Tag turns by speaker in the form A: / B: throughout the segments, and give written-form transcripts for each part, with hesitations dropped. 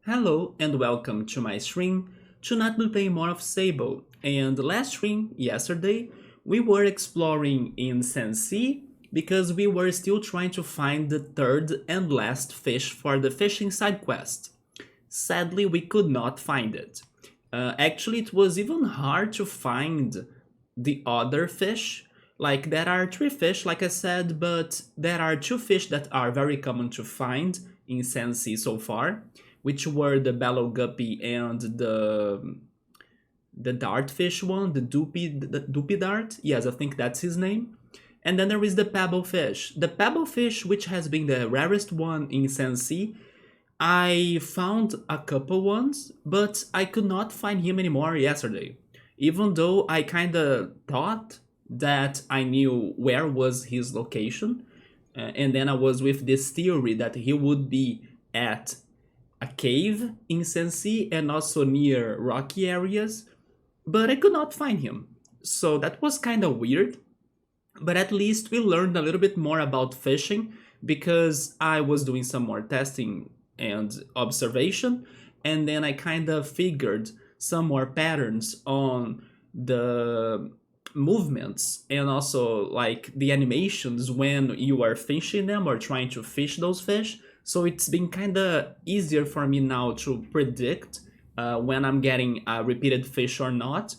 A: Hello and welcome to my stream. Tonight we'll play more of Sable. And last stream, yesterday, we were exploring in Sansee because we were still trying to find the third and last fish for the fishing side quest. Sadly, we could not find it. Actually, it was even hard to find the other fish. Like, there are three fish, like I said, but there are two fish that are very common to find in Sansee so far, which were the bellow guppy and the dartfish one, the doopy dart. Yes, I think that's his name. And then there is the pebble fish. The pebble fish, which has been the rarest one in Sansee, I found a couple ones, but I could not find him anymore yesterday. Even though I kinda thought that I knew where was his location, and then I was with this theory that he would be at a cave in Sansee and also near rocky areas, but I could not find him. So that was kind of weird, but at least we learned a little bit more about fishing because I was doing some more testing and observation, and then I kind of figured some more patterns on the movements and also like the animations when you are fishing them or trying to fish those fish. So it's been kind of easier for me now to predict when I'm getting a repeated fish or not.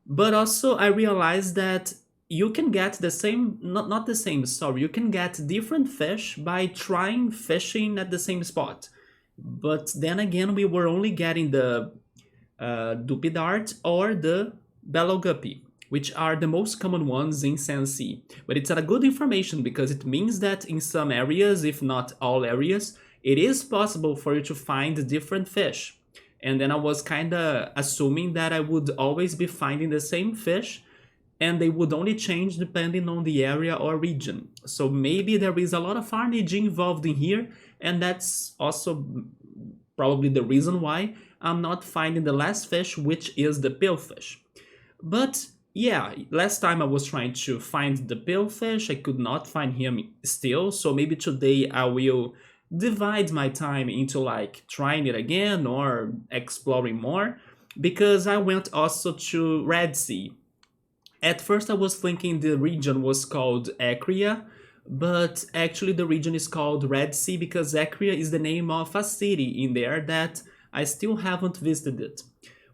A: But also I realized that you can get the same, not the same, sorry, you can get different fish by trying fishing at the same spot. But then again, we were only getting the doopy dart or the bellow guppy, which are the most common ones in Sansee. But it's a good information because it means that in some areas, if not all areas, it is possible for you to find different fish. And then I was kind of assuming that I would always be finding the same fish and they would only change depending on the area or region. So maybe there is a lot of farmage involved in here, and that's also probably the reason why I'm not finding the last fish, which is the pillfish. But yeah, last time I was trying to find the pillfish, I could not find him still, so maybe today I will divide my time into like trying it again or exploring more, because I went also to Redsee. At first I was thinking the region was called Acria, but actually the region is called Redsee because Acria is the name of a city in there that I still haven't visited.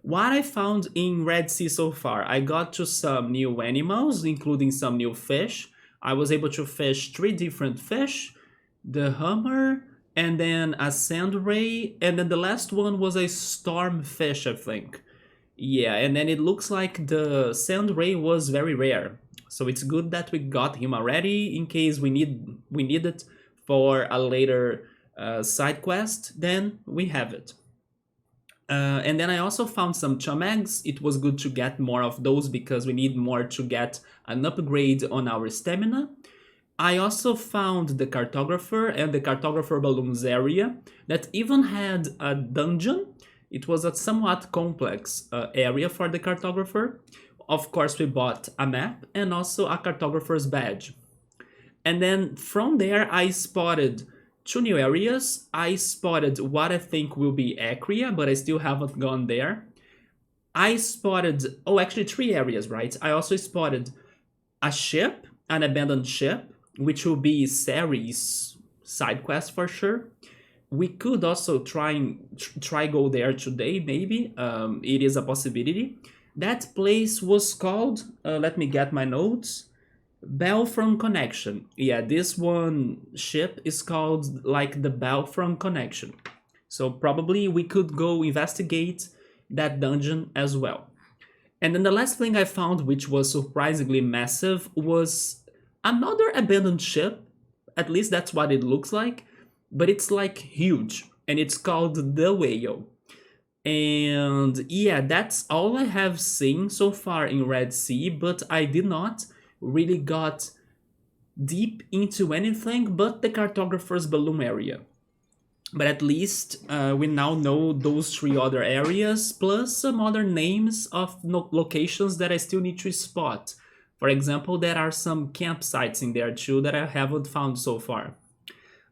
A: What I found in Redsee so far, I got to some new animals, including some new fish. I was able to fish three different fish, the hummer, and then a sand ray, and then the last one was a storm fish, I think. Yeah, and then it looks like the sand ray was very rare. So it's good that we got him already in case we need it for a later side quest, then we have it. And then I also found some chum eggs. It was good to get more of those because we need more to get an upgrade on our stamina. I also found the cartographer and the cartographer balloons area that even had a dungeon. It was a somewhat complex area for the cartographer. Of course, we bought a map and also a cartographer's badge. And then from there, I spotted two new areas. I spotted what I think will be Acria, but I still haven't gone there. I spotted, oh, actually, three areas, right? I also spotted a ship, an abandoned ship, which will be Saree's side quest for sure. We could also try go there today, maybe. It is a possibility. That place was called, let me get my notes, Balfron Connection. Yeah, this one ship is called like the Balfron Connection. So probably we could go investigate that dungeon as well. And then the last thing I found, which was surprisingly massive, was another abandoned ship. At least that's what it looks like, but it's like huge, and it's called the Whale. And yeah, that's all I have seen so far in Redsee, but I did not really got deep into anything but the cartographer's balloon area. But at least we now know those three other areas, plus some other names of locations that I still need to spot. For example, there are some campsites in there too that I haven't found so far.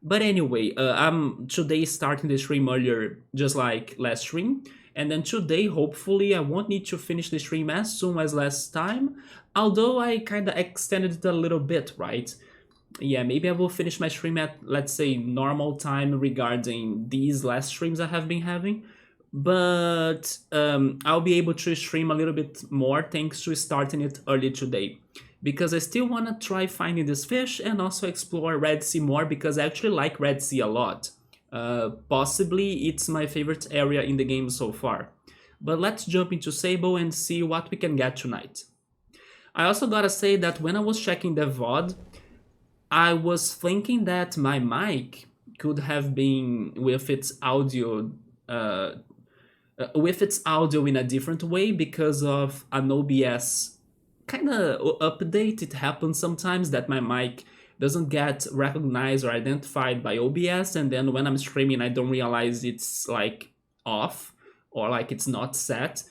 A: But anyway, I'm today starting the stream earlier, just like last stream. And then today, hopefully, I won't need to finish the stream as soon as last time. Although I kind of extended it a little bit, right? Yeah, maybe I will finish my stream at, let's say, normal time regarding these last streams I have been having. But I'll be able to stream a little bit more thanks to starting it early today. Because I still want to try finding this fish and also explore Redsee more because I actually like Redsee a lot. Possibly it's my favorite area in the game so far. But let's jump into Sable and see what we can get tonight. I also gotta say that when I was checking the VOD, I was thinking that my mic could have been with its audio in a different way because of an OBS kind of update. It happens sometimes that my mic doesn't get recognized or identified by OBS, and then when I'm streaming, I don't realize it's like off or like it's not set,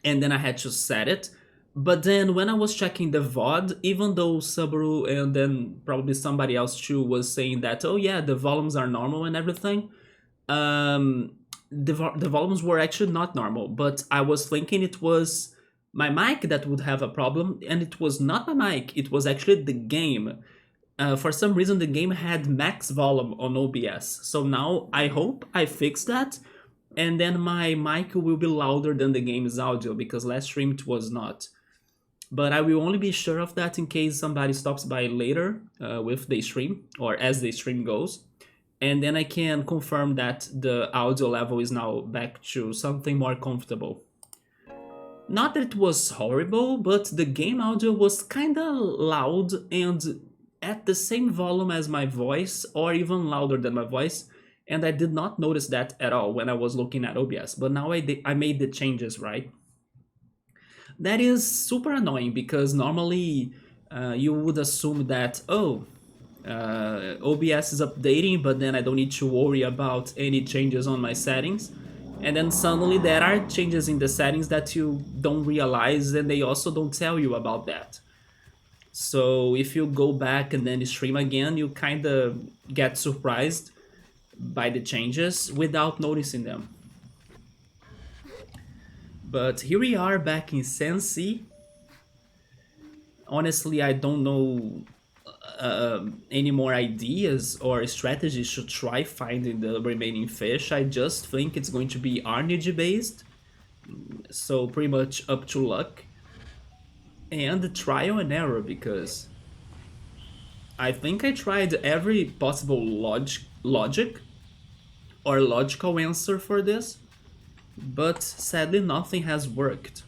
A: and then I had to set it. But then when I was checking the VOD, even though Subaru and then probably somebody else too was saying that, oh yeah, the volumes are normal and everything, the volumes were actually not normal. But I was thinking it was my mic that would have a problem, and it was not my mic, it was actually the game. For some reason, the game had max volume on OBS. So now I hope I fixed that, and then my mic will be louder than the game's audio because last stream it was not. But I will only be sure of that in case somebody stops by later with the stream or as the stream goes. And then I can confirm that the audio level is now back to something more comfortable. Not that it was horrible, but the game audio was kinda loud and at the same volume as my voice, or even louder than my voice, and I did not notice that at all when I was looking at OBS, but now I made the changes, right? That is super annoying because normally you would assume that, oh, OBS is updating, but then I don't need to worry about any changes on my settings. And then suddenly there are changes in the settings that you don't realize, and they also don't tell you about that. So if you go back and then stream again, you kind of get surprised by the changes without noticing them. But here we are back in Sansee. Honestly, I don't know any more ideas or strategies to try finding the remaining fish. I just think it's going to be RNG based, so pretty much up to luck and trial and error, because I think I tried every possible logic or logical answer for this, but sadly nothing has worked.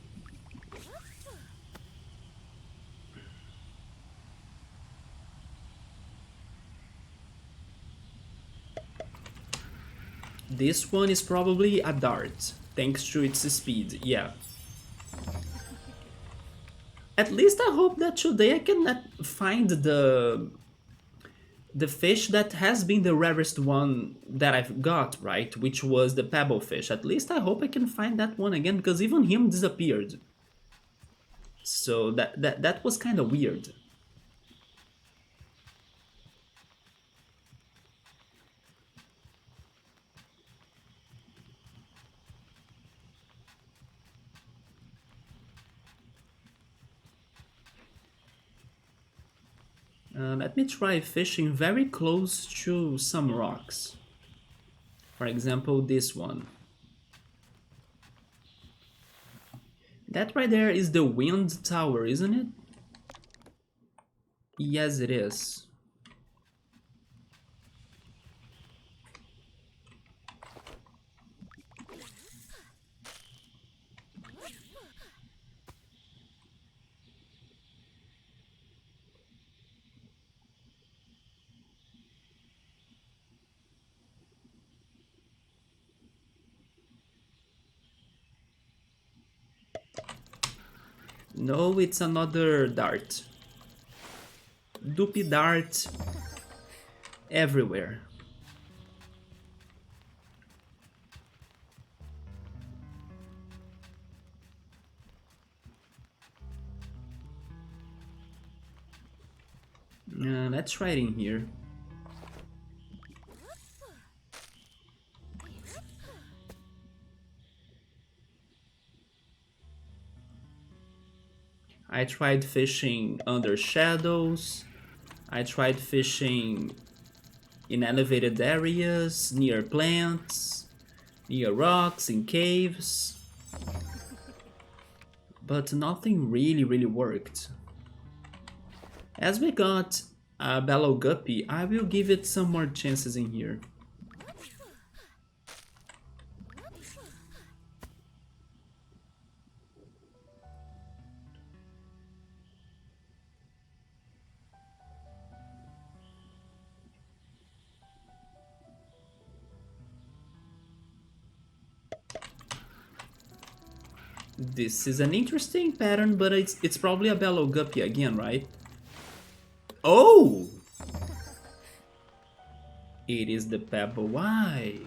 A: This one is probably a dart, thanks to its speed, yeah. At least I hope that today I can find the fish that has been the rarest one that I've got, right? Which was the pebble fish. At least I hope I can find that one again, because even him disappeared. So that was kind of weird. Let me try fishing very close to some rocks. For example, this one. That right there is the wind tower, isn't it? Yes, it is. No, it's another dart. Doopy dart everywhere. Let's try it in here. I tried fishing under shadows. I tried fishing in elevated areas, near plants, near rocks, in caves. But nothing really worked. As we got a Bellow Guppy, I will give it some more chances in here. This is an interesting pattern, but it's probably a Bellow Guppy again, right? Oh! It is the Pebble Y.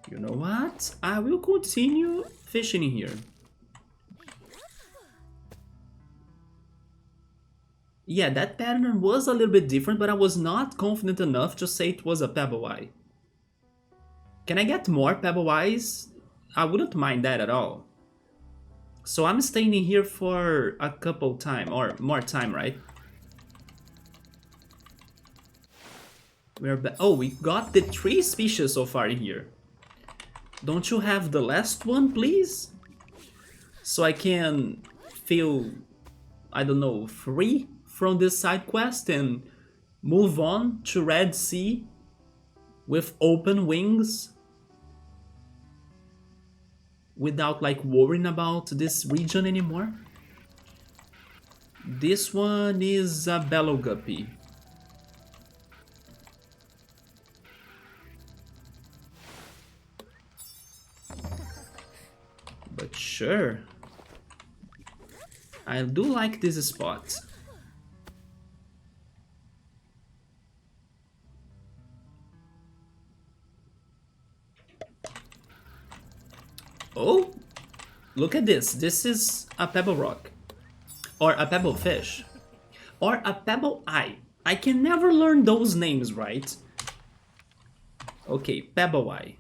A: You know what? I will continue fishing in here. Yeah, that pattern was a little bit different, but I was not confident enough to say it was a Pebble Y. Can I get more Pebble Ys? I wouldn't mind that at all. So I'm staying in here for a couple time, or more time, right? Oh, we got the 3 species so far in here. Don't you have the last one, please? So I can feel, I don't know, free from this side quest and move on to Redsee with open wings without like worrying about this region anymore. This one is a Bellow Guppy. But sure. I do like this spot. Oh, look at this. This is a pebble rock. Or a pebble fish. Or a pebble eye. I can never learn those names right. Okay, pebble eye.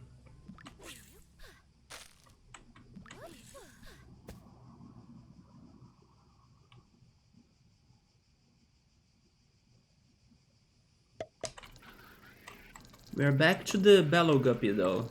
A: We're back to the Bellow Guppy though.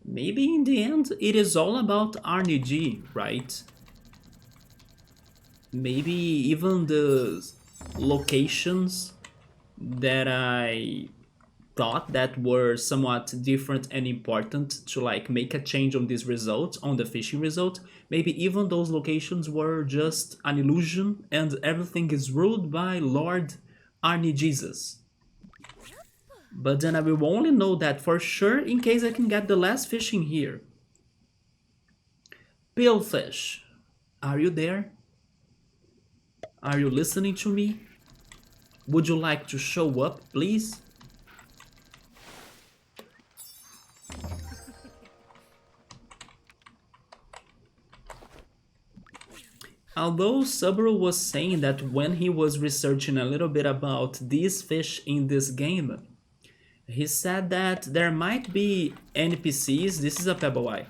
A: Maybe in the end it is all about RNG, right? Maybe even the locations that I thought that were somewhat different and important to like make a change on this result, on the fishing result, maybe even those locations were just an illusion and everything is ruled by Lord Arnie Jesus. But then I will only know that for sure in case I can get the last fish in here. Pillfish, are you there? Are you listening to me? Would you like to show up, please? Although Sable was saying that when he was researching a little bit about these fish in this game, he said that there might be NPCs, this is a Pebble Eye,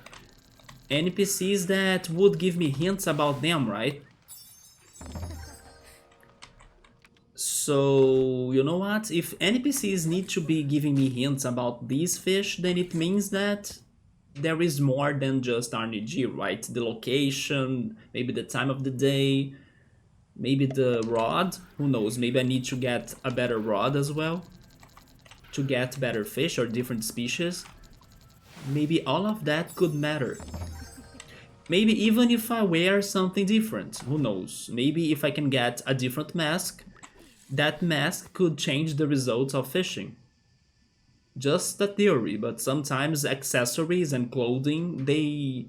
A: NPCs that would give me hints about them, right? So, you know what? If NPCs need to be giving me hints about these fish, then it means that there is more than just RNG, right? The location, maybe the time of the day, maybe the rod, who knows? Maybe I need to get a better rod as well to get better fish or different species. Maybe all of that could matter. Maybe even if I wear something different, who knows? Maybe if I can get a different mask, that mask could change the results of fishing. Just a theory, but sometimes accessories and clothing they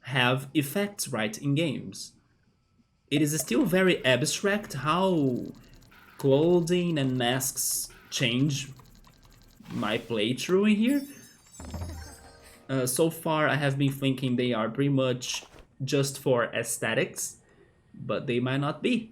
A: have effects right in games. It is still very abstract how clothing and masks change my playthrough in here. So far, I have been thinking they are pretty much just for aesthetics, but they might not be.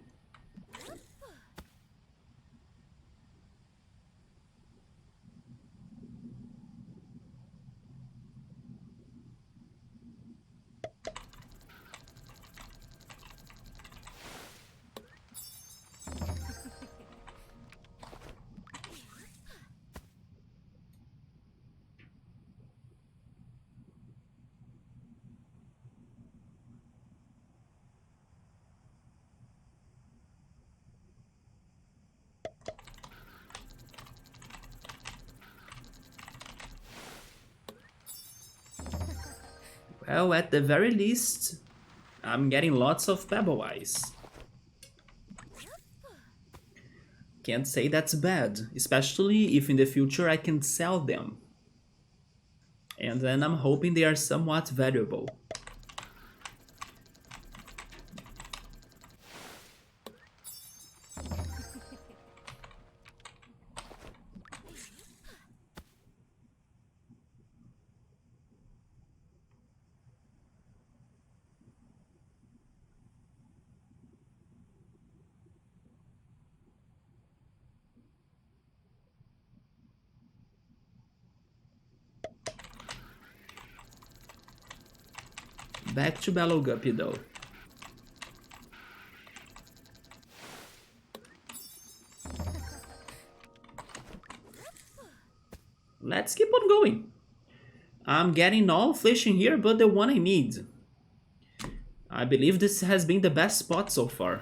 A: Well, at the very least, I'm getting lots of pebble ice. Can't say that's bad, especially if in the future I can sell them. And then I'm hoping they are somewhat valuable. Back to Bellow Guppy though. Let's keep on going. I'm getting all fish in here but the one I need. I believe this has been the best spot so far.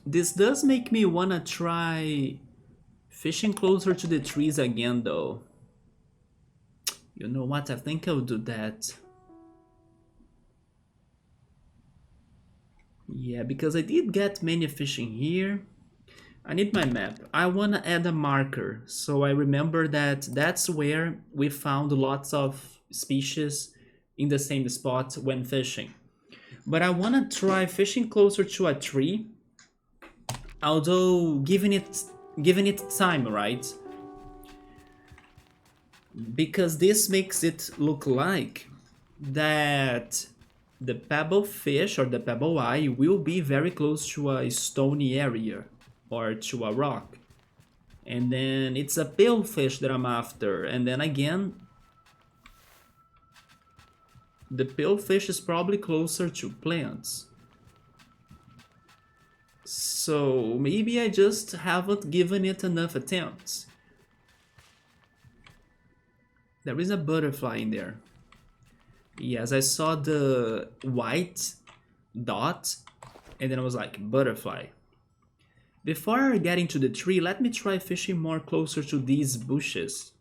A: This does make me wanna try fishing closer to the trees again though. You know what, I think I'll do that. Yeah, because I did get many fishing here. I need my map. I wanna add a marker so I remember that that's where we found lots of species in the same spot when fishing. But I wanna try fishing closer to a tree, although giving it time, right? Because this makes it look like that the pebble fish or the pebble eye will be very close to a stony area or to a rock. And then it's a pale fish that I'm after. And then again, the pale fish is probably closer to plants. So maybe I just haven't given it enough attempts. There is a butterfly in there. Yes, I saw the white dot and then I was like, butterfly. Before getting to the tree, let me try fishing more closer to these bushes.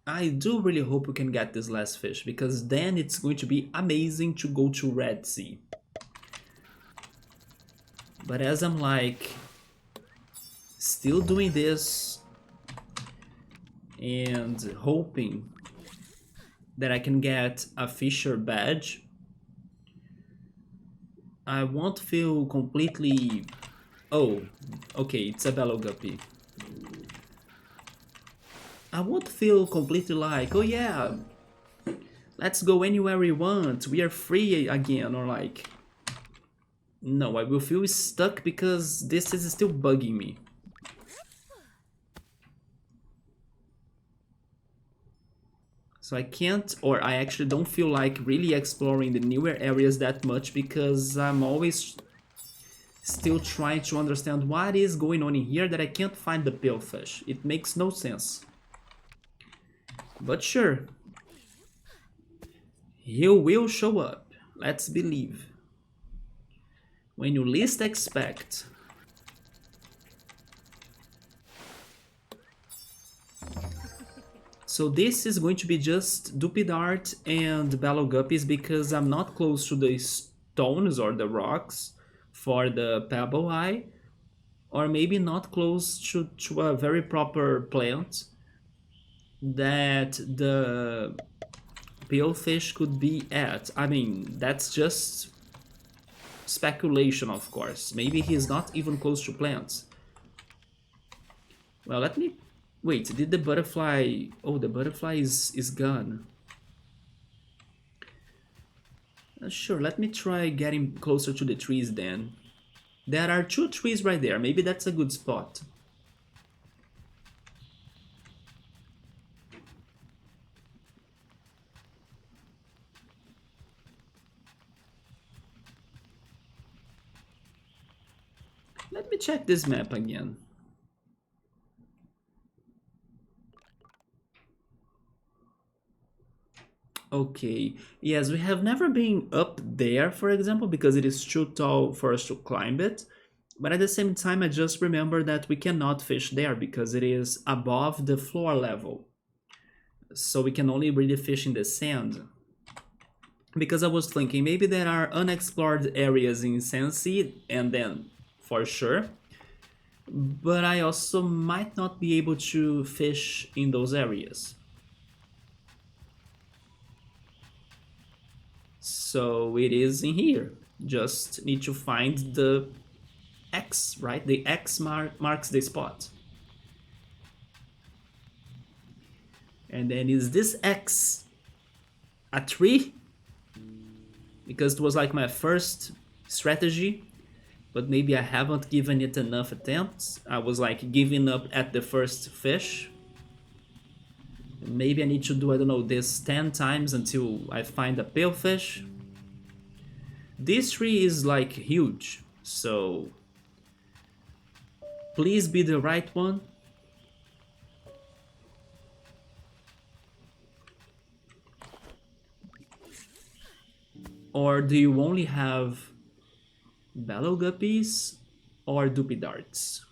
A: I do really hope we can get this last fish, because then it's going to be amazing to go to Redsee. But as I'm like still doing this and hoping that I can get a fisher badge, I won't feel completely... Oh, okay, it's a bellow guppy. I won't feel completely like, oh yeah, let's go anywhere we want, we are free again, or like... No, I will feel stuck because this is still bugging me. So I can't, or I actually don't feel like really exploring the newer areas that much, because I'm always still trying to understand what is going on in here that I can't find the palefish. It makes no sense. But sure, he will show up. Let's believe. When you least expect. So this is going to be just Doopy Dart and Bellow Guppies, because I'm not close to the stones or the rocks for the Pebble Eye, or maybe not close to a very proper plant that the palefish could be at. I mean, that's just speculation, of course. Maybe he's not even close to plants. Well, let me... Wait, did the butterfly... Oh, the butterfly is gone. Sure, let me try getting closer to the trees then. There are 2 trees right there. Maybe that's a good spot. Let me check this map again. Okay, yes, we have never been up there, for example, because it is too tall for us to climb it. But at the same time, I just remember that we cannot fish there because it is above the floor level. So we can only really fish in the sand. Because I was thinking maybe there are unexplored areas in Sansee, and then for sure. But I also might not be able to fish in those areas. So it is in here. Just need to find the X, right? The X marks the spot. And then is this X a tree? Because it was like my first strategy, but maybe I haven't given it enough attempts. I was like giving up at the first fish. Maybe I need to do, I don't know, this 10 times until I find a palefish. This tree is like huge, so please be the right one. Or do you only have bellow guppies or doopy darts?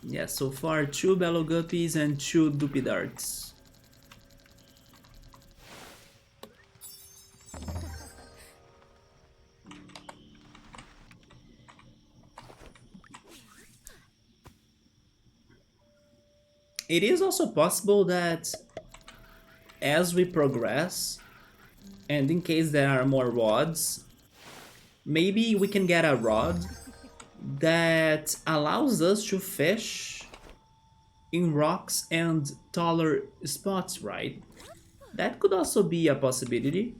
A: Yeah, so far 2 bellow guppies and 2 doopy darts. It is also possible that as we progress, and in case there are more rods, maybe we can get a rod that allows us to fish in rocks and taller spots, right? That could also be a possibility.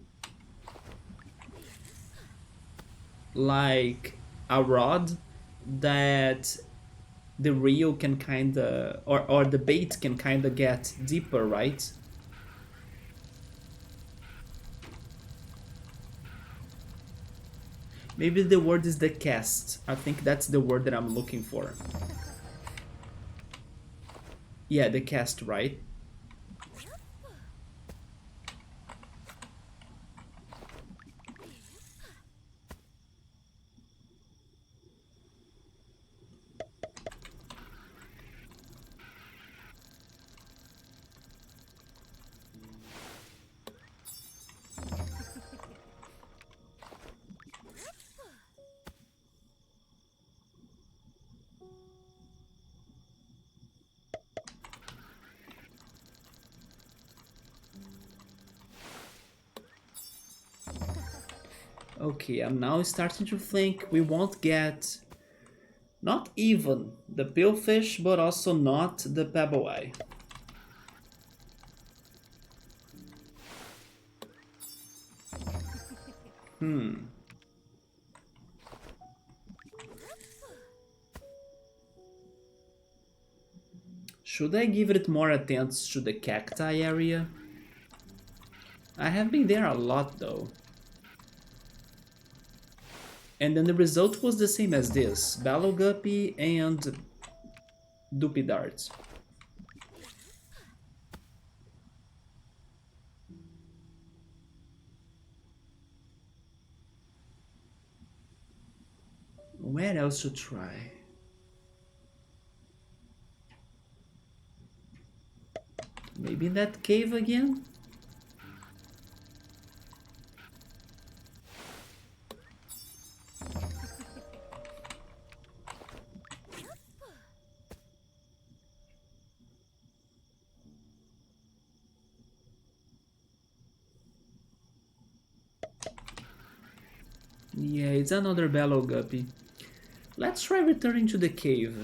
A: Like a rod that the reel can kinda, or the bait can kinda get deeper, right? Maybe the word is the cast. I think that's the word that I'm looking for. Yeah, the cast, right? Okay, I'm now starting to think we won't get not even the billfish, but also not the pebble eye. Should I give it more attention to the cacti area? I have been there a lot though. And then the result was the same as this, Ballow Guppy and Doopy Darts. Where else to try? Maybe in that cave again? Yeah, it's another Ballow Guppy. Let's try returning to the cave.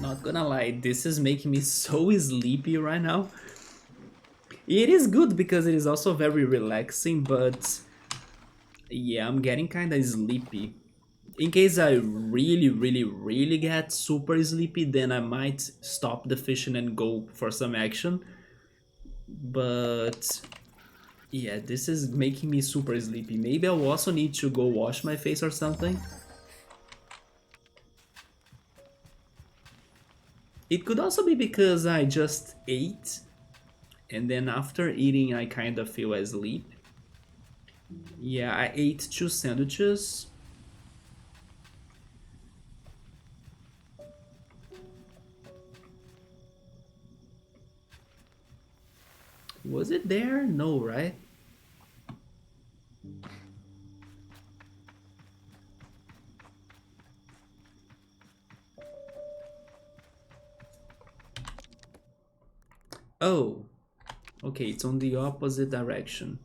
A: Not gonna lie, this is making me so sleepy right now. It is good because it is also very relaxing, but yeah, I'm getting kinda sleepy. In case I really get super sleepy, then I might stop the fishing and go for some action. But yeah, this is making me super sleepy. Maybe I'll also need to go wash my face or something. It could also be because I just ate, and then after eating, I kind of feel asleep. Yeah, I ate two sandwiches. Was it there? No, right? Oh, okay, it's on the opposite direction.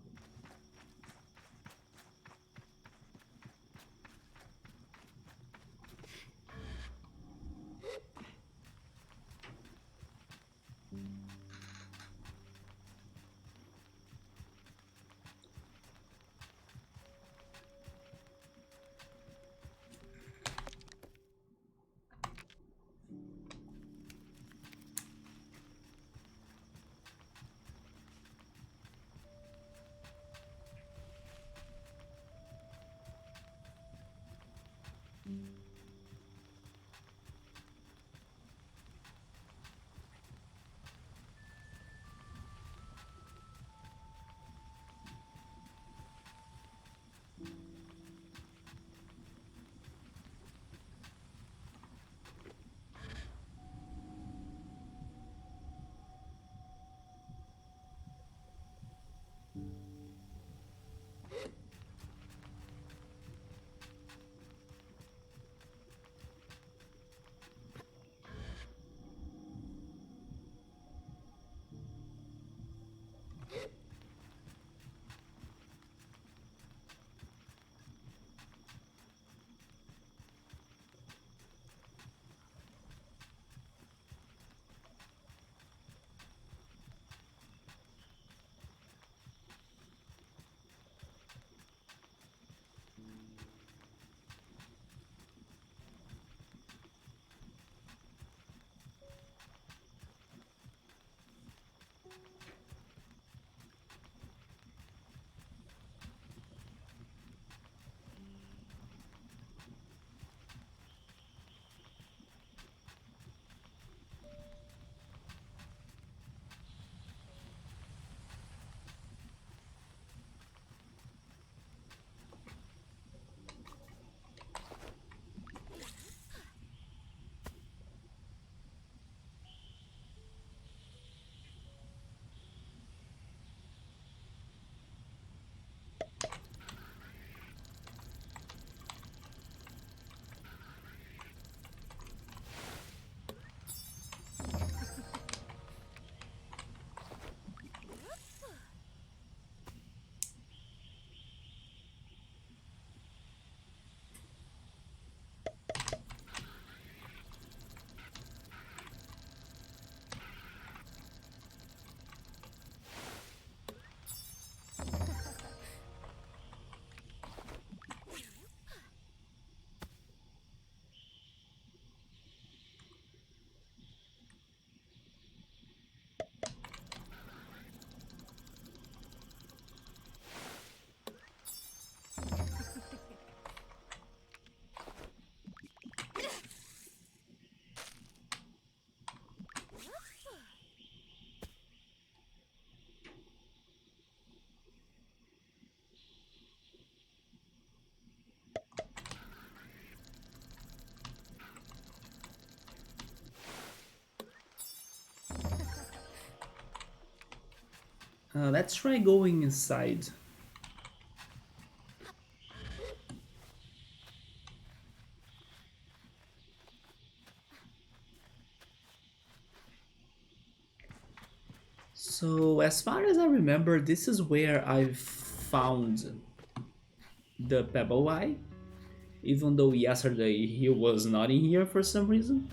A: Let's try going inside. So, as far as I remember, this is where I found the Pebble Eye, even though yesterday he was not in here for some reason.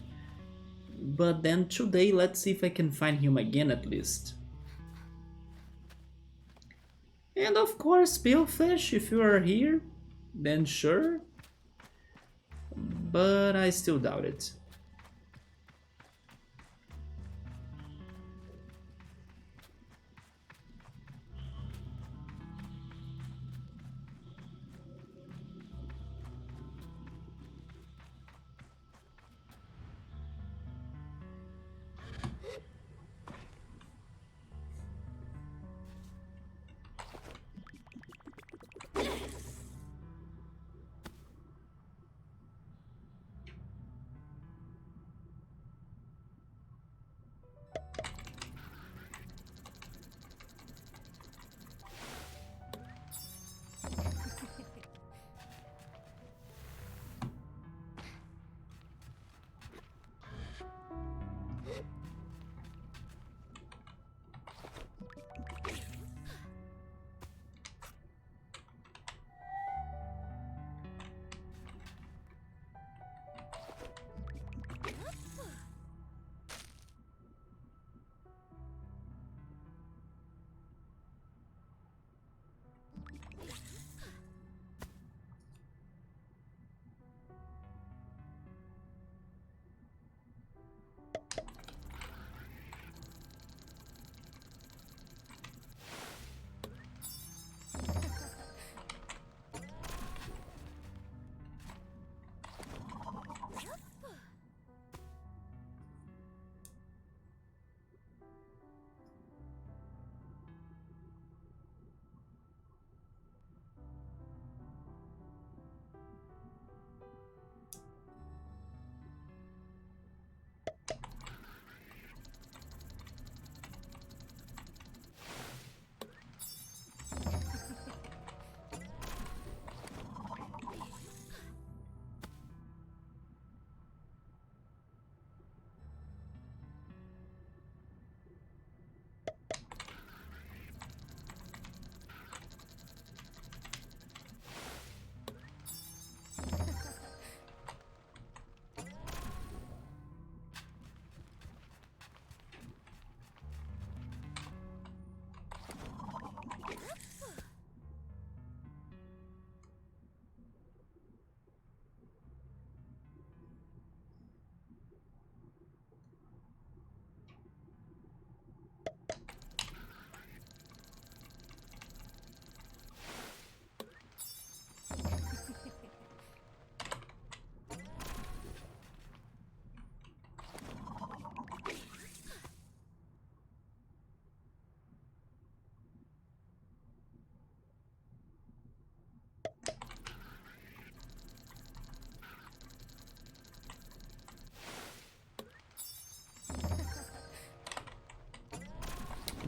A: But then today, let's see if I can find him again at least. And of course, Palefish, if you are here, then sure. But I still doubt it.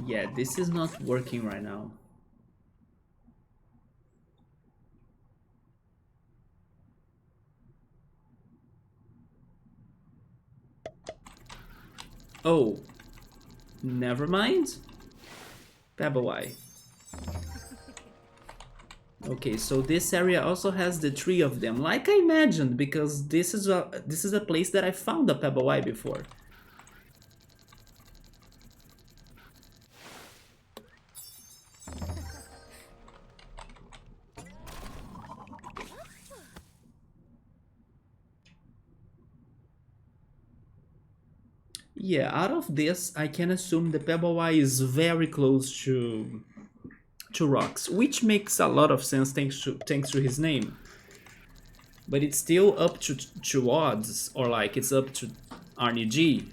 A: Yeah, this is not working right now. Oh, never mind. Pebbleway. Okay, so this area also has the three of them, like I imagined, because this is a place that I found a Pebbleway before. Yeah, out of this, I can assume the Pebbleway is very close to rocks, which makes a lot of sense thanks to his name. But it's still up to odds, or like it's up to RNG,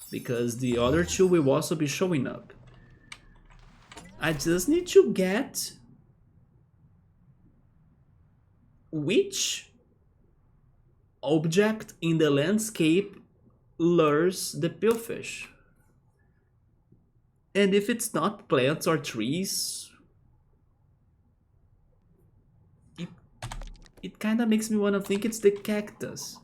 A: because the other two will also be showing up. I just need to get which object in the landscape lures the pillfish. And if it's not plants or trees, it, it kind of makes me want to think it's the cactus.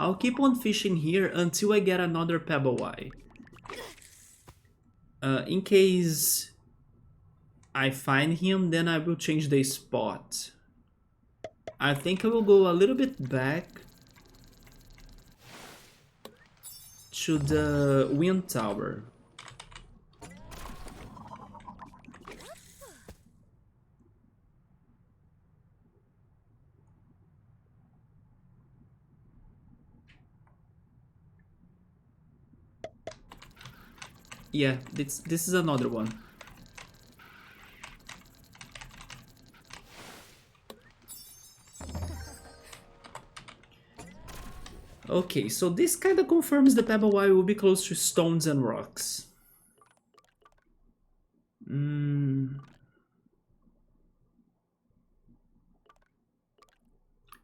A: I'll keep on fishing here until I get another Pebbleway. In case I find him, then I will change the spot. I think I will go a little bit back to the wind tower. Yeah, this is another one. Okay, so this kind of confirms the Pebbleway will be close to stones and rocks. In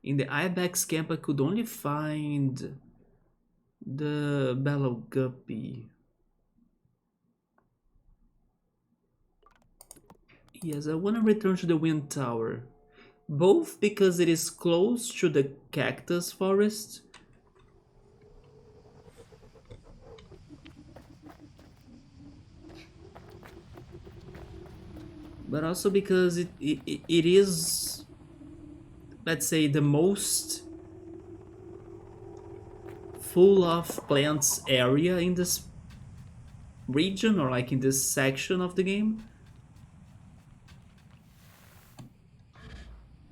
A: the Ibex camp, I could only find the Bellow Guppy. Yes, I want to return to the Wind Tower. Both because it is close to the cactus forest, but also because it is, let's say, the most full of plants area in this region, or like in this section of the game.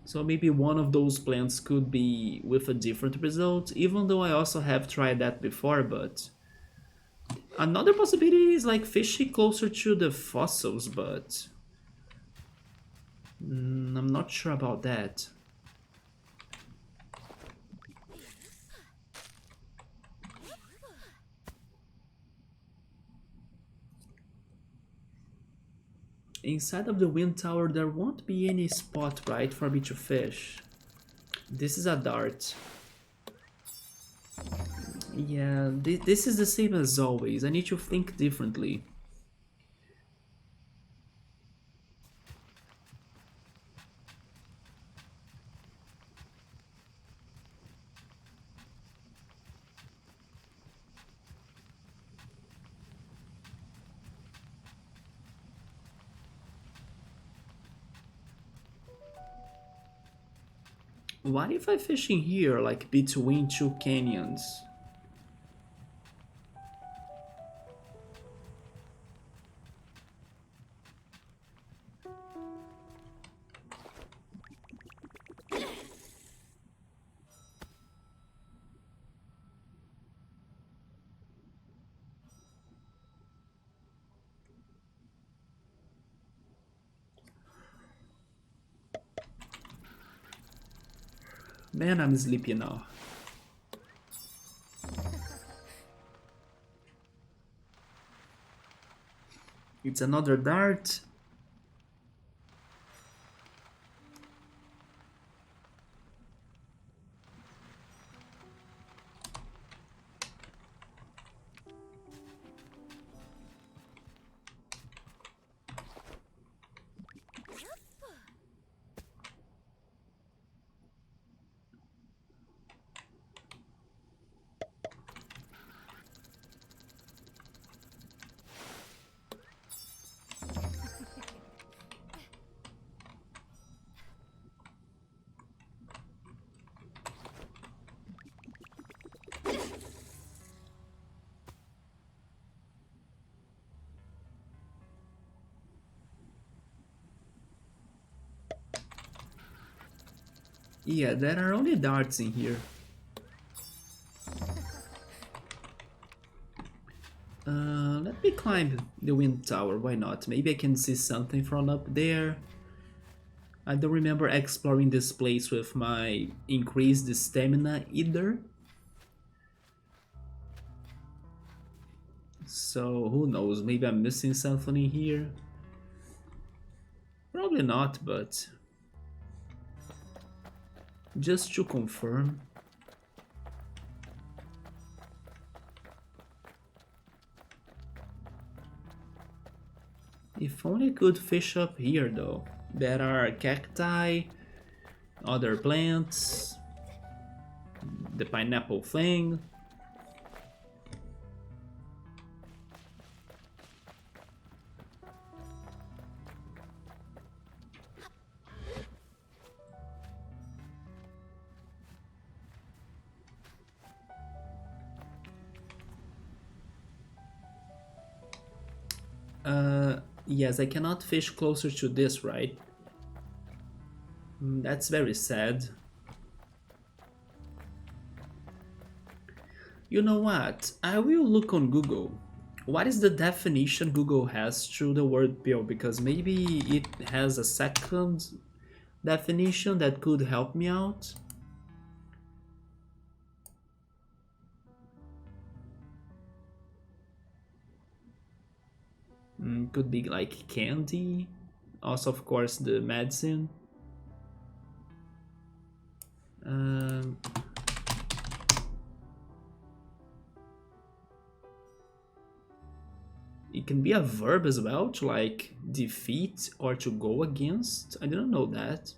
A: So maybe one of those plants could be with a different result, even though I also have tried that before, but another possibility is like fishing closer to the fossils, but I'm not sure about that. Inside of the wind tower, there won't be any spot, right, for me to fish. This is a dart. Yeah, this is the same as always. I need to think differently. What if I fish in here, like between two canyons? Man, I'm sleepy now. It's another dart. Yeah, there are only darts in here. Let me climb the wind tower, why not? Maybe I can see something from up there. I don't remember exploring this place with my increased stamina either. So who knows, maybe I'm missing something in here. Probably not, but just to confirm. If only I could fish up here though. There are cacti, other plants, the pineapple thing. Yes, I cannot fish closer to this, right? That's very sad. You know what? I will look on Google. What is the definition Google has to the word pill? Because maybe it has a second definition that could help me out. Could be like candy. Also, of course, the medicine. It can be a verb as well, to like defeat or to go against. I didn't know that.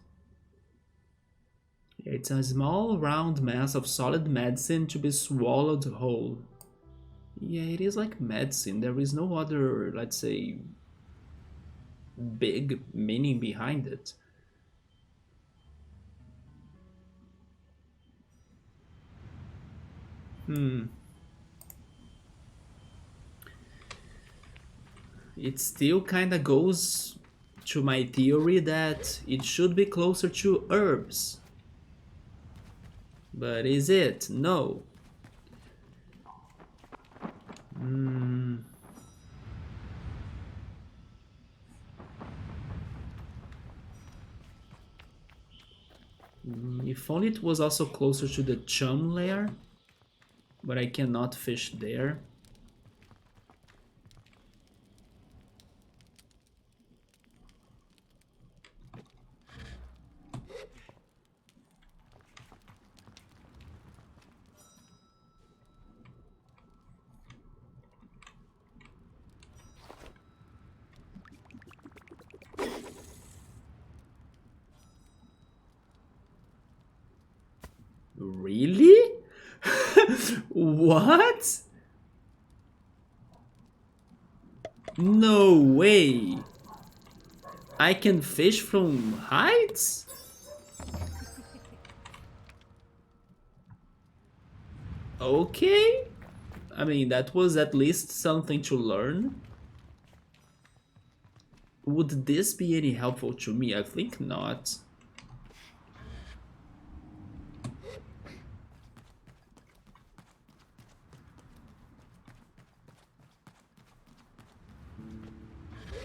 A: Yeah, it's a small round mass of solid medicine to be swallowed whole. Yeah, it is like medicine. There is no other, let's say, big meaning behind it. It still kinda goes to my theory that it should be closer to herbs. But is it? No. If only it was also closer to the chum layer, but I cannot fish there. Really? What? No way. I can fish from heights? Okay. I mean, that was at least something to learn. Would this be any helpful to me? I think not.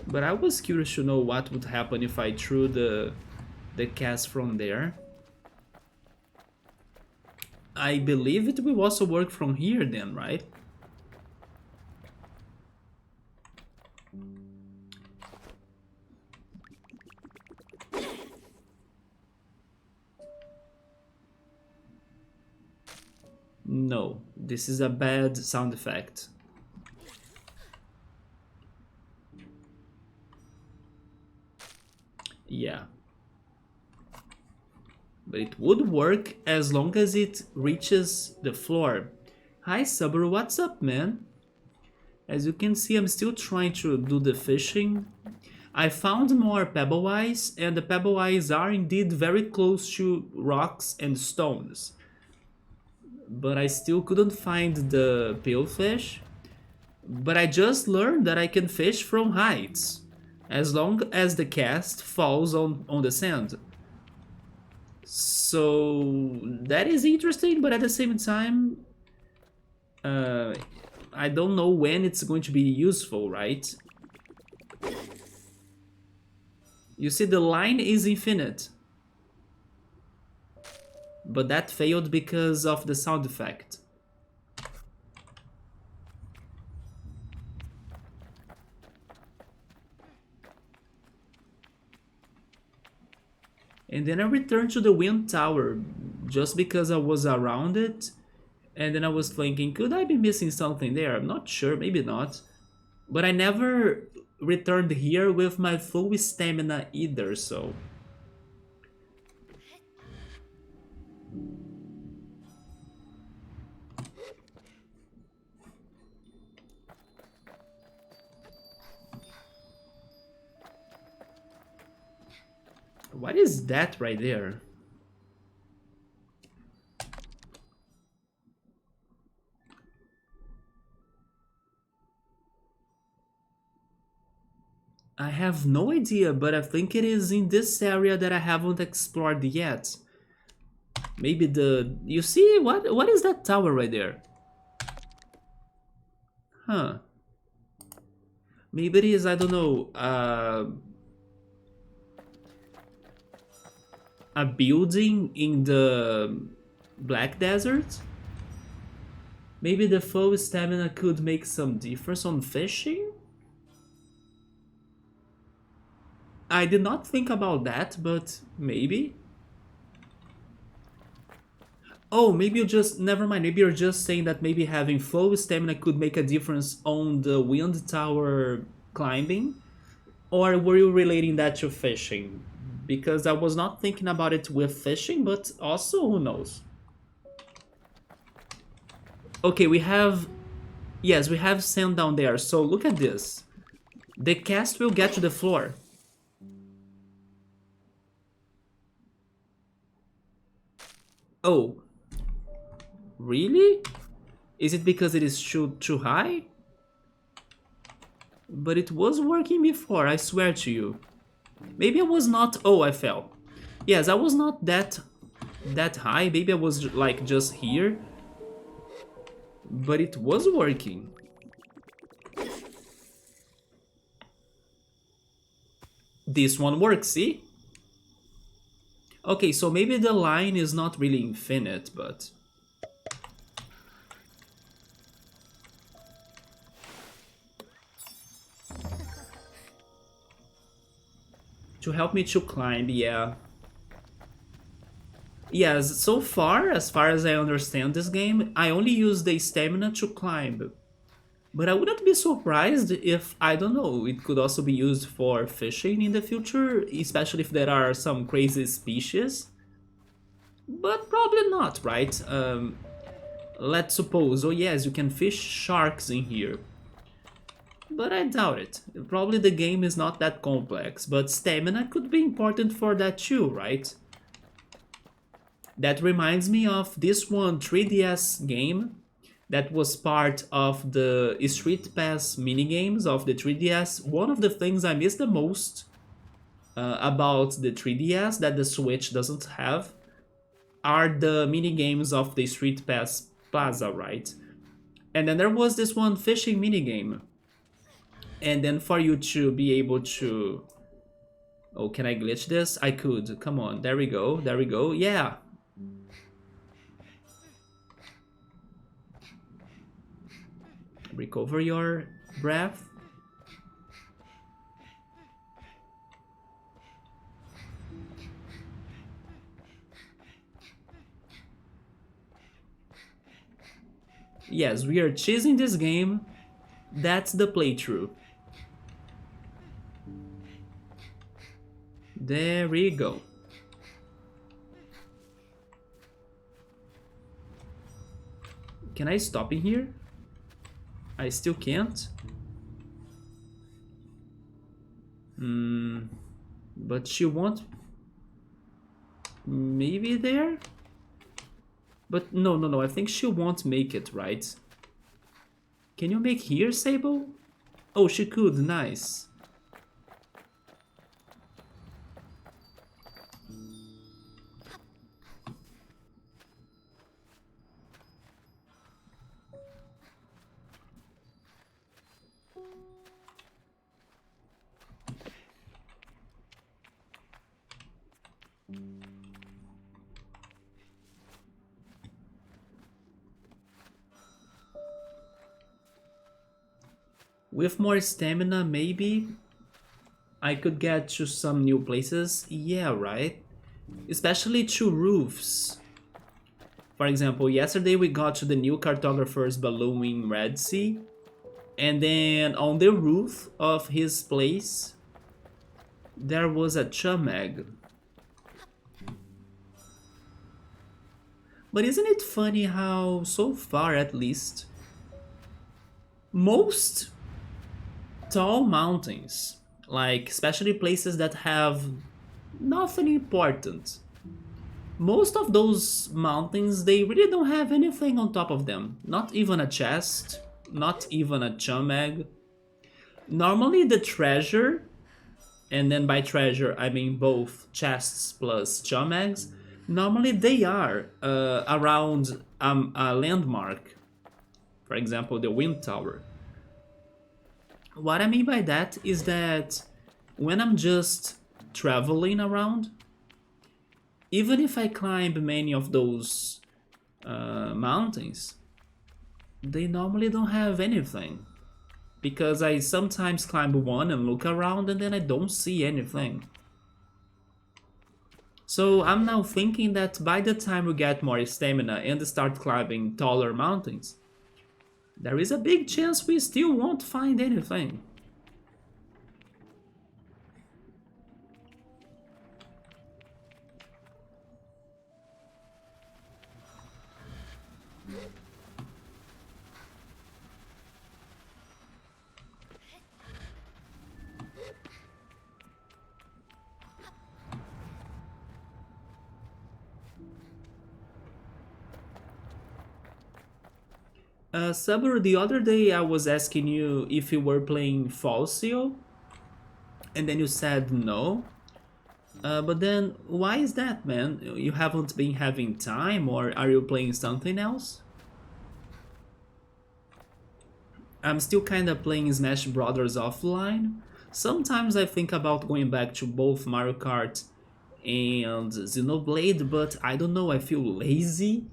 A: But I was curious to know what would happen if I threw the cast from there. I believe it will also work from here then, right? No, this is a bad sound effect. Yeah. But it would work as long as it reaches the floor. Hi Sable, what's up, man? As you can see, I'm still trying to do the fishing. I found more pebble eyes, and the pebble eyes are indeed very close to rocks and stones. But I still couldn't find the palefish. But I just learned that I can fish from heights, as long as the cast falls on the sand. So that is interesting, but at the same time, I don't know when it's going to be useful, right? You see, the line is infinite. But that failed because of the sound effect. And then I returned to the wind tower just because I was around it. And then I was thinking, could I be missing something there? I'm not sure, maybe not. But I never returned here with my full stamina either, so... What is that right there? I have no idea, but I think it is in this area that I haven't explored yet. Maybe the... You see? What is that tower right there? Huh. Maybe it is, I don't know, a building in the Black Desert? Maybe the full stamina could make some difference on fishing? I did not think about that, but maybe. Oh, maybe you just... Never mind, maybe you're just saying that maybe having full stamina could make a difference on the wind tower climbing? Or were you relating that to fishing? Because I was not thinking about it with fishing, but also, who knows? Okay, we have... Yes, we have sand down there, so look at this. The cast will get to the floor. Oh. Really? Is it because it is too high? But it was working before, I swear to you. Maybe I was not... Oh, I fell. Yes, I was not that high. Maybe I was like just here. But it was working. This one works, see? Okay, so maybe the line is not really infinite, but... To help me to climb, yeah. Yes, so far as I understand this game, I only use the stamina to climb. But I wouldn't be surprised if, I don't know, it could also be used for fishing in the future, especially if there are some crazy species. But probably not, right? Let's suppose, oh yes, you can fish sharks in here. But I doubt it. Probably the game is not that complex, but stamina could be important for that too, right? That reminds me of this one 3DS game that was part of the Street Pass minigames of the 3DS. One of the things I miss the most about the 3DS that the Switch doesn't have are the minigames of the Street Pass Plaza, right? And then there was this one fishing minigame. And then for you to be able to... Oh, can I glitch this? I could. Come on. There we go. There we go. Yeah. recover your breath. Yes, we are chasing this game. That's the playthrough. There we go. Can I stop in here? I still can't. But she won't. Maybe there? But no, I think she won't make it, right? Can you make here, Sable? Oh, she could, nice. With more stamina, maybe I could get to some new places. Yeah, right? Especially to roofs. For example, yesterday we got to the new cartographer's balloon in Redsee. And then on the roof of his place, there was a chum egg. But isn't it funny how, so far at least, most tall mountains, like especially places that have nothing important, most of those mountains, they really don't have anything on top of them. Not even a chest, not even a chum egg. Normally the treasure, and then by treasure I mean both chests plus chum eggs, normally they are around a landmark. For example, the wind tower. What I mean by that is that when I'm just traveling around, even if I climb many of those mountains, they normally don't have anything. Because I sometimes climb one and look around and then I don't see anything. So I'm now thinking that by the time we get more stamina and start climbing taller mountains, there is a big chance we still won't find anything. Saber, the other day I was asking you if you were playing Falsio, and then you said no. But then, why is that, man? You haven't been having time, or are you playing something else? I'm still kinda playing Smash Brothers offline. Sometimes I think about going back to both Mario Kart and Xenoblade, but I don't know, I feel lazy.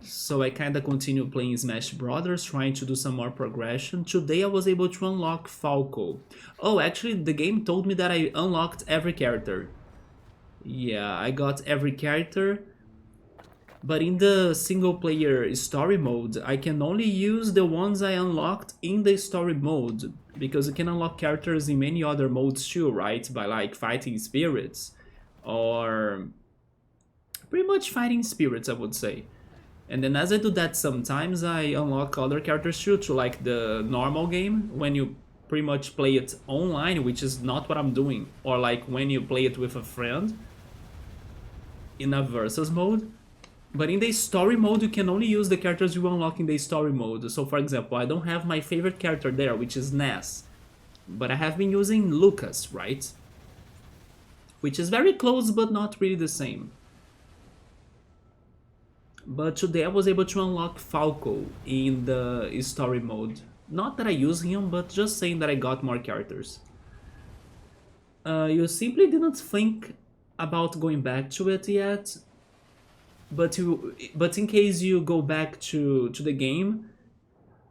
A: So I kinda continue playing Smash Brothers, trying to do some more progression. Today I was able to unlock Falco. Oh, actually the game told me that I unlocked every character. Yeah, I got every character. But in the single player story mode, I can only use the ones I unlocked in the story mode. Because you can unlock characters in many other modes too, right? By like fighting spirits. Or pretty much fighting spirits, I would say. And then as I do that sometimes, I unlock other characters too, to like the normal game, when you pretty much play it online, which is not what I'm doing. Or like when you play it with a friend in a versus mode. But in the story mode, you can only use the characters you unlock in the story mode. So for example, I don't have my favorite character there, which is Ness. But I have been using Lucas, right? Which is very close, but not really the same. But today I was able to unlock Falco in the story mode. Not that I use him, but just saying that I got more characters. You simply didn't think about going back to it yet, but in case you go back to the game,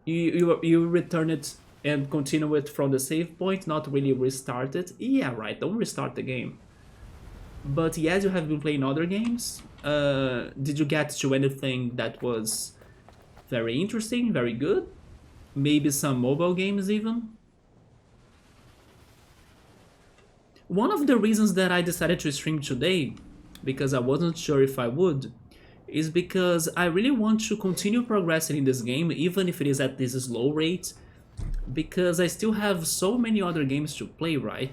A: You return it and continue it from the save point, not really restart it. Yeah, right. Don't restart the game. But yes, you have been playing other games. Did you get to anything that was very interesting, very good? Maybe some mobile games even? One of the reasons that I decided to stream today, because I wasn't sure if I would, is because I really want to continue progressing in this game, even if it is at this slow rate, because I still have so many other games to play, right?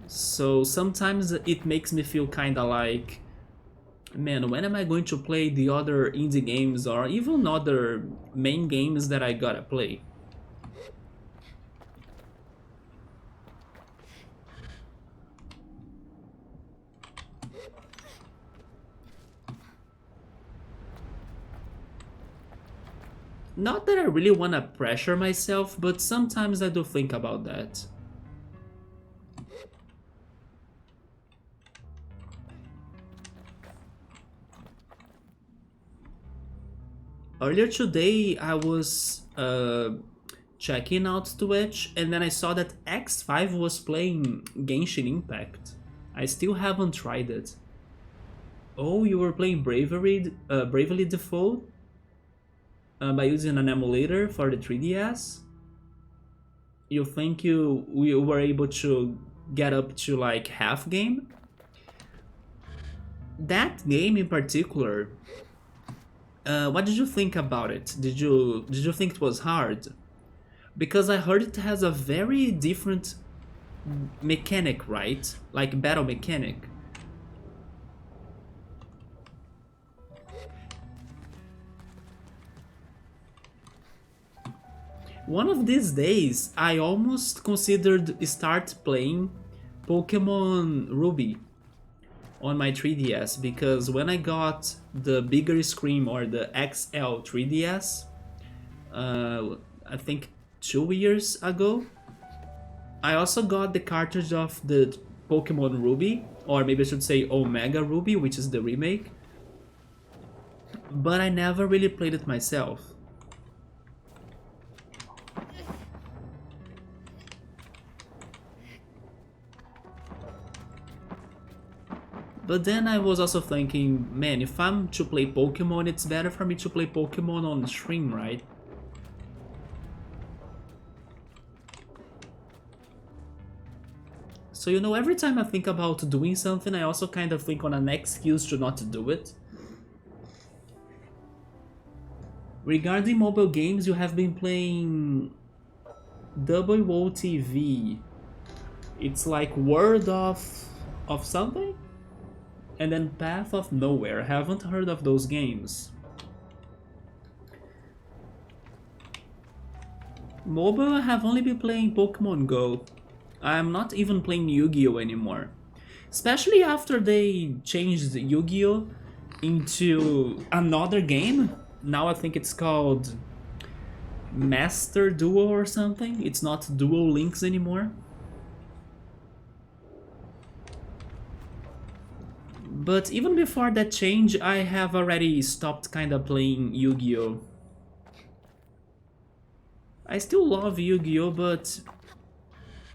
A: So sometimes it makes me feel kinda like, man, when am I going to play the other indie games or even other main games that I gotta play? Not that I really wanna pressure myself, but sometimes I do think about that. Earlier today, I was checking out Twitch, and then I saw that X5 was playing Genshin Impact. I still haven't tried it. Oh, you were playing Bravely Default by using an emulator for the 3DS? You think you were able to get up to like half game? That game in particular, what did you think about it? Did you think it was hard? Because I heard it has a very different mechanic, right? Like battle mechanic. One of these days, I almost considered start playing Pokemon Ruby on my 3DS, because when I got the bigger screen, or the XL 3DS, I think 2 years ago, I also got the cartridge of the Pokemon Ruby, or maybe I should say Omega Ruby, which is the remake, but I never really played it myself. But then I was also thinking, man, if I'm to play Pokemon, it's better for me to play Pokemon on stream, right? So you know, every time I think about doing something, I also kind of think on an excuse to not do it. Regarding mobile games, you have been playing WOTV. It's like Word of something? And then Path of Nowhere. I haven't heard of those games. Mobile, I have only been playing Pokemon Go. I'm not even playing Yu-Gi-Oh anymore. Especially after they changed Yu-Gi-Oh into another game. Now I think it's called Master Duo or something. It's not Dual Links anymore. But even before that change, I have already stopped kinda playing Yu-Gi-Oh! I still love Yu-Gi-Oh, but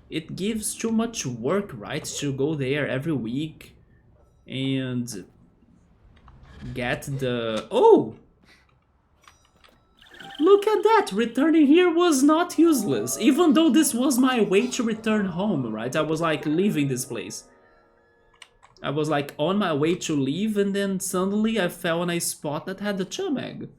A: it gives too much work, right? To go there every week and get the... Oh! Look at that! Returning here was not useless, even though this was my way to return home, right? I was like leaving this place. I was like on my way to leave, and then suddenly I fell on a spot that had the chum egg.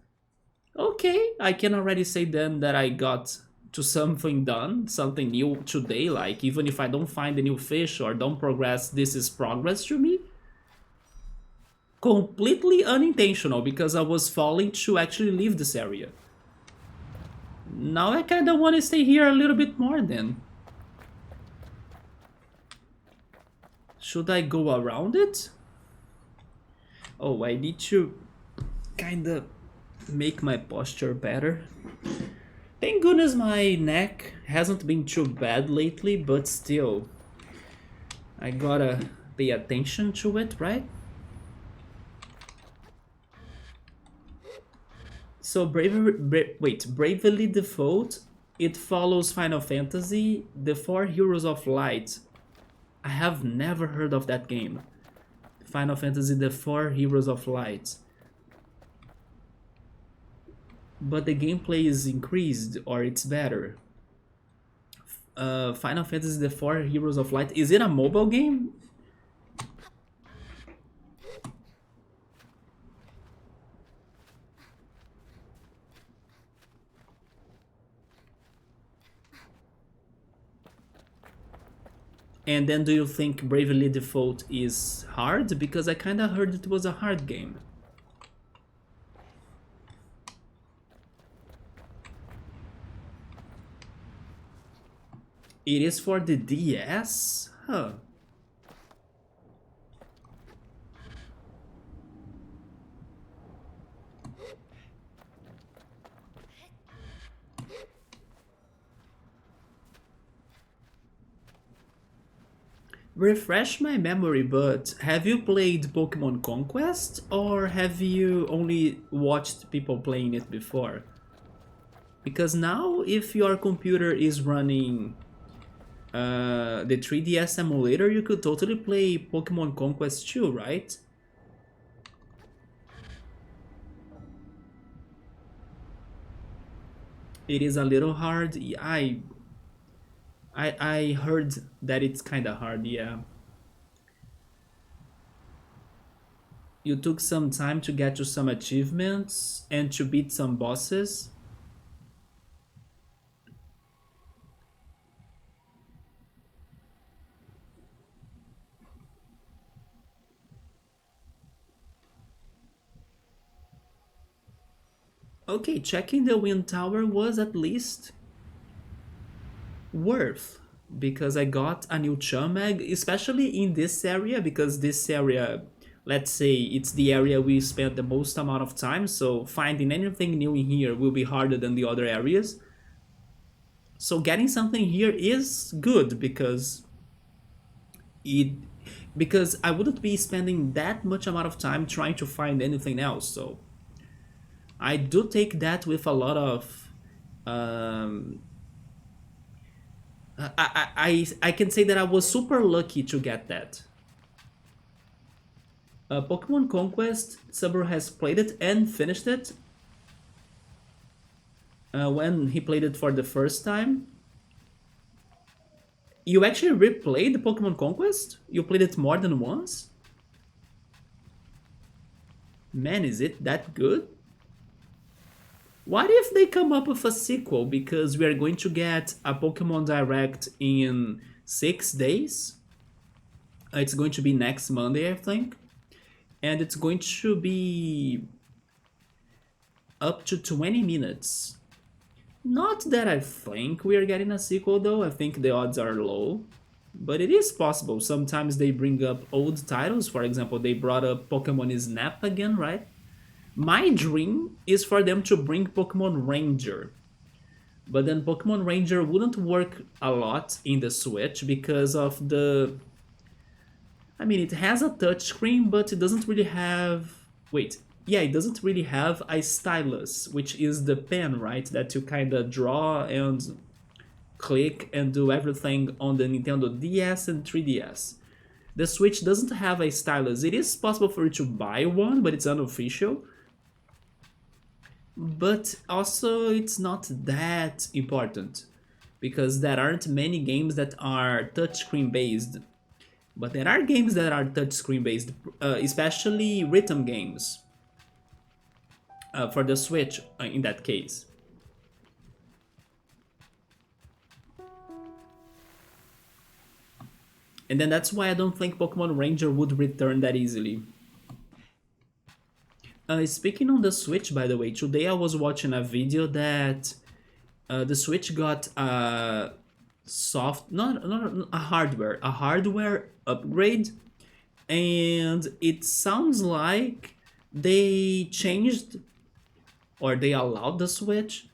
A: Okay, I can already say then that I got to something done, something new today, like even if I don't find a new fish or don't progress, this is progress to me. Completely unintentional, because I was falling to actually leave this area. Now I kinda wanna stay here a little bit more then. Should I go around it? Oh, I need to kinda make my posture better. Thank goodness my neck hasn't been too bad lately, but still, I gotta pay attention to it, right? So Bravely Default, it follows Final Fantasy, the Four Heroes of Light. I have never heard of that game. Final Fantasy, the Four Heroes of Light. But the gameplay is increased, or it's better. Final Fantasy, the Four Heroes of Light. Is it a mobile game? And then do you think Bravely Default is hard? Because I kinda heard it was a hard game. It is for the DS? Huh. Refresh my memory, but have you played Pokemon Conquest or have you only watched people playing it before? Because now, if your computer is running the 3DS emulator, you could totally play Pokemon Conquest 2, right? It is a little hard. I heard that it's kind of hard, yeah. You took some time to get to some achievements and to beat some bosses. Okay, checking the wind tower was at least worth, because I got a new chum egg, especially in this area, because this area, let's say it's the area we spent the most amount of time, so finding anything new in here will be harder than the other areas. So getting something here is good it because I wouldn't be spending that much amount of time trying to find anything else. So I do take that with a lot of I can say that I was super lucky to get that. Pokemon Conquest, Sable has played it and finished it when he played it for the first time. You actually replayed the Pokemon Conquest? You played it more than once? Man, is it that good? What if they come up with a sequel, because we are going to get a Pokemon Direct in 6 days? It's going to be next Monday, I think. And it's going to be up to 20 minutes. Not that I think we are getting a sequel though, I think the odds are low. But it is possible. Sometimes they bring up old titles. For example, they brought up Pokemon Snap again, right? My dream is for them to bring Pokemon Ranger. But then Pokemon Ranger wouldn't work a lot in the Switch because of the... I mean, it has a touchscreen, but it doesn't really have... Wait, yeah, it doesn't really have a stylus, which is the pen, right? That you kind of draw and click and do everything on the Nintendo DS and 3DS. The Switch doesn't have a stylus. It is possible for you to buy one, but it's unofficial. But also, it's not that important, because there aren't many games that are touchscreen based. But there are games that are touchscreen based, especially rhythm games for the Switch in that case. And then that's why I don't think Pokemon Ranger would return that easily. Speaking on the Switch, by the way, today I was watching a video that the Switch got a not a hardware upgrade, and it sounds like they changed, or they allowed the Switch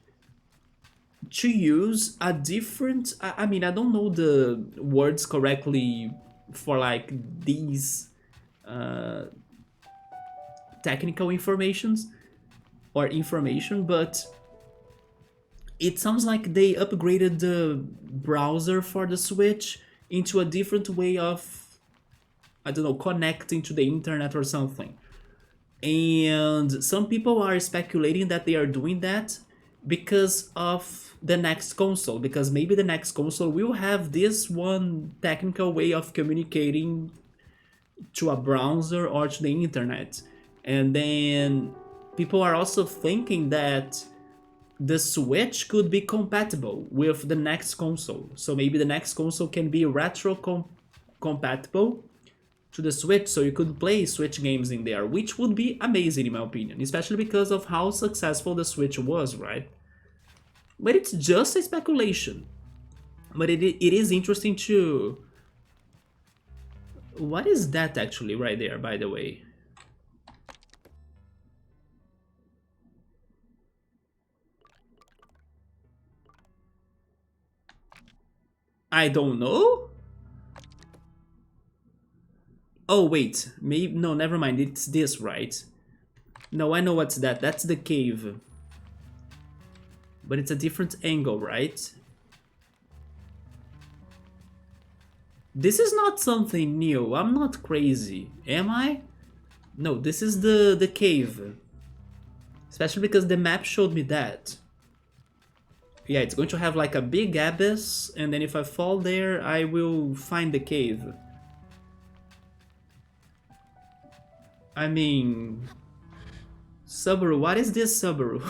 A: to use a different... I mean, I don't know the words correctly for like these technical informations, or information, but it sounds like they upgraded the browser for the Switch into a different way of, I don't know, connecting to the internet or something. And some people are speculating that they are doing that because of the next console, because maybe the next console will have this one technical way of communicating to a browser or to the internet. And then people are also thinking that the Switch could be compatible with the next console. So maybe the next console can be retro compatible to the Switch, so you could play Switch games in there, which would be amazing in my opinion, especially because of how successful the Switch was, right? But it's just a speculation. But it is interesting to... What is that actually right there, by the way? I don't know? Oh, wait. Maybe... No, never mind. It's this, right? No, I know what's that. That's the cave. But it's a different angle, right? This is not something new. I'm not crazy. Am I? No, this is the cave. Especially because the map showed me that. Yeah, it's going to have like a big abyss, and then if I fall there, I will find the cave. I mean... Subaru, what is this, Subaru?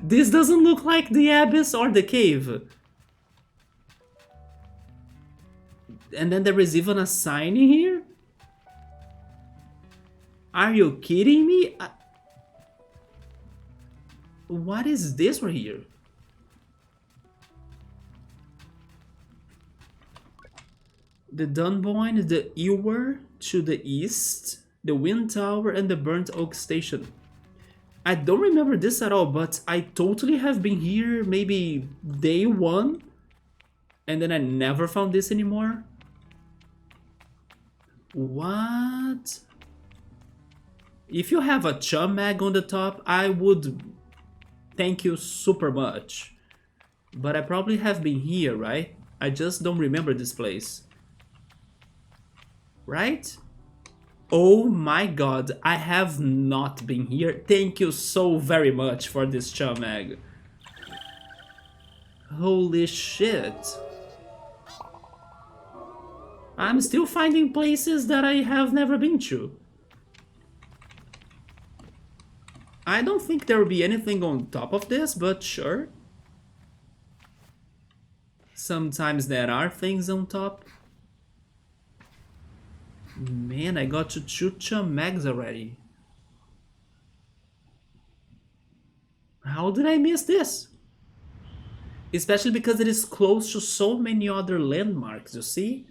A: This doesn't look like the abyss or the cave. And then there is even a sign in here? Are you kidding me? What is this right here? The Dunboyne, the Ewer to the east, the Wind Tower, and the Burnt Oak Station. I don't remember this at all, but I totally have been here maybe day one, and then I never found this anymore. What? If you have a chum mag on the top, I would thank you super much. But I probably have been here, right? I just don't remember this place. Right? Oh my god, I have not been here. Thank you so very much for this chum mag. Holy shit. I'm still finding places that I have never been to. I don't think there will be anything on top of this, but sure. Sometimes there are things on top. Man, I got to 2 chum mags already. How did I miss this? Especially because it is close to so many other landmarks, you see?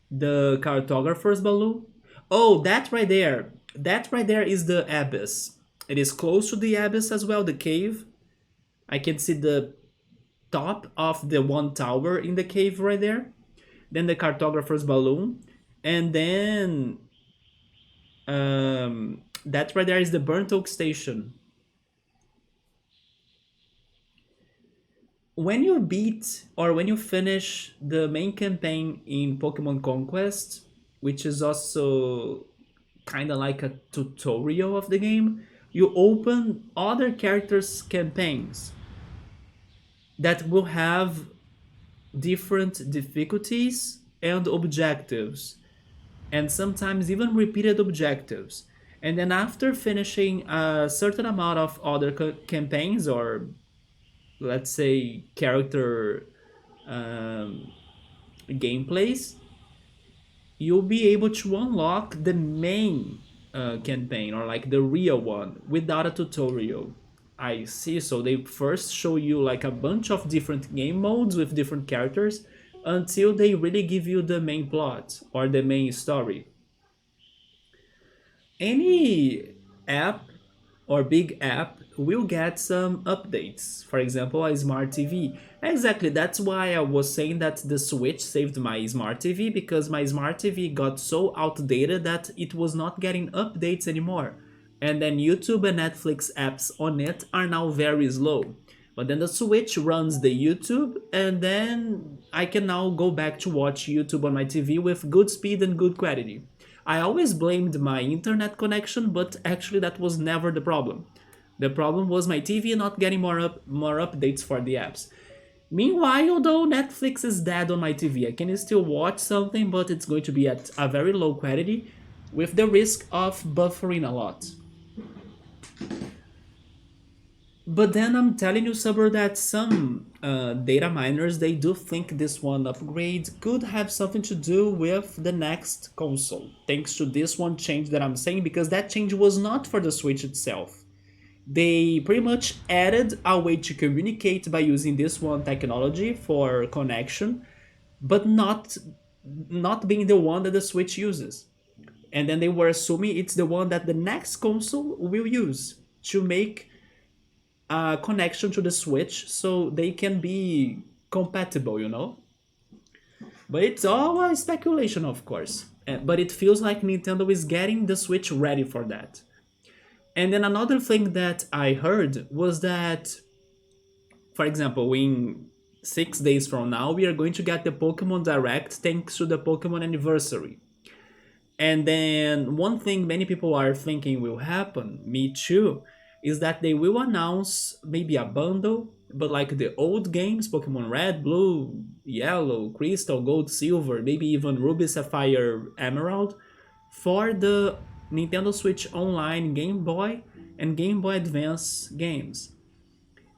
A: The cartographer's balloon. Oh, that right there. That right there is the abyss. It is close to the abyss as well, the cave. I can see the top of the one tower in the cave right there. Then the cartographer's balloon. And then that right there is the Burnt Oak Station. When you beat or when you finish the main campaign in Pokemon Conquest, which is also kind of like a tutorial of the game, you open other characters' campaigns that will have different difficulties and objectives, and sometimes even repeated objectives. And then after finishing a certain amount of other campaigns, or let's say character gameplays, you'll be able to unlock the main campaign, or like the real one, without a tutorial. I see, so they first show you like a bunch of different game modes with different characters until they really give you the main plot or the main story. Any app or big app will get some updates. For example, a smart TV. Exactly, that's why I was saying that the Switch saved my smart TV, because my smart TV got so outdated that it was not getting updates anymore. and then YouTube and Netflix apps on it are now very slow. But then the Switch runs the YouTube, and then I can now go back to watch YouTube on my TV with good speed and good quality. I always blamed my internet connection, but actually that was never the problem. The problem was my TV not getting more updates for the apps. Meanwhile, though, Netflix is dead on my TV. I can still watch something, but it's going to be at a very low quality with the risk of buffering a lot. But then I'm telling you, Subber, that some data miners, they do think this one upgrade could have something to do with the next console, thanks to this one change that I'm saying, because that change was not for the Switch itself. They pretty much added a way to communicate by using this one technology for connection, but not being the one that the Switch uses. And then they were assuming it's the one that the next console will use to make a connection to the Switch so they can be compatible, you know? But it's all a speculation, of course. But it feels like Nintendo is getting the Switch ready for that. And then another thing that I heard was that, for example, in 6 days from now, we are going to get the Pokemon Direct thanks to the Pokemon Anniversary. And then one thing many people are thinking will happen, me too, is that they will announce maybe a bundle, but like the old games, Pokemon Red, Blue, Yellow, Crystal, Gold, Silver, maybe even Ruby, Sapphire, Emerald, for the Nintendo Switch Online, Game Boy, and Game Boy Advance games.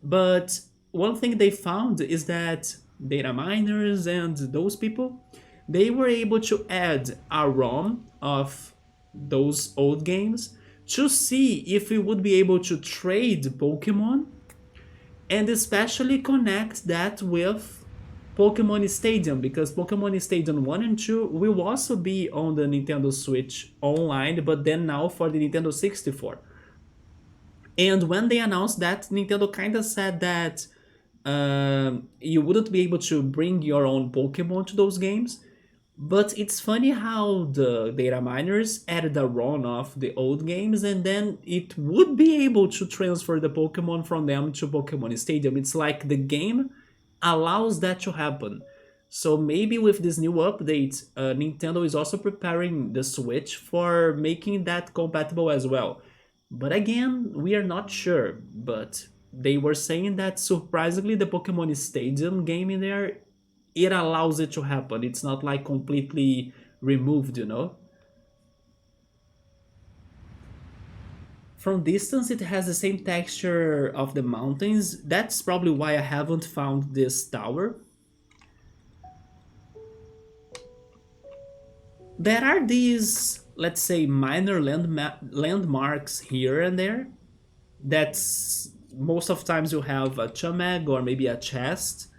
A: But one thing they found is that data miners and those people, they were able to add a ROM of those old games to see if we would be able to trade Pokemon and especially connect that with Pokemon Stadium, because Pokemon Stadium 1 and 2 will also be on the Nintendo Switch Online, but then now for the Nintendo 64. And when they announced that, Nintendo kind of said that you wouldn't be able to bring your own Pokemon to those games. But it's funny how the data miners added a run of the old games and then it would be able to transfer the Pokemon from them to Pokemon Stadium. It's like the game allows that to happen. So maybe with this new update, Nintendo is also preparing the Switch for making that compatible as well. But again, we are not sure. But they were saying that surprisingly, the Pokemon Stadium game in there, it allows it to happen. It's not like completely removed, you know? From distance, it has the same texture of the mountains. That's probably why I haven't found this tower. There are these, let's say, minor landmarks here and there. That's most of times you have a chumag or maybe a chest,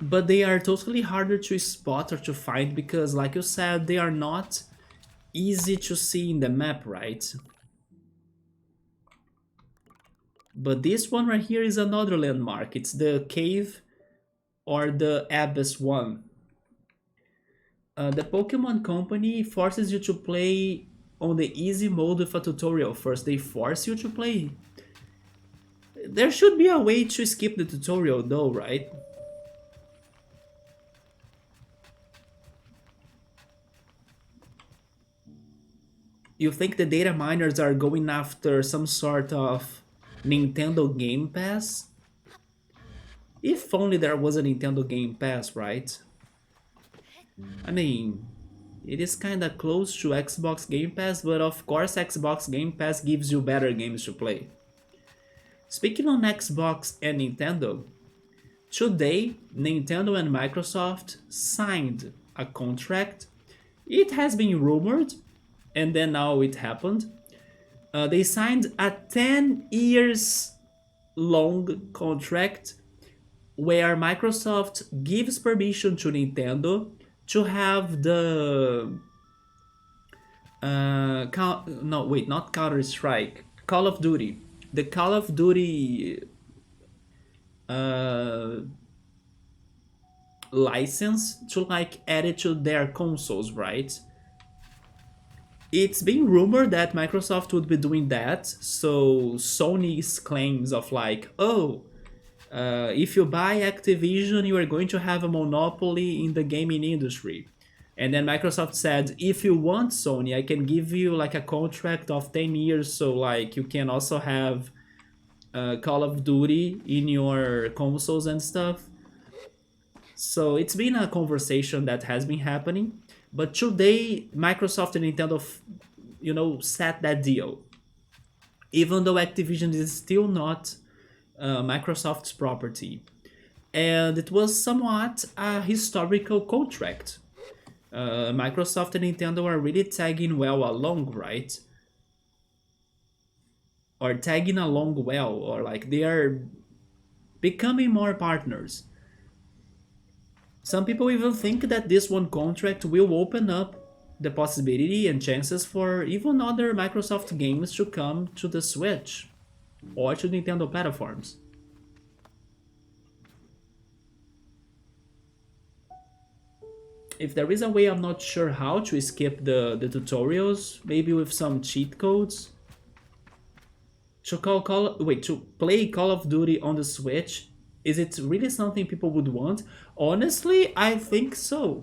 A: but they are totally harder to spot or to find because, like you said, they are not easy to see in the map, right? But this one right here is another landmark. It's the cave or the abyss one. The Pokemon Company forces you to play on the easy mode with a tutorial first. They force you to play. There should be a way to skip the tutorial though, right? You think the data miners are going after some sort of Nintendo Game Pass? If only there was a Nintendo Game Pass, right? I mean, it is kinda close to Xbox Game Pass, but of course Xbox Game Pass gives you better games to play. Speaking on Xbox and Nintendo, today Nintendo and Microsoft signed a contract. It has been rumored, and then now it happened. They signed a 10 years long contract where Microsoft gives permission to Nintendo to have the no, wait, not Counter-Strike, Call of Duty, the Call of Duty uh, license to like add it to their consoles, right? It's been rumored that Microsoft would be doing that. So Sony's claims of like, oh, if you buy Activision, you are going to have a monopoly in the gaming industry. And then Microsoft said, if you want Sony, I can give you like a contract of 10 years. So like you can also have Call of Duty in your consoles and stuff. So it's been a conversation that has been happening. But today, Microsoft and Nintendo, set that deal. Even though Activision is still not Microsoft's property. And it was somewhat a historical contract. Microsoft and Nintendo are really tagging well along, right? Or tagging along well, or like they are becoming more partners. Some people even think that this one contract will open up the possibility and chances for even other Microsoft games to come to the Switch or to Nintendo platforms. If there is a way, I'm not sure how to skip the tutorials, maybe with some cheat codes. To play Call of Duty on the Switch, is it really something people would want? Honestly, I think so.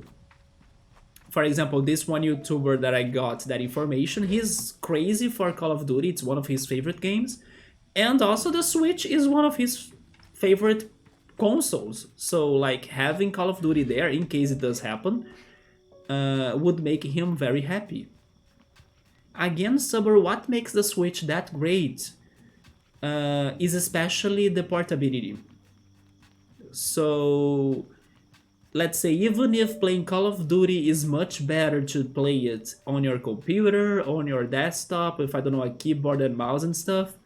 A: For example, this one YouTuber that I got that information, he's crazy for Call of Duty. It's one of his favorite games. And also the Switch is one of his favorite consoles. So like having Call of Duty there in case it does happen would make him very happy. Again, Subber, what makes the Switch that great is especially the portability. So let's say even if playing Call of Duty is much better to play it on your computer, on your desktop, if I don't know, a keyboard and mouse and stuff,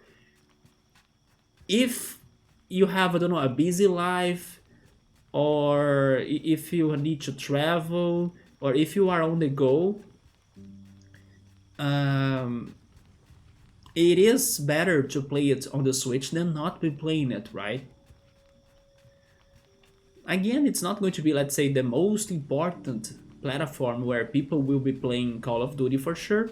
A: if you have, I don't know, a busy life, or if you need to travel, or if you are on the go, um, it is better to play it on the Switch than not be playing it, right? Again, it's not going to be, let's say, the most important platform where people will be playing Call of Duty for sure,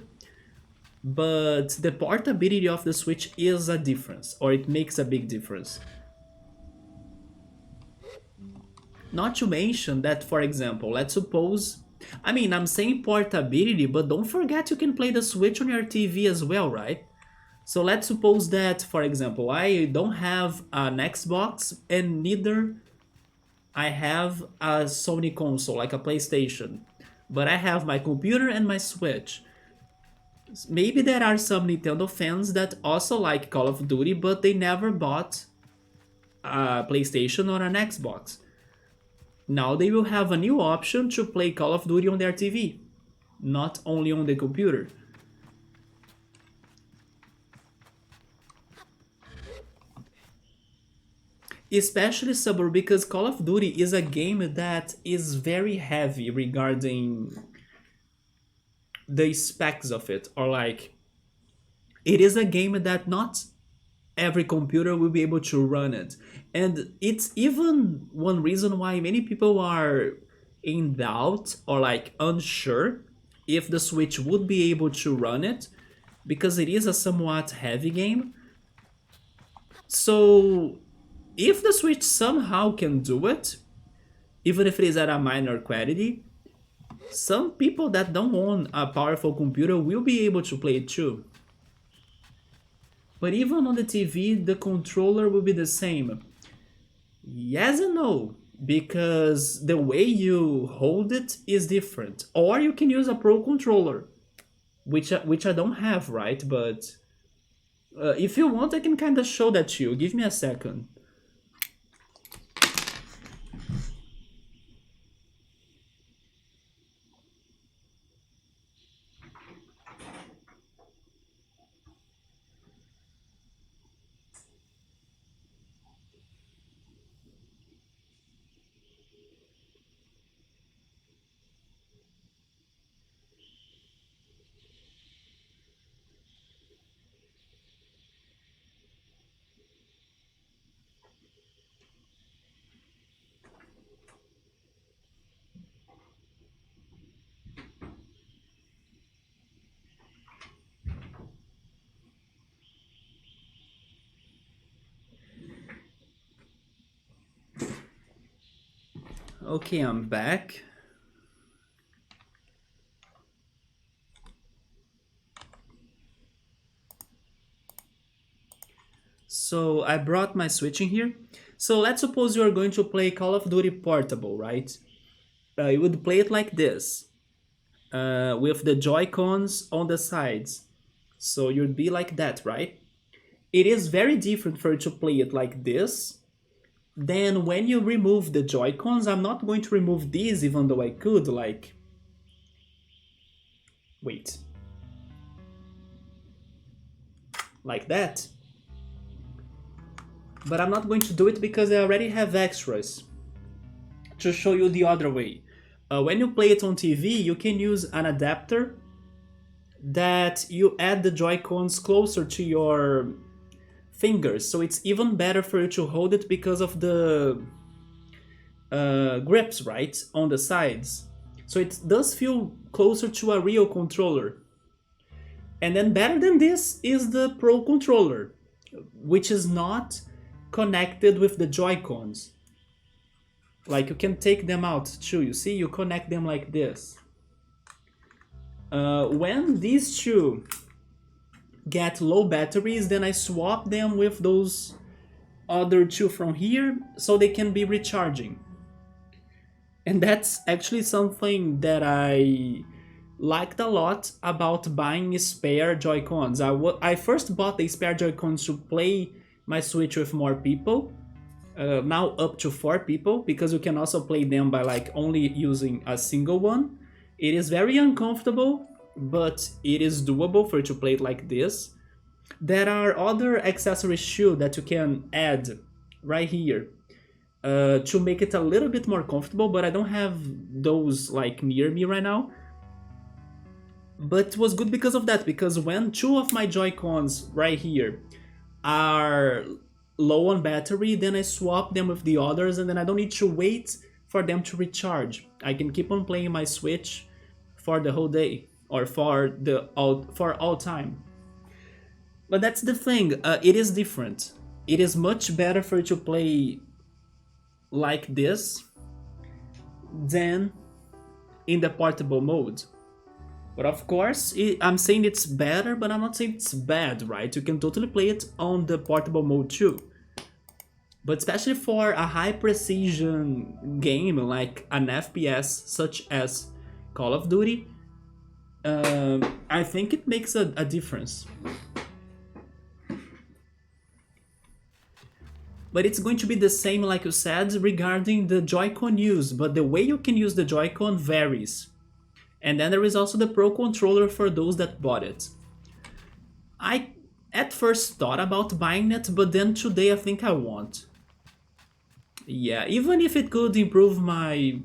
A: but the portability of the Switch is a difference, or it makes a big difference. Not to mention that, for example, let's suppose, I mean, I'm saying portability, but don't forget you can play the Switch on your TV as well, right? So let's suppose that, for example, I don't have an Xbox and neither I have a Sony console, like a PlayStation, but I have my computer and my Switch. Maybe there are some Nintendo fans that also like Call of Duty, but they never bought a PlayStation or an Xbox. Now they will have a new option to play Call of Duty on their TV, not only on the computer. Especially Suburb, because Call of Duty is a game that is very heavy regarding the specs of it, or like it is a game that not every computer will be able to run it. And it's even one reason why many people are in doubt or like unsure if the Switch would be able to run it, because it is a somewhat heavy game. So if the Switch somehow can do it, even if it is at a minor quality, some people that don't own a powerful computer will be able to play it too. But even on the TV, the controller will be the same. Yes and no, because the way you hold it is different. Or you can use a Pro controller, which I don't have, right? But if you want, I can kind of show that to you. Give me a second. Okay, I'm back. So I brought my Switch in here. So let's suppose you are going to play Call of Duty Portable, right? You would play it like this, with the Joy-Cons on the sides. So you'd be like that, right? It is very different for you to play it like this. Then when you remove the Joy-Cons, I'm not going to remove these even though I could, like... Wait. Like that. But I'm not going to do it because I already have extras to show you the other way. When you play it on TV, you can use an adapter that you add the Joy-Cons closer to your fingers, so it's even better for you to hold it because of the grips, right, on the sides. So it does feel closer to a real controller. And then better than this is the Pro controller, which is not connected with the Joy-Cons. Like, you can take them out too, you see? You connect them like this. When these two get low batteries, then I swap them with those other two from here so they can be recharging. And that's actually something that I liked a lot about buying spare Joy-Cons. I first bought the spare Joy-Cons to play my Switch with more people. Now up to 4 people, because you can also play them by like only using a single one. It is very uncomfortable, but it is doable for you to play it like this. There are other accessories too that you can add right here to make it a little bit more comfortable, but I don't have those like near me right now. But it was good because of that, because when 2 of my Joy-Cons right here are low on battery, then I swap them with the others, and then I don't need to wait for them to recharge. I can keep on playing my Switch for the whole day, or for all time. But that's the thing, it is different. It is much better for you to play like this than in the portable mode. But of course, I'm saying it's better, but I'm not saying it's bad, right? You can totally play it on the portable mode too. But especially for a high precision game like an FPS such as Call of Duty, I think it makes a difference. But it's going to be the same, like you said, regarding the Joy-Con use, but the way you can use the Joy-Con varies. And then there is also the Pro controller for those that bought it. I at first thought about buying it, but then today I think I won't. Yeah, even if it could improve my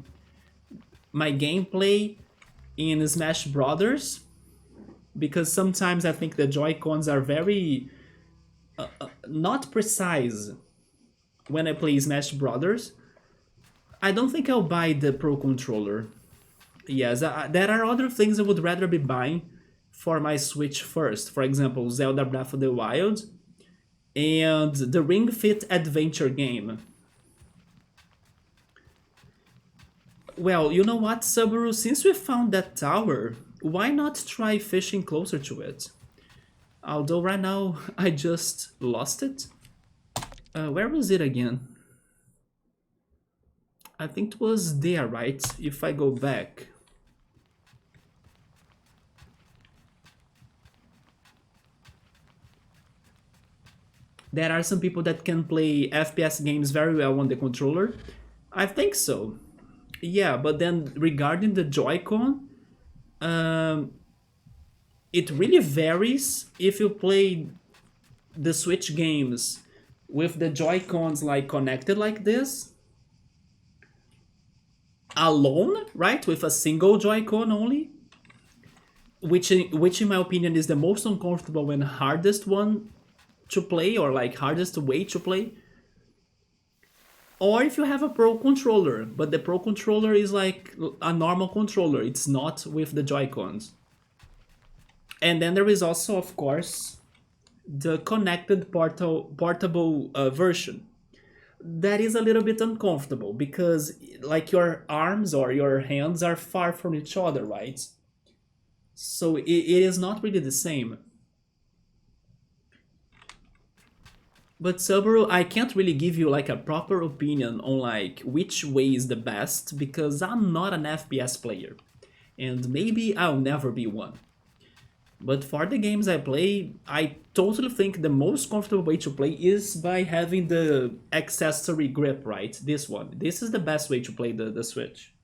A: gameplay in Smash Brothers, because sometimes I think the Joy-Cons are very not precise when I play Smash Brothers. I don't think I'll buy the Pro controller. Yes, there are other things I would rather be buying for my Switch first. For example, Zelda Breath of the Wild and the Ring Fit Adventure game. Well, you know what, Subaru? Since we found that tower, why not try fishing closer to it? Although right now I just lost it. Where was it again? I think it was there, right? If I go back. There are some people that can play FPS games very well on the controller. I think so. Yeah, but then regarding the Joy-Con, it really varies if you play the Switch games with the Joy-Cons like connected like this, alone, right, with a single Joy-Con only, which in my opinion is the most uncomfortable and hardest one to play, or like hardest way to play. Or if you have a Pro controller, but the Pro controller is like a normal controller, it's not with the Joy-Cons. And then there is also, of course, the connected portable version. That is a little bit uncomfortable because like your arms or your hands are far from each other, right? So it is not really the same. But Subaru, I can't really give you like a proper opinion on like which way is the best because I'm not an FPS player and maybe I'll never be one. But for the games I play, I totally think the most comfortable way to play is by having the accessory grip, right? This one. This is the best way to play the Switch.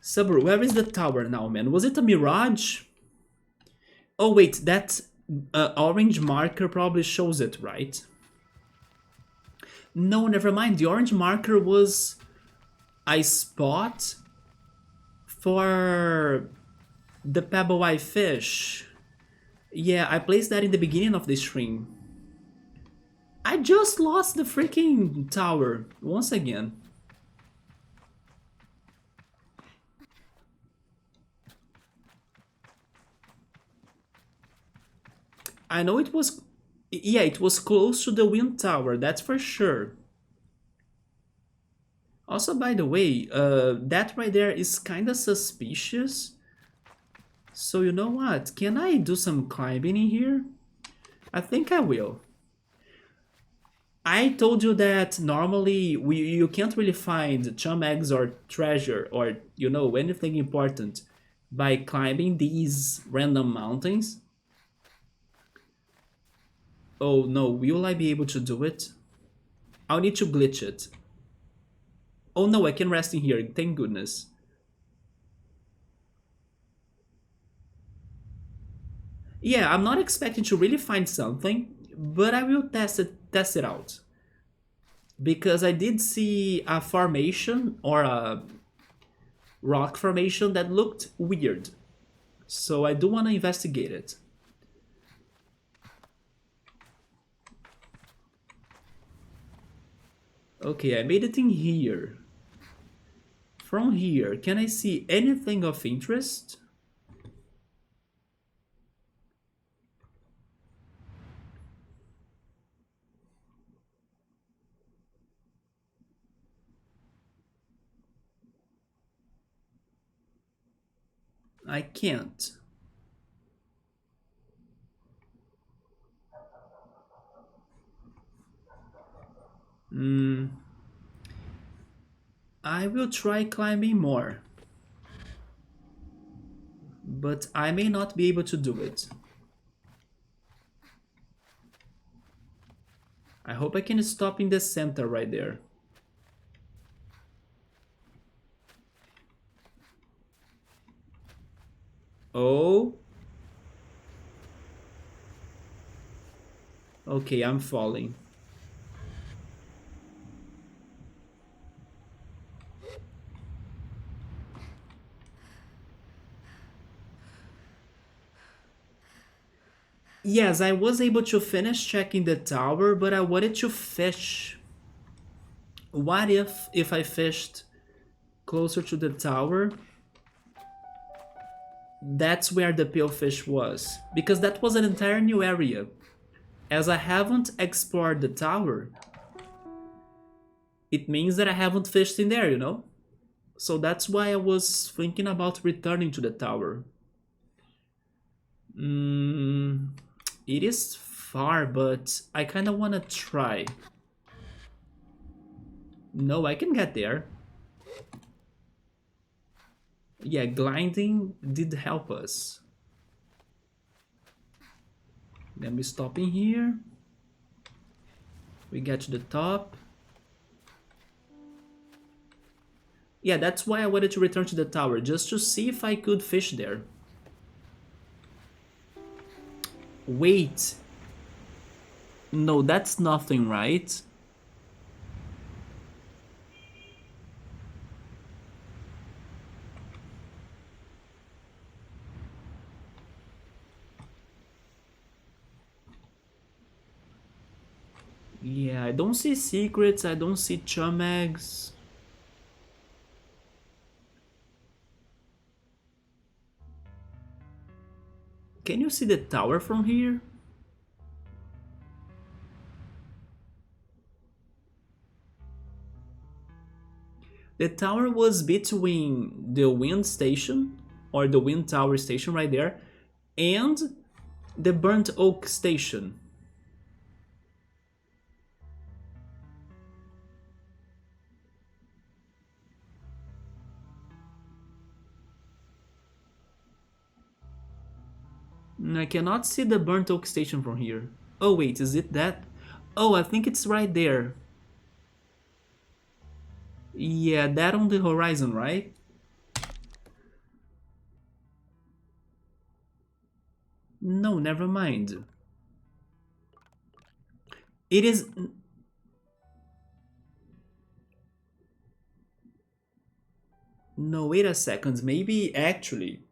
A: Subaru, where is the tower now, man? Was it a mirage? Oh wait, that orange marker probably shows it, right? No, never mind. The orange marker was a spot for the pebble eye fish. Yeah, I placed that in the beginning of the stream. I just lost the freaking tower once again. I know it was... Yeah, it was close to the wind tower, that's for sure. Also, by the way, that right there is kinda suspicious. So you know what? Can I do some climbing in here? I think I will. I told you that normally you can't really find chum eggs or treasure or you know anything important by climbing these random mountains. Oh no, will I be able to do it? I'll need to glitch it. Oh no, I can rest in here, thank goodness. Yeah, I'm not expecting to really find something, but I will test it out. Because I did see a formation or a rock formation that looked weird. So I do want to investigate it. Okay, I made it in here. From here, can I see anything of interest? I can't. I will try climbing more. But I may not be able to do it. I hope I can stop in the center right there. Oh. Okay, I'm falling. Yes, I was able to finish checking the tower, but I wanted to fish. What if I fished closer to the tower? That's where the palefish was. Because that was an entire new area. As I haven't explored the tower, it means that I haven't fished in there, you know? So that's why I was thinking about returning to the tower. It is far, but I kinda wanna try. No, I can get there. Yeah, gliding did help us. Let me stop in here. We get to the top. Yeah, that's why I wanted to return to the tower, just to see if I could fish there. Wait. No, that's nothing, right? Yeah, I don't see secrets, I don't see chum eggs. Can you see the tower from here? The tower was between the wind station, or the wind tower station right there, and the burnt oak station. I cannot see the burnt oak station from here. Oh wait, is it that? Oh, I think it's right there. Yeah, that on the horizon, right? No, never mind. It is... No, wait a second. Maybe actually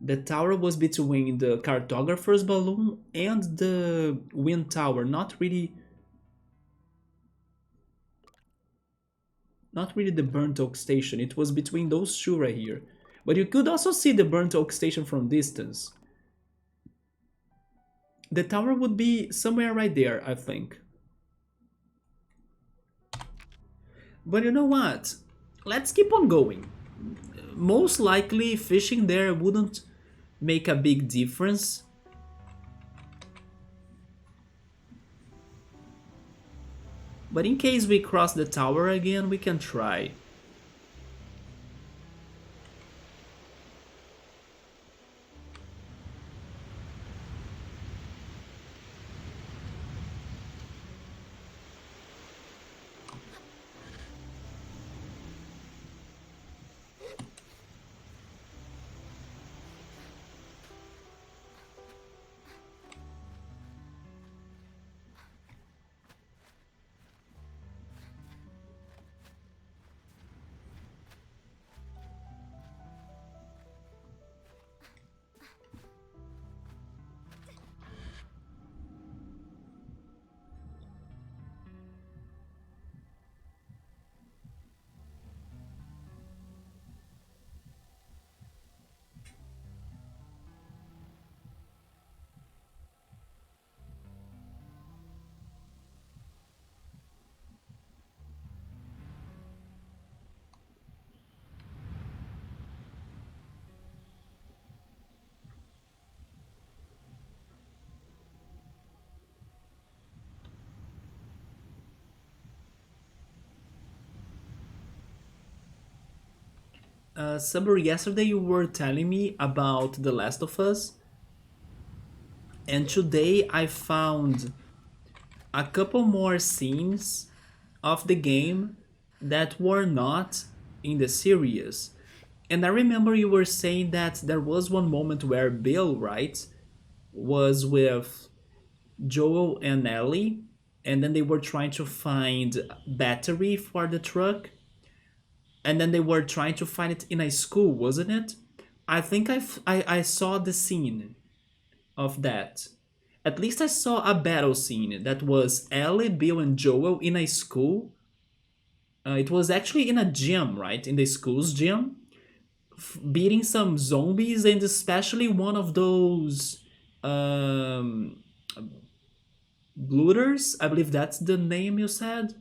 A: the tower was between the cartographer's balloon and the wind tower. Not really the burnt oak station. It was between those two right here. But you could also see the burnt oak station from distance. The tower would be somewhere right there, I think. But you know what? Let's keep on going. Most likely fishing there wouldn't make a big difference. But in case we cross the tower again, we can try. Saber, yesterday you were telling me about The Last of Us, and today I found a couple more scenes of the game that were not in the series. And I remember you were saying that there was one moment where Bill, right, was with Joel and Ellie, and then they were trying to find battery for the truck, and then they were trying to find it in a school, wasn't it? I think I saw the scene of that. At least I saw a battle scene that was Ellie, Bill, and Joel in a school. It was actually in a gym, right? In the school's gym, beating some zombies, and especially one of those um, looters. I believe that's the name you said.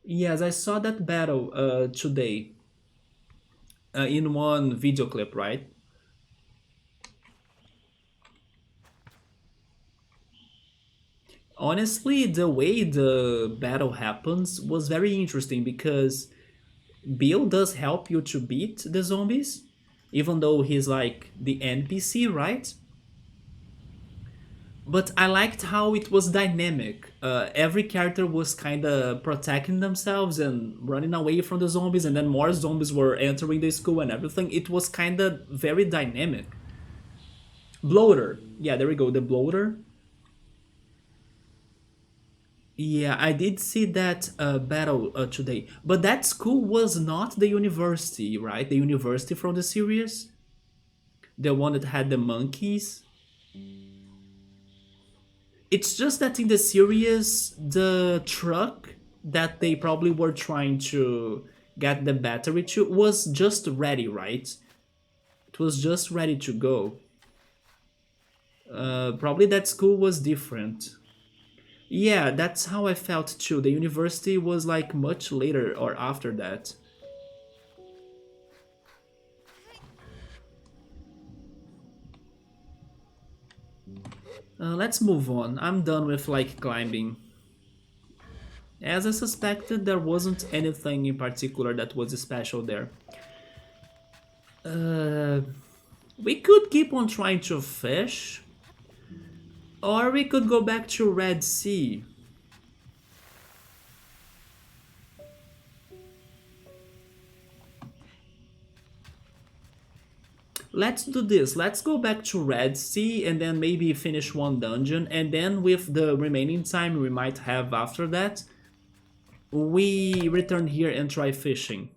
A: Yes, I saw that battle today in one video clip, right? Honestly, the way the battle happens was very interesting because Bill does help you to beat the zombies, even though he's like the NPC, right? But I liked how it was dynamic. Every character was kind of protecting themselves and running away from the zombies, and then more zombies were entering the school and everything. It was kind of very dynamic. Bloater. Yeah, there we go, the bloater. Yeah, I did see that battle today. But that school was not the university, right? The university from the series? The one that had the monkeys? It's just that in the series, the truck that they probably were trying to get the battery to was just ready, right? It was just ready to go. Probably that school was different. Yeah, that's how I felt too. The university was like much later or after that. Let's move on. I'm done with like climbing. As I suspected, there wasn't anything in particular that was special there. Uh, we could keep on trying to fish, or we could go back to Redsee. Let's do this. Let's go back to Redsee and then maybe finish one dungeon, and then with the remaining time we might have after that, we return here and try fishing.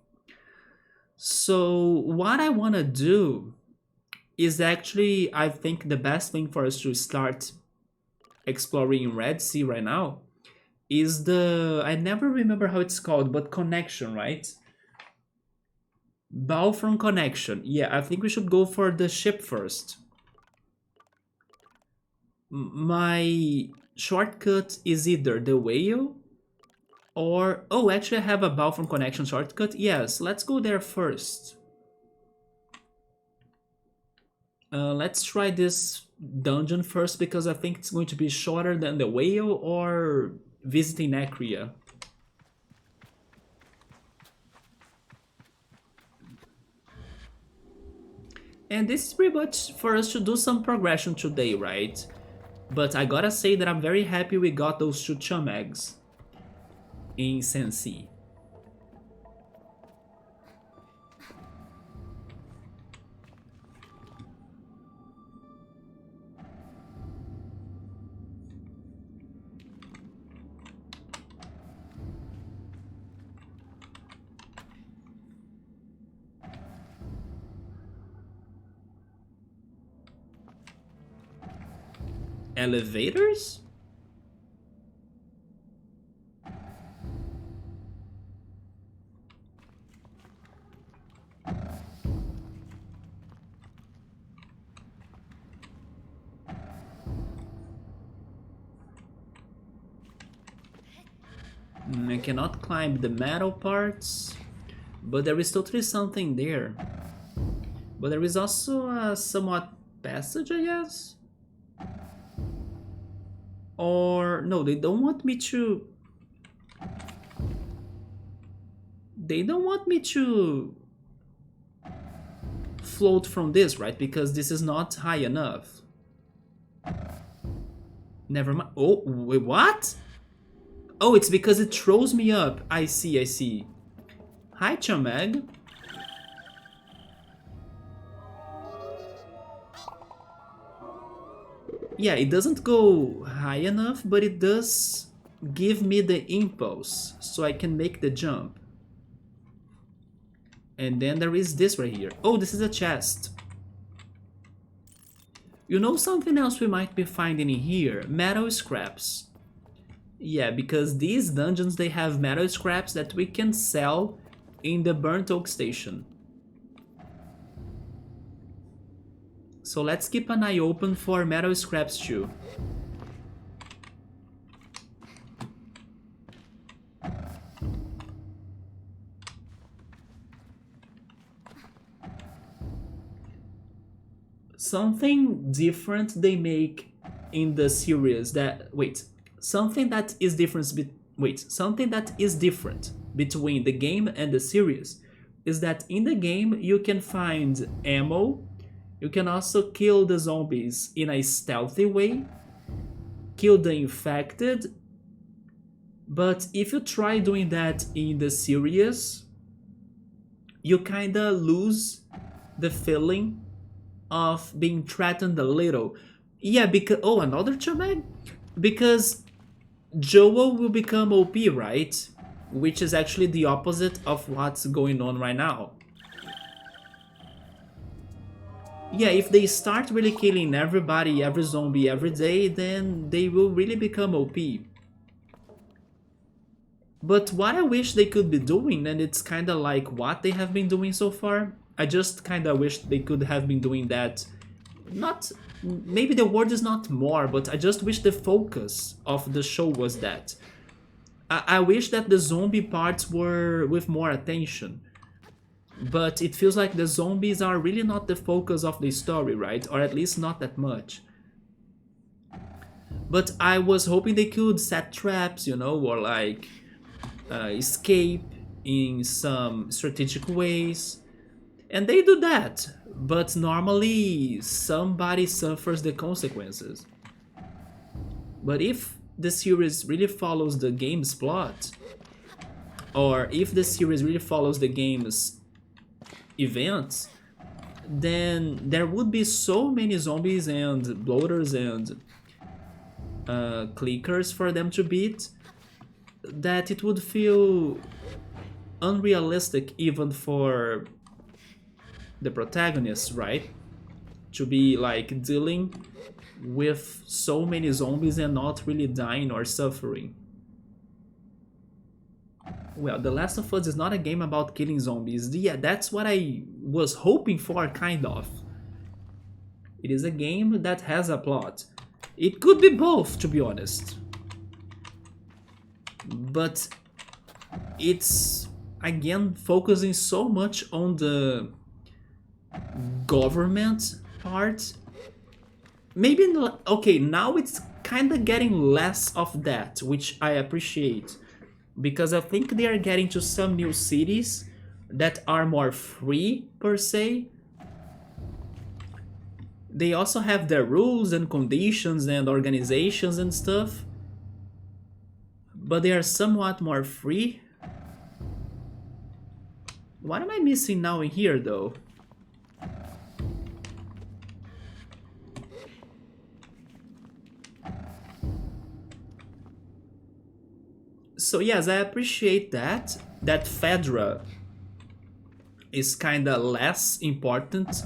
A: So what I want to do is actually, I think the best thing for us to start exploring Redsee right now is the, I never remember how it's called, but connection, right? Balfron Connection. Yeah, I think we should go for the ship first. My shortcut is either the whale or... Oh, actually I have a Balfron Connection shortcut. Yes, let's go there first. Let's try this dungeon first because I think it's going to be shorter than the whale or visiting Acria. And this is pretty much for us to do some progression today, right? But I gotta say that I'm very happy we got those 2 chum eggs in Sansee. Elevators? I cannot climb the metal parts, but there is totally something there. But there is also a somewhat passage, I guess? Or no, they don't want me to... They don't want me to float from this, right? Because this is not high enough. Never mind. Oh, wait, what? Oh, it's because it throws me up. I see, I see. Hi, Chameg. Yeah, it doesn't go high enough, but it does give me the impulse so I can make the jump. And then there is this right here. Oh, this is a chest. You know something else we might be finding in here? Metal scraps. Yeah, because these dungeons, they have metal scraps that we can sell in the burnt oak station. So let's keep an eye open for metal scraps too. Something different they make in the series that... Wait, something that is different... something that is different between the game and the series is that in the game you can find ammo. You can also kill the zombies in a stealthy way, kill the infected, but if you try doing that in the series, you kinda lose the feeling of being threatened a little. Yeah, because... Oh, another Chameg? Because Joel will become OP, right? Which is actually the opposite of what's going on right now. Yeah, if they start really killing everybody, every zombie, every day, then they will really become OP. But what I wish they could be doing, and it's kinda like what they have been doing so far, I just kinda wish they could have been doing that. Not... Maybe the word is not more, but I just wish the focus of the show was that. I wish that the zombie parts were with more attention. But it feels like the zombies are really not the focus of the story, right? Or at least not that much. But I was hoping they could set traps, you know, or like escape in some strategic ways. And they do that, but normally somebody suffers the consequences. But if the series really follows the game's plot, or if the series really follows the game's events, then there would be so many zombies and bloaters and clickers for them to beat that it would feel unrealistic even for the protagonists, right? To be like dealing with so many zombies and not really dying or suffering. Well, The Last of Us is not a game about killing zombies. Yeah, that's what I was hoping for, kind of. It is a game that has a plot. It could be both, to be honest. But it's, again, focusing so much on the government part. Maybe, okay, now it's kind of getting less of that, which I appreciate. Because I think they are getting to some new cities that are more free, per se. They also have their rules and conditions and organizations and stuff, but they are somewhat more free. What am I missing now in here, though? So yes, I appreciate that Fedra is kinda less important.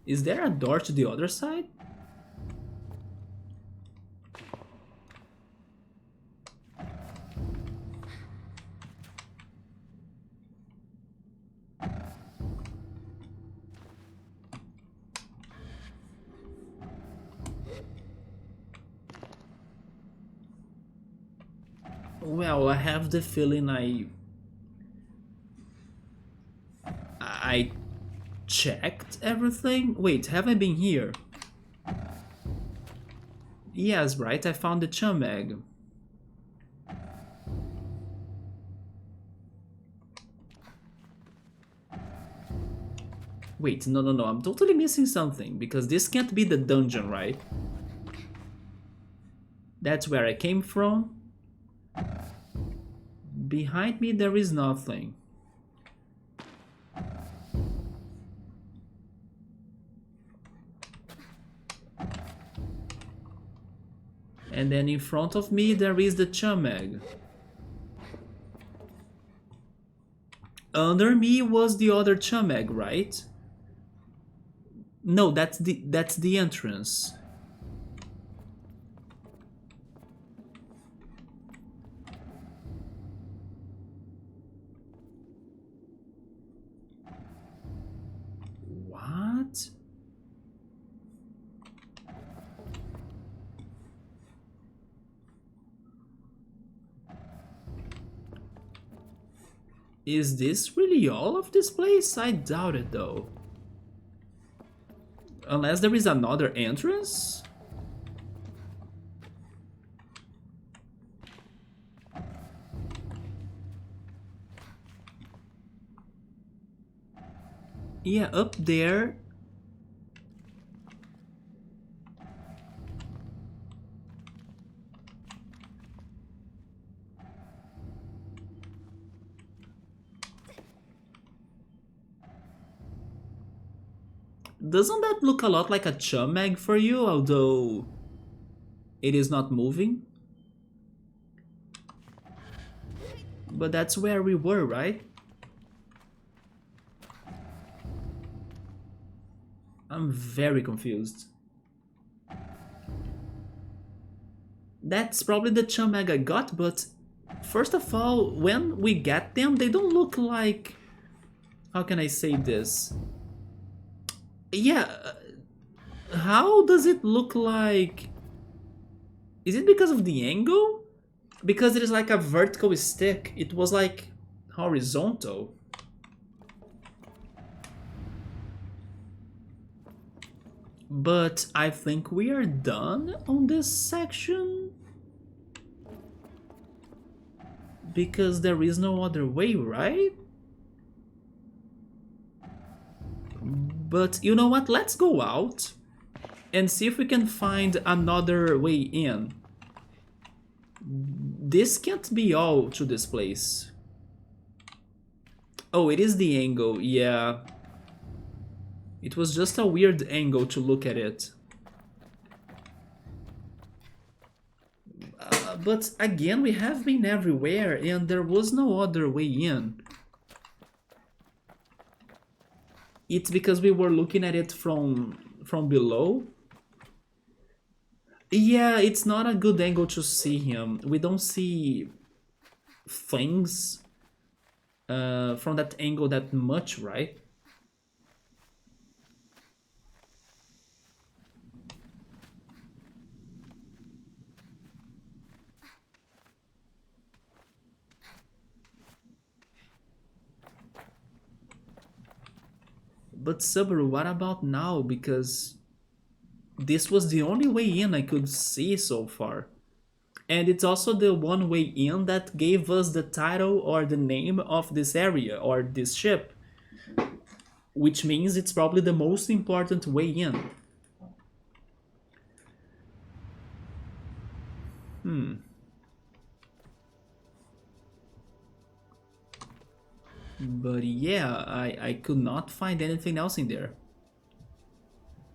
A: Is there a door to the other side? Well, I have the feeling I checked everything. Wait, have I been here? Yes, right, I found the chum egg. Wait, no, I'm totally missing something, because this can't be the dungeon, right? That's where I came from. Behind me there is nothing. And then in front of me there is the chum egg. Under me was the other chum egg, right? No, that's the entrance. What? Is this really all of this place? I doubt it, though. Unless there is another entrance? Yeah, up there. Doesn't that look a lot like a chum egg for you, although it is not moving? But that's where we were, right? I'm very confused. That's probably the chum egg I got, but first of all, when we get them, they don't look like... How can I say this? Yeah, how does it look like... Is it because of the angle? Because it is like a vertical stick, it was like horizontal. But I think we are done on this section. Because there is no other way, right? But you know what? Let's go out and see if we can find another way in. This can't be all to this place. Oh, it is the angle, yeah. It was just a weird angle to look at it. But again, we have been everywhere and there was no other way in. It's because we were looking at it from below. Yeah, it's not a good angle to see him. We don't see things from that angle that much, right? But Subaru, what about now? Because this was the only way in I could see so far. And it's also the one way in that gave us the title or the name of this area or this ship. Which means it's probably the most important way in. But yeah, I could not find anything else in there.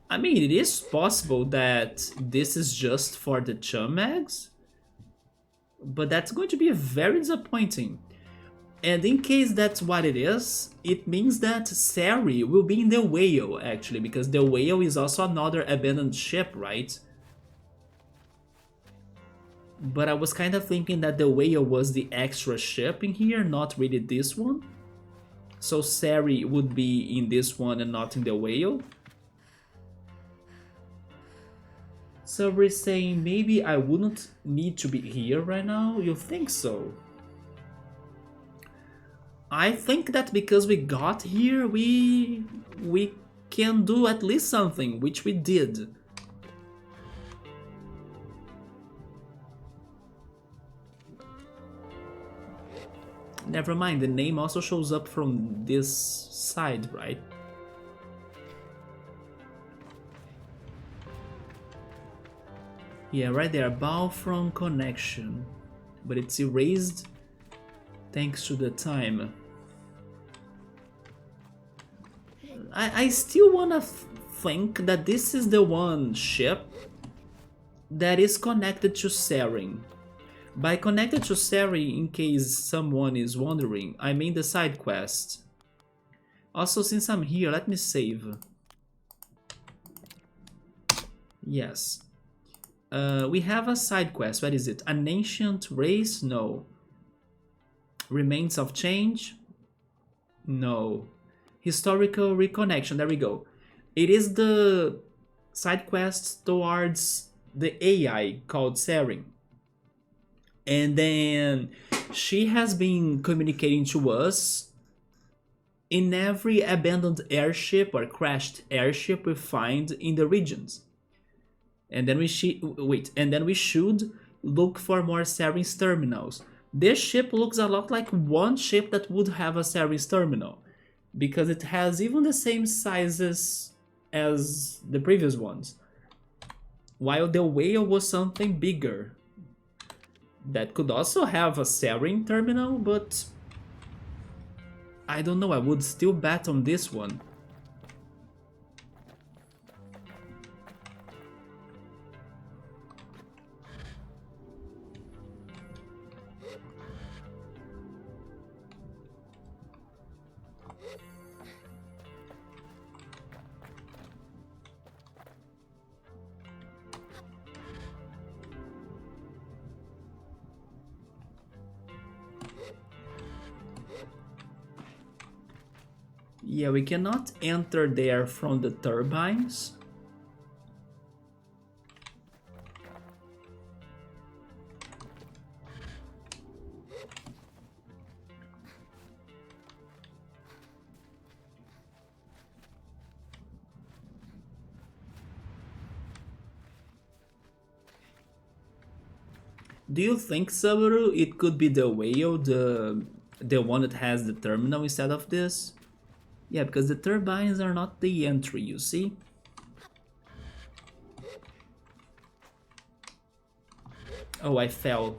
A: I mean, it is possible that this is just for the chum eggs, but that's going to be very disappointing. And in case that's what it is, it means that Sari will be in the whale, actually, because the whale is also another abandoned ship, right? But I was kind of thinking that the whale was the extra ship in here, not really this one. So Sari would be in this one and not in the whale. So we're saying maybe I wouldn't need to be here right now? You think so? I think that because we got here, we can do at least something, which we did. Never mind, the name also shows up from this side, right? Yeah, right there, Balfron Connection. But it's erased thanks to the time. I still wanna think that this is the one ship that is connected to Sarin. By connected to Sari, in case someone is wondering, I mean the side quest. Also, since I'm here, let me save. Yes. We have a side quest. What is it? An ancient race? No. Remains of change? No. Historical reconnection. There we go. It is the side quest towards the AI called Sarin. And then she has been communicating to us in every abandoned airship or crashed airship we find in the regions. And then we should look for more Sarin's terminals. This ship looks a lot like one ship that would have a Sarin's terminal, because it has even the same sizes as the previous ones. While the whale was something bigger that could also have a Sarin terminal, but I don't know, I would still bet on this one. Yeah, we cannot enter there from the turbines. Do you think, Sabaru, it could be the whale, the one that has the terminal instead of this? Yeah, because the turbines are not the entry, you see? Oh, I fell.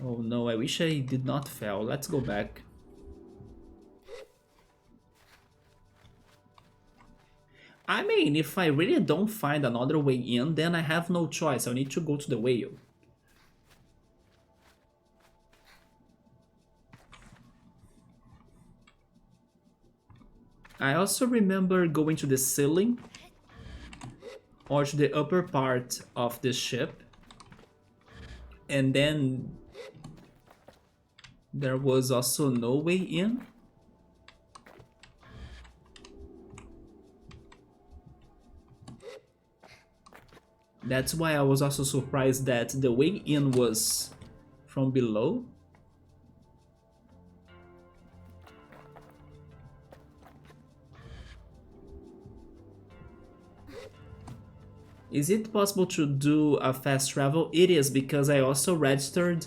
A: Oh no, I wish I did not fail. Let's go back. I mean, if I really don't find another way in, then I have no choice. I need to go to the whale. I also remember going to the ceiling or to the upper part of the ship, and then there was also no way in. That's why I was also surprised that the way in was from below. Is it possible to do a fast travel? It is, because I also registered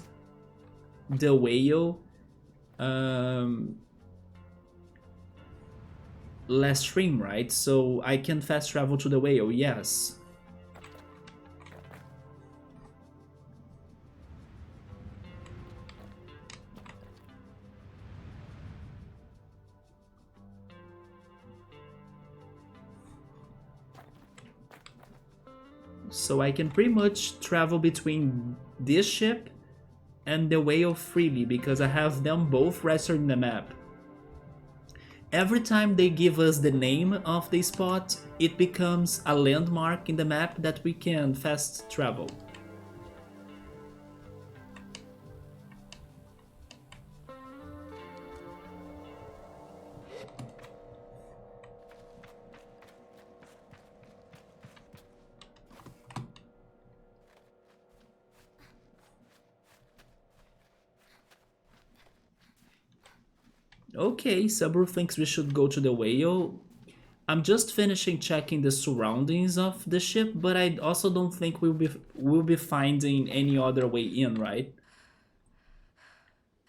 A: the whale last stream, right? So I can fast travel to the whale, yes. So I can pretty much travel between this ship and the whale freely because I have them both registered in the map. Every time they give us the name of the spot, it becomes a landmark in the map that we can fast travel. Okay, Sabru thinks we should go to the whale. I'm just finishing checking the surroundings of the ship, but I also don't think we'll be finding any other way in, right?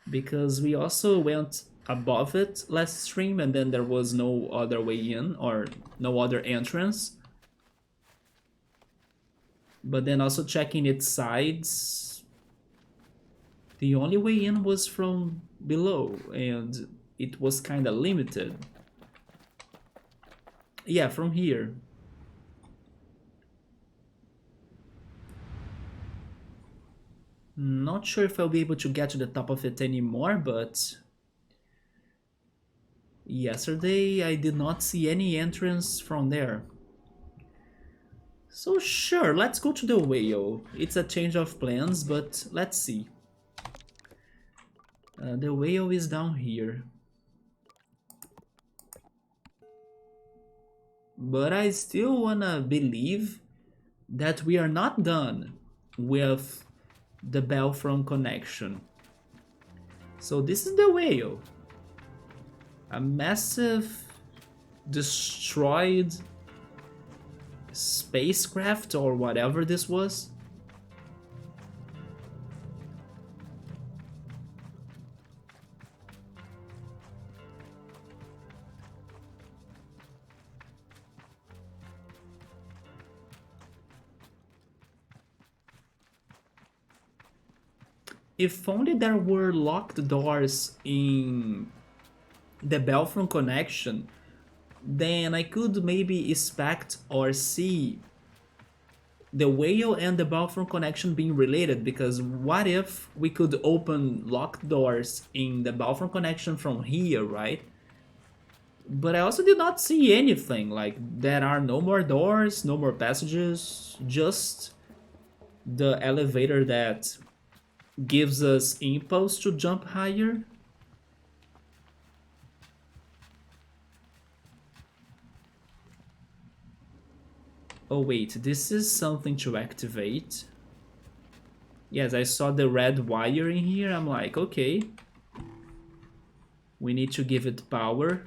A: Because we also went above it last stream and then there was no other way in or no other entrance. But then also checking its sides, the only way in was from below and it was kind of limited. Yeah, from here. Not sure if I'll be able to get to the top of it anymore, but yesterday I did not see any entrance from there. So sure, let's go to the whale. It's a change of plans, but let's see. The whale is down here. But I still wanna believe that we are not done with the Balfron Connection. So this is the whale. A massive destroyed spacecraft or whatever this was. If only there were locked doors in the Balfron Connection, then I could maybe expect or see the whale and the Balfron Connection being related, because what if we could open locked doors in the Balfron Connection from here, right? But I also did not see anything, like there are no more doors, no more passages, just the elevator that gives us impulse to jump higher. Oh wait, this is something to activate. Yes, I saw the red wire in here. I'm like, okay. We need to give it power.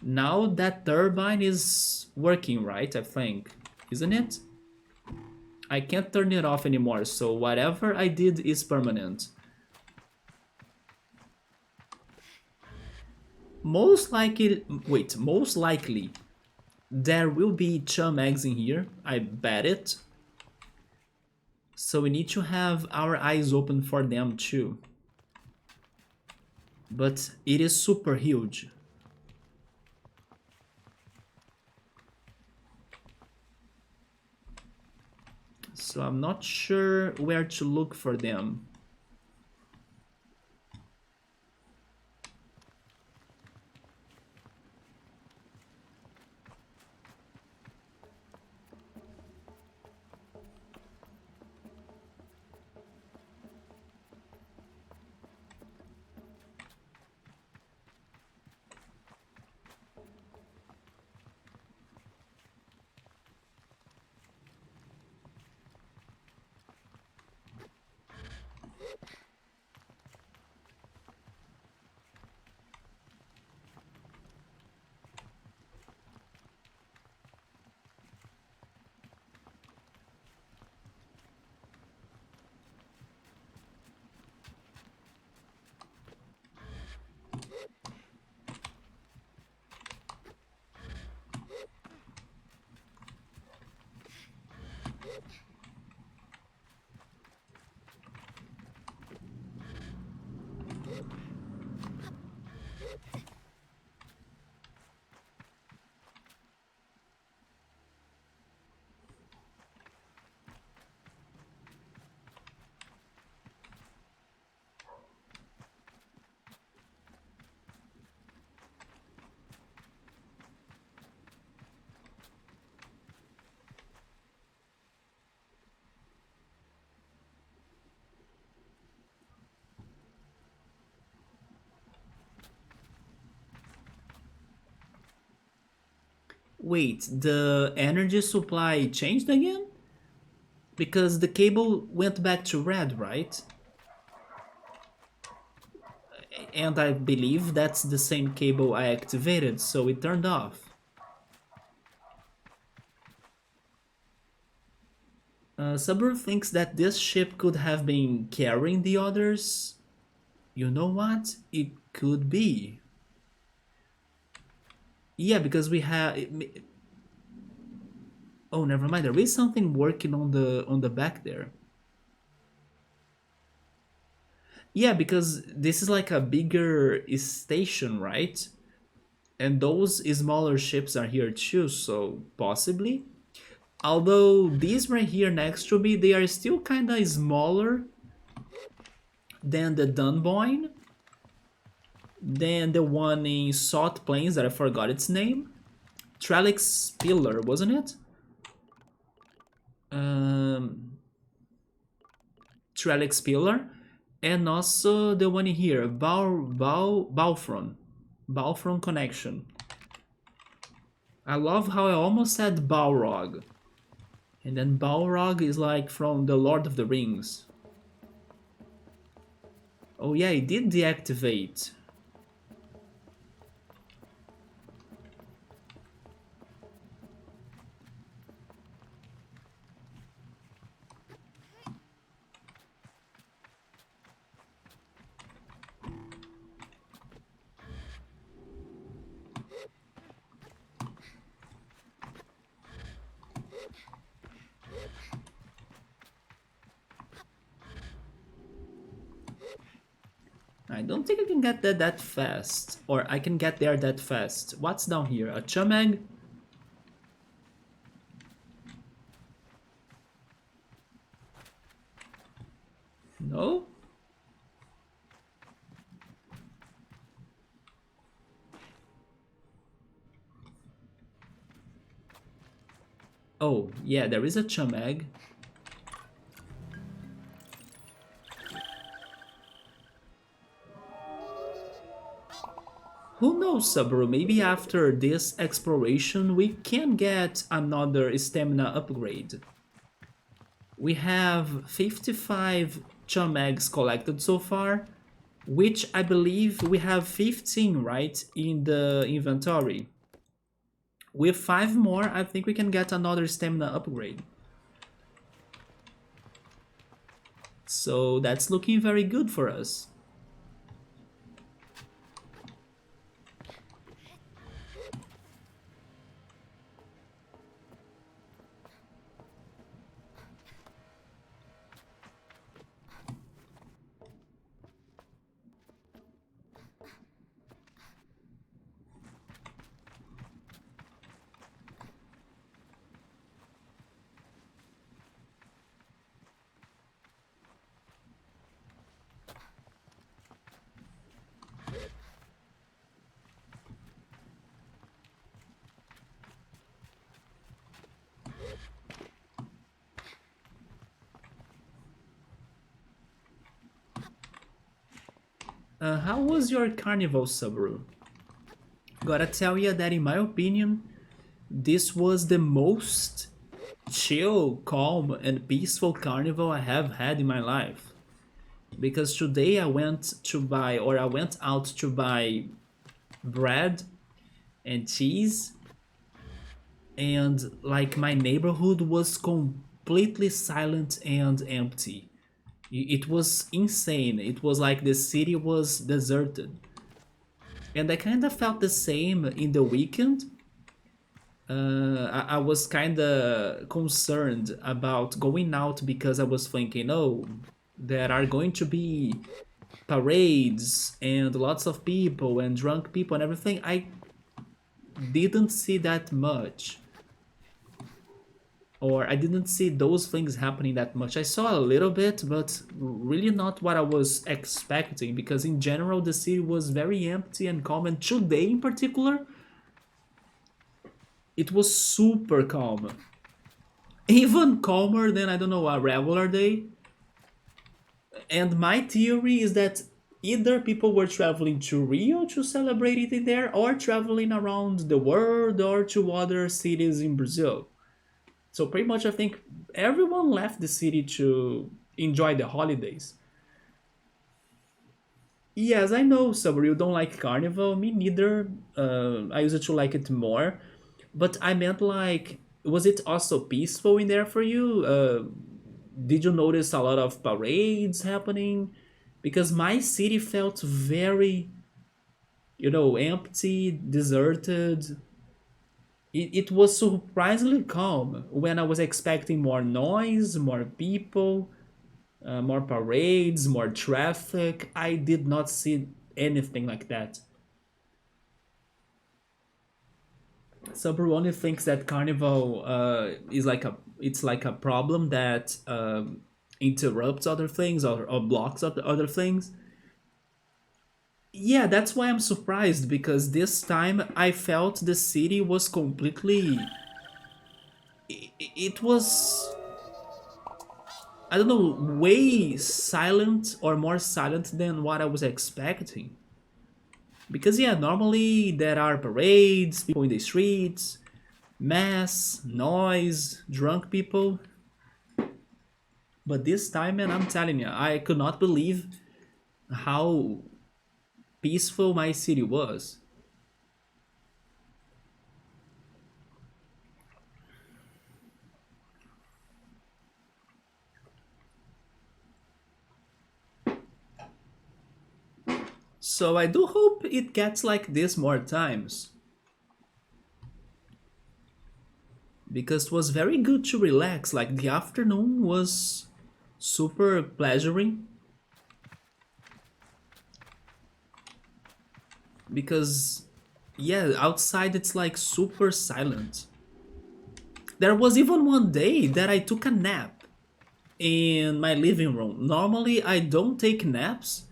A: Now that turbine is working, right? I think. Isn't it? I can't turn it off anymore, so whatever I did is permanent. Most likely, wait, most likely there will be chum eggs in here, I bet it. So we need to have our eyes open for them too. But it is super huge. So I'm not sure where to look for them. Wait, the energy supply changed again? Because the cable went back to red, right? And I believe that's the same cable I activated, so it turned off. Subaru thinks that this ship could have been carrying the others. You know what? It could be. Yeah, because we have... Oh, never mind. There is something working on the back there. Yeah, because this is like a bigger station, right? And those smaller ships are here too, so possibly. Although these right here next to me, they are still kind of smaller than the Dunboyne, than the one in Salt Plains that I forgot its name. Trelix Pillar, wasn't it? Trelix Pillar. And also the one in here, Balfron Connection. I love how I almost said Balrog. And then Balrog is like from the Lord of the Rings. Oh yeah, it did deactivate. I don't think I can get there that fast. Or I can get there that fast. What's down here? A chum egg? No? Oh, yeah, there is a chum egg. Who knows, Subaru, maybe after this exploration we can get another stamina upgrade. We have 55 chum eggs collected so far, which I believe we have 15, right, in the inventory. With 5 more, I think we can get another stamina upgrade. So that's looking very good for us. How was your carnival, Sabru? Gotta tell you that in my opinion, this was the most chill, calm, and peaceful carnival I have had in my life. Because today I went out to buy bread and cheese, and like my neighborhood was completely silent and empty. It was insane. It was like the city was deserted. And I kind of felt the same in the weekend. I was kind of concerned about going out because I was thinking, oh, there are going to be parades and lots of people and drunk people and everything. I didn't see that much. Or I didn't see those things happening that much. I saw a little bit, but really not what I was expecting, because in general the city was very empty and calm, and today in particular it was super calm. Even calmer than, I don't know, a regular day. And my theory is that either people were traveling to Rio to celebrate it in there, or traveling around the world or to other cities in Brazil. So pretty much I think everyone left the city to enjoy the holidays. Yes, I know, Summer, you don't like Carnival. Me neither. I used to like it more. But I meant like, was it also peaceful in there for you? Did you notice a lot of parades happening? Because my city felt very, empty, deserted. It was surprisingly calm when I was expecting more noise, more people, more parades, more traffic. I did not see anything like that. Sabru only thinks that Carnival is like a problem that interrupts other things, or blocks other things. Yeah, that's why I'm surprised, because this time I felt the city was completely. It was, I don't know, way silent, or more silent than what I was expecting. Because yeah, normally there are parades, people in the streets, mass, noise, drunk people. But this time, man, I'm telling you, I could not believe how peaceful my city was. So I do hope it gets like this more times. Because it was very good to relax. Like the afternoon was super pleasuring. Because, yeah, outside it's like super silent. There was even one day that I took a nap in my living room. Normally I don't take naps,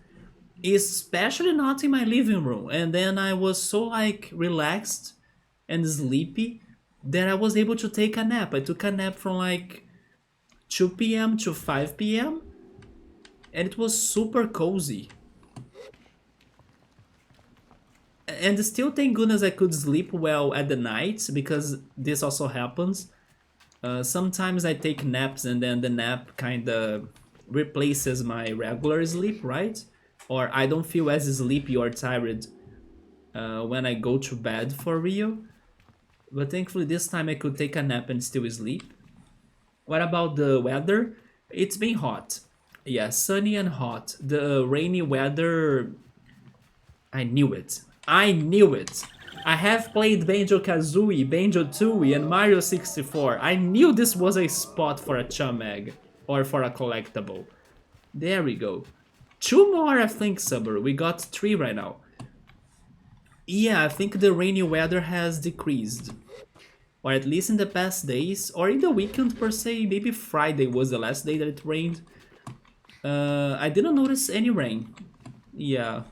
A: especially not in my living room. And then I was so like relaxed and sleepy that I was able to take a nap. I took a nap from like 2 p.m. to 5 p.m. and it was super cozy. And still, thank goodness I could sleep well at the night, because this also happens. Sometimes I take naps and then the nap kind of replaces my regular sleep, right? Or I don't feel as sleepy or tired when I go to bed for real. But thankfully, this time I could take a nap and still sleep. What about the weather? It's been hot. Yeah, sunny and hot. The rainy weather. I knew it. I knew it. I have played Banjo-Kazooie, Banjo-Tooie, and Mario 64. I knew this was a spot for a chum egg. Or for a collectible. There we go. Two more, I think, Subaru. We got three right now. Yeah, I think the rainy weather has decreased. Or at least in the past days. Or in the weekend per se. Maybe Friday was the last day that it rained. I didn't notice any rain. Yeah.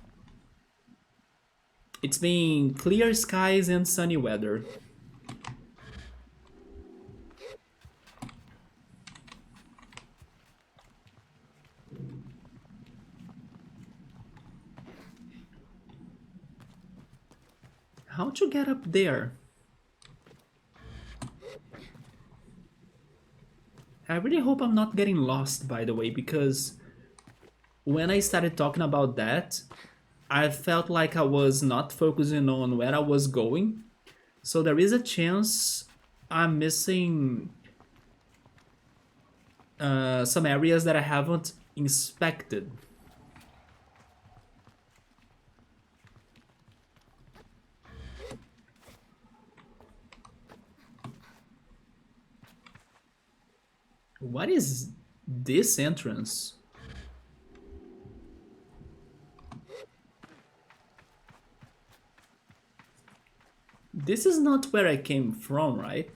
A: It's been clear skies and sunny weather. How'd you get up there? I really hope I'm not getting lost, by the way, because when I started talking about that, I felt like I was not focusing on where I was going. So there is a chance I'm missing some areas that I haven't inspected. What is this entrance? This is not where I came from, right?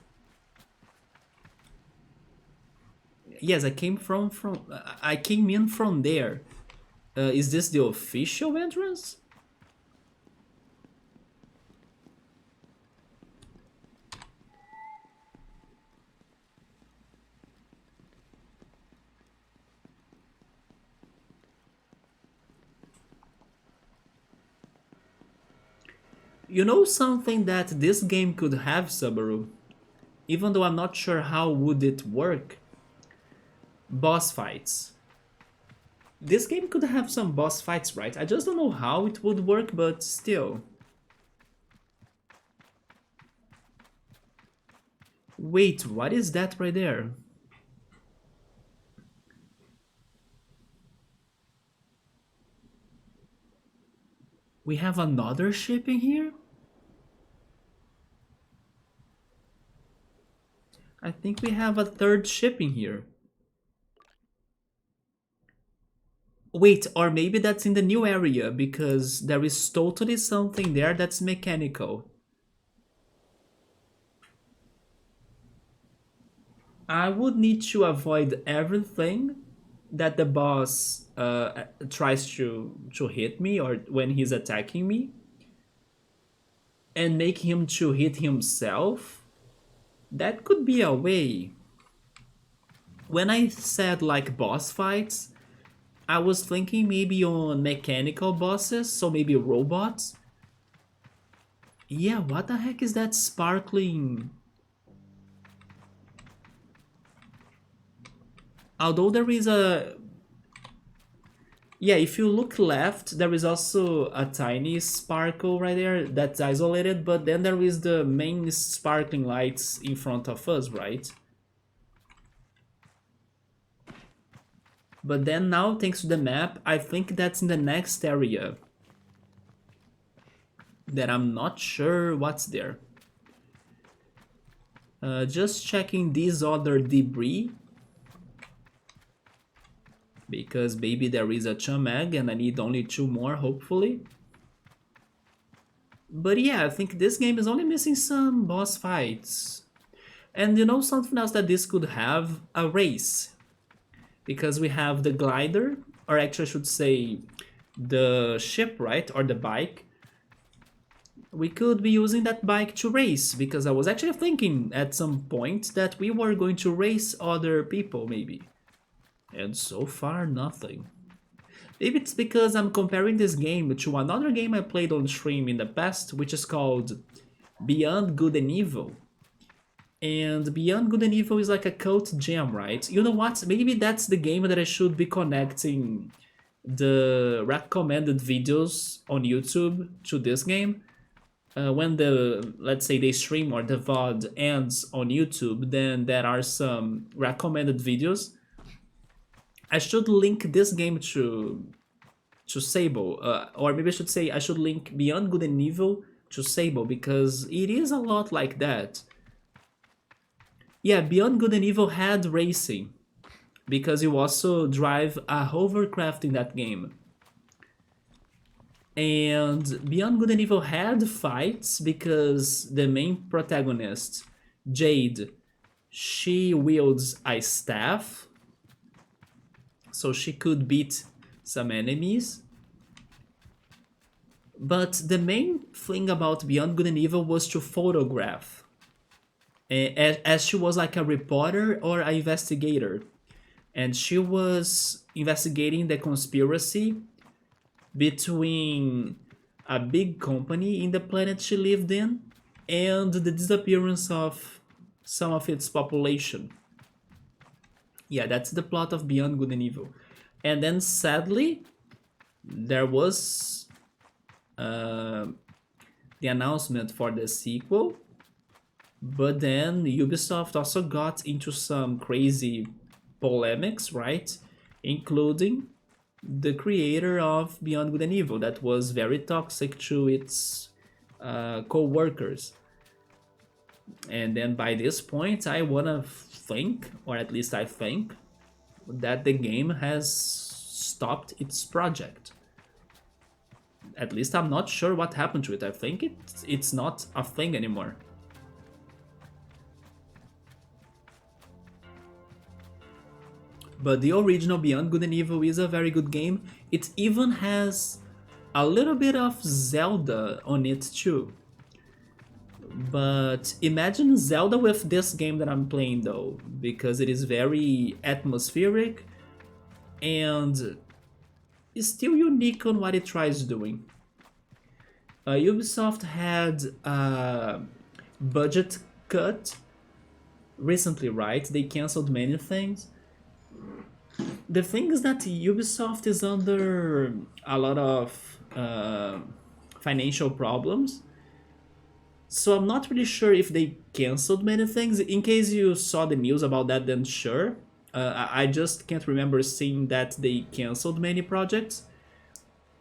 A: Yes, I came I came in from there. Is this the official entrance? You know something that this game could have, Subaru? Even though I'm not sure how would it work. Boss fights. This game could have some boss fights, right? I just don't know how it would work, but still. Wait, what is that right there? We have another ship in here? I think we have a third ship in here. Wait, or maybe that's in the new area, because there is totally something there that's mechanical. I would need to avoid everything that the boss tries to hit me or when he's attacking me, and make him to hit himself. That could be a way. When I said like boss fights, I was thinking maybe on mechanical bosses, so maybe robots. Yeah, what the heck is that sparkling? Although there is a... Yeah, if you look left, there is also a tiny sparkle right there that's isolated, but then there is the main sparkling lights in front of us, right? But then now, thanks to the map, I think that's in the next area. That I'm not sure what's there. Just checking these other debris. Because maybe there is a chum egg and I need only two more, hopefully. But yeah, I think this game is only missing some boss fights. And you know something else that this could have? A race. Because we have the glider, or actually I should say the ship, right? Or the bike. We could be using that bike to race, because I was actually thinking at some point that we were going to race other people, maybe. And so far, nothing. Maybe it's because I'm comparing this game to another game I played on stream in the past, which is called Beyond Good and Evil. And Beyond Good and Evil is like a cult gem, right? You know what? Maybe that's the game that I should be connecting the recommended videos on YouTube to this game. When the, let's say, the stream or the VOD ends on YouTube, then there are some recommended videos. I should link this game to Sable, or maybe I should say I should link Beyond Good and Evil to Sable because it is a lot like that. Yeah, Beyond Good and Evil had racing because you also drive a hovercraft in that game. And Beyond Good and Evil had fights because the main protagonist, Jade, she wields a staff, so she could beat some enemies. But the main thing about Beyond Good and Evil was to photograph, as she was like a reporter or an investigator. And she was investigating the conspiracy between a big company in the planet she lived in and the disappearance of some of its population. Yeah, that's the plot of Beyond Good and Evil. And then sadly, there was the announcement for the sequel, but then Ubisoft also got into some crazy polemics, right? Including the creator of Beyond Good and Evil that was very toxic to its co-workers. And then by this point, I wanna think, or at least I think, that the game has stopped its project. At least I'm not sure what happened to it. I think it's not a thing anymore. But the original Beyond Good and Evil is a very good game. It even has a little bit of Zelda on it too. But imagine Zelda with this game that I'm playing though, because it is very atmospheric and is still unique on what it tries doing. Ubisoft had a budget cut recently, right? They canceled many things. The thing is that Ubisoft is under a lot of financial problems. So I'm not really sure if they canceled many things. In case you saw the news about that, then sure. I just can't remember seeing that they canceled many projects.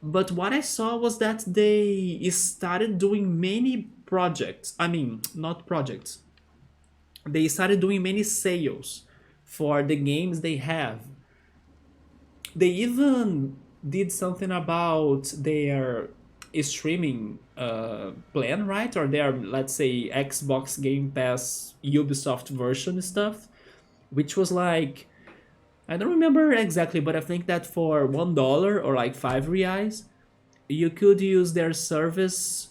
A: But what I saw was that they started doing many projects. I mean, not projects. They started doing many sales for the games they have. They even did something about their streaming plan, right? Or their, let's say, Xbox Game Pass Ubisoft version stuff, which was like, I don't remember exactly, but I think that for $1 or like $5, you could use their service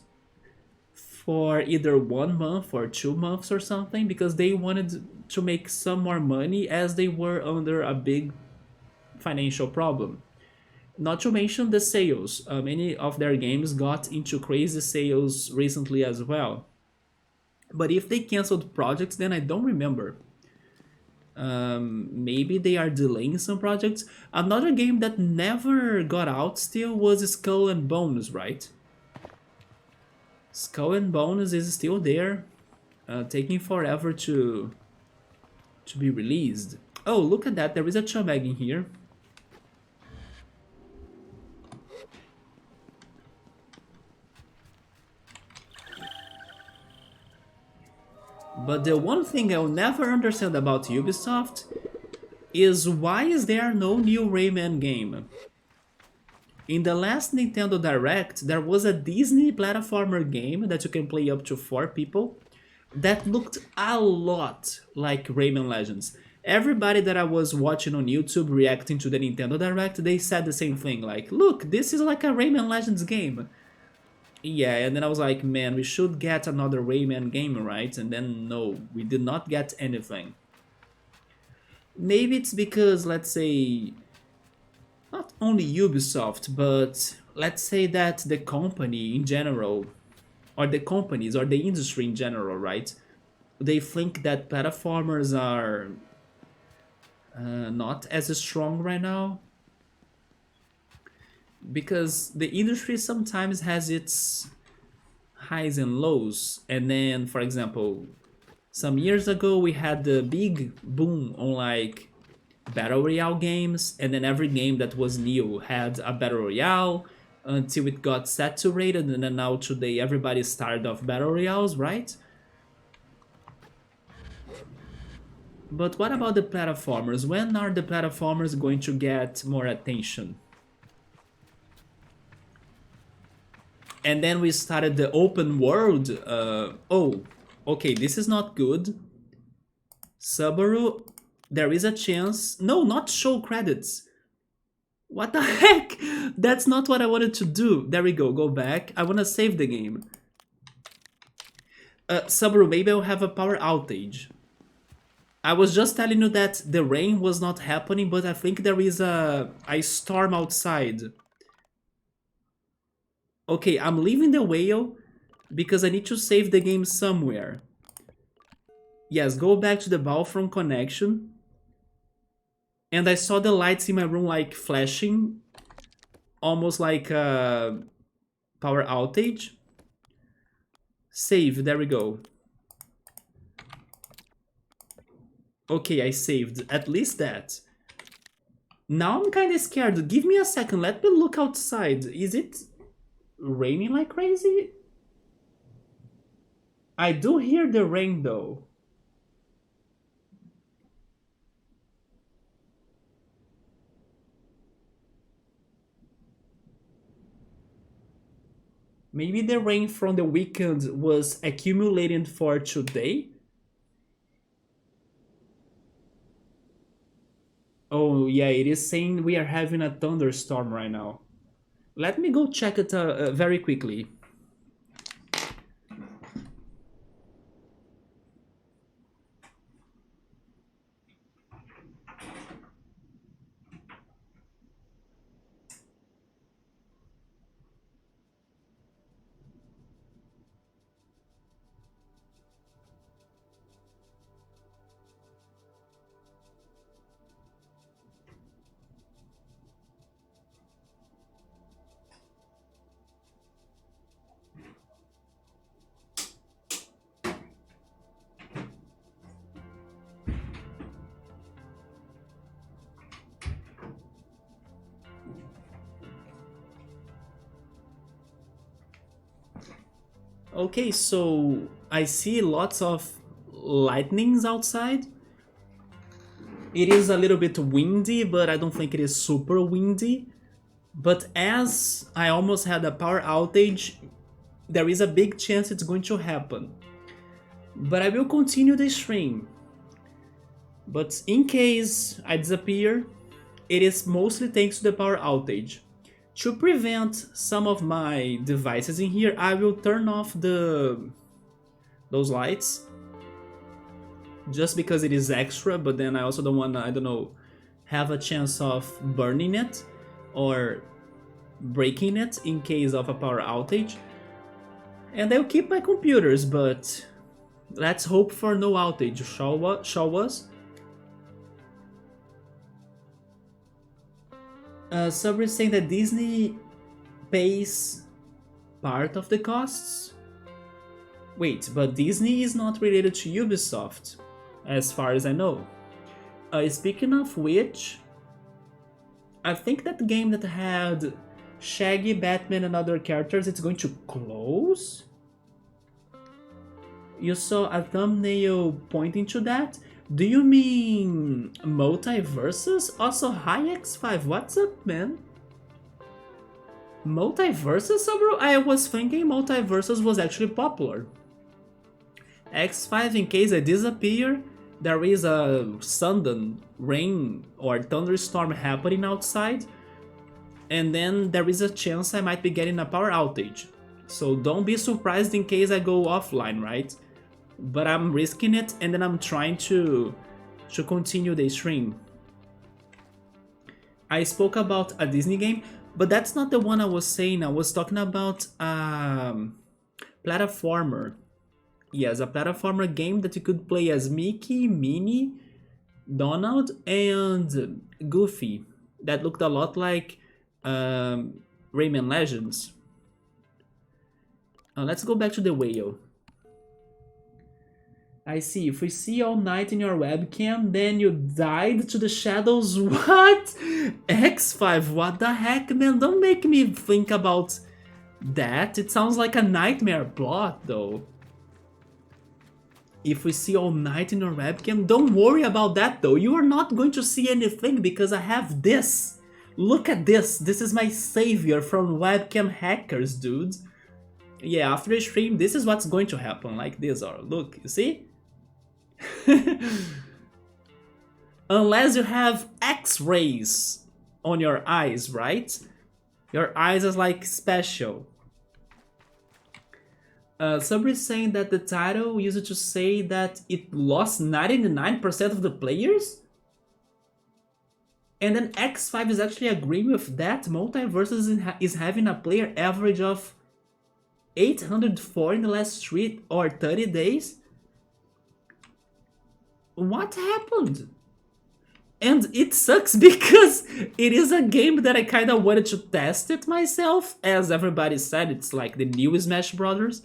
A: for either 1 month or 2 months or something, because they wanted to make some more money as they were under a big financial problem. Not to mention the sales. Many of their games got into crazy sales recently as well. But if they canceled projects, then I don't remember. Maybe they are delaying some projects. Another game that never got out still was Skull and Bones, right? Skull and Bones is still there, taking forever to be released. Oh, look at that! There is a chum egg in here. But the one thing I'll never understand about Ubisoft is why is there no new Rayman game? In the last Nintendo Direct, there was a Disney platformer game that you can play up to 4 people that looked a lot like Rayman Legends. Everybody that I was watching on YouTube reacting to the Nintendo Direct, they said the same thing, like, look, this is like a Rayman Legends game. Yeah, and then I was like, man, we should get another Rayman game, right? And then no, we did not get anything. Maybe it's because, let's say, not only Ubisoft, but let's say that the company in general, or the companies, or the industry in general, right? They think that platformers are not as strong right now. Because the industry sometimes has its highs and lows. And then, for example, some years ago we had the big boom on like Battle Royale games, and then every game that was new had a Battle Royale until it got saturated, and then now today everybody's tired of Battle Royales, right? But what about the platformers? When are the platformers going to get more attention? And then we started the open world. Oh, okay, this is not good. Subaru, there is a chance. No, not show credits. What the heck? That's not what I wanted to do. There we go, go back. I want to save the game. Subaru, maybe I'll have a power outage. I was just telling you that the rain was not happening, but I think there is a storm outside. Okay, I'm leaving the whale because I need to save the game somewhere. Yes, go back to the Balfron Connection. And I saw the lights in my room like flashing, almost like a power outage. Save, there we go. Okay, I saved, at least that. Now I'm kinda scared. Give me a second, let me look outside. Is it raining like crazy? I do hear the rain though. Maybe the rain from the weekend was accumulating for today? Oh yeah, it is saying we are having a thunderstorm right now. Let me go check it very quickly. Okay, so I see lots of lightnings outside. It is a little bit windy, but I don't think it is super windy. But as I almost had a power outage, there is a big chance it's going to happen. But I will continue the stream. But in case I disappear, it is mostly thanks to the power outage. To prevent some of my devices in here, I will turn off those lights. Just because it is extra, but then I also don't want to, I don't know, have a chance of burning it or breaking it in case of a power outage. And I'll keep my computers, but let's hope for no outage, shall was? Some is saying that Disney pays part of the costs? Wait, but Disney is not related to Ubisoft, as far as I know. Speaking of which, I think that game that had Shaggy, Batman, and other characters, it's going to close? You saw a thumbnail pointing to that? Do you mean Multiverses? Also, hi X5, what's up, man? Multiverses, bro? I was thinking Multiverses was actually popular. X5, in case I disappear, there is a sudden rain or thunderstorm happening outside, and then there is a chance I might be getting a power outage. So don't be surprised in case I go offline, right? But I'm risking it, and then I'm trying to continue the stream. I spoke about a Disney game, but that's not the one I was saying. I was talking about platformer. Yes, a platformer game that you could play as Mickey, Minnie, Donald, and Goofy. That looked a lot like Rayman Legends. Let's go back to the whale. I see. If we see all night in your webcam, then you died to the shadows. What? X5, what the heck, man? Don't make me think about that. It sounds like a nightmare plot, though. If we see all night in your webcam, don't worry about that, though. You are not going to see anything because I have this. Look at this. This is my savior from webcam hackers, dude. Yeah, after the stream, this is what's going to happen. Like this, or look, you see? Unless you have X-rays on your eyes, right? Your eyes is like special. Somebody is saying that the title used to say that it lost 99% of the players? And then X5 is actually agreeing with that. Multiverses is having a player average of 804 in the last 3 or 30 days? What happened? And it sucks because it is a game that I kind of wanted to test it myself. As everybody said, it's like the new Smash Brothers.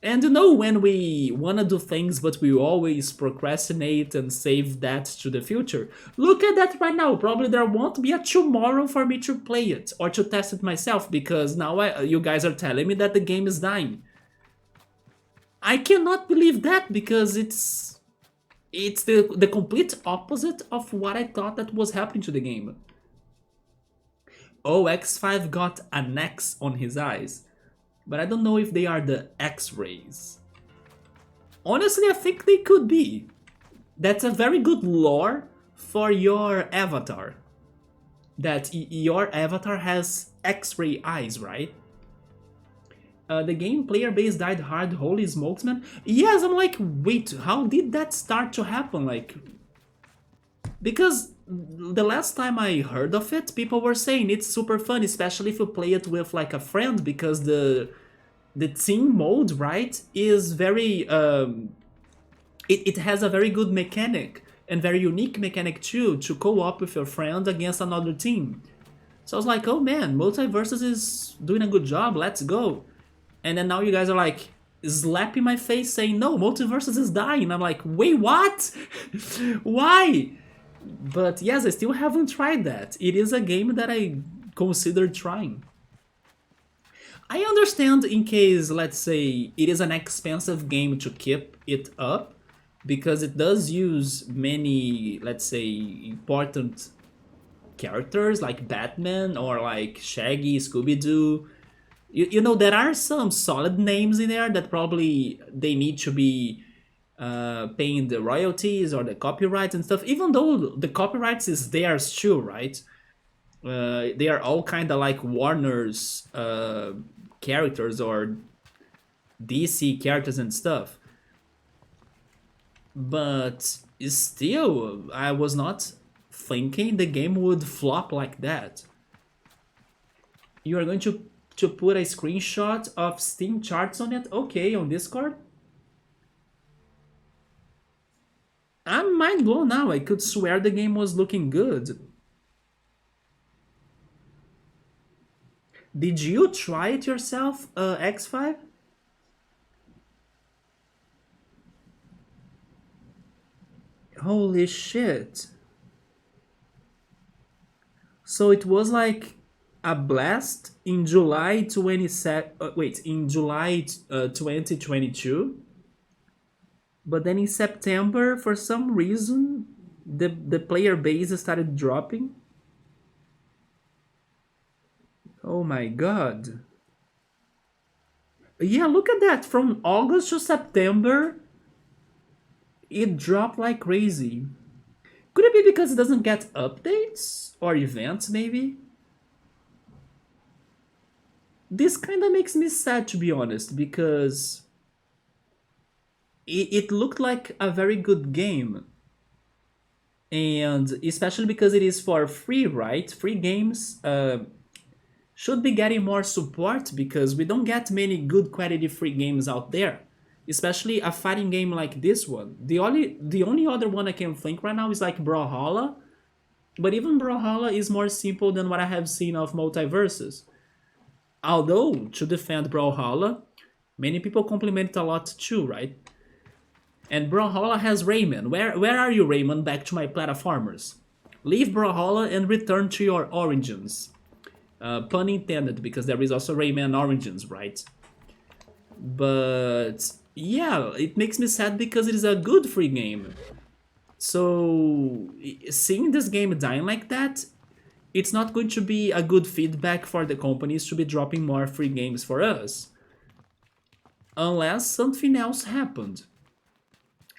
A: And you know when we wanna do things but we always procrastinate and save that to the future? Look at that right now. Probably there won't be a tomorrow for me to play it or to test it myself because now you guys are telling me that the game is dying. I cannot believe that because it's the complete opposite of what I thought that was happening to the game. Oh, X5 got an X on his eyes. But I don't know if they are the X-rays. Honestly, I think they could be. That's a very good lore for your avatar. That your avatar has X-ray eyes, right? The game player base died hard, holy smokes, man. Yes, I'm like, wait, how did that start to happen? Like, because the last time I heard of it, people were saying it's super fun, especially if you play it with like a friend, because the team mode, right, is very it has a very good mechanic and very unique mechanic too to co-op with your friend against another team. So I was like, oh man, Multiverses is doing a good job, let's go. And then now you guys are like slapping my face saying no, Multiverses is dying. I'm like, wait, what? Why? But yes, I still haven't tried that. It is a game that I considered trying. I understand in case, let's say, it is an expensive game to keep it up, because it does use many, let's say, important characters like Batman or like Shaggy, Scooby-Doo. You know, there are some solid names in there that probably they need to be paying the royalties or the copyrights and stuff, even though the copyrights is theirs too, right? They are all kind of like Warner's characters or DC characters and stuff. But still, I was not thinking the game would flop like that. You are going to put a screenshot of Steam charts on it? Okay, on Discord? I'm mind blown now. I could swear the game was looking good. Did you try it yourself, X5? Holy shit. So it was like a blast in July 2022. But then in September, for some reason, the player base started dropping. Oh my god. Yeah, look at that. From August to September, it dropped like crazy. Could it be because it doesn't get updates? Or events, maybe? This kind of makes me sad, to be honest, because it looked like a very good game. And especially because it is for free, right? Free games should be getting more support because we don't get many good quality free games out there. Especially a fighting game like this one. The only other one I can think right now is like Brawlhalla. But even Brawlhalla is more simple than what I have seen of Multiverses. Although, to defend Brawlhalla, many people compliment it a lot too, right? And Brawlhalla has Rayman. Where are you, Rayman? Back to my platformers. Leave Brawlhalla and return to your origins. Pun intended, because there is also Rayman Origins, right? But yeah, it makes me sad because it is a good free game. So seeing this game dying like that, it's not going to be a good feedback for the companies to be dropping more free games for us. Unless something else happened.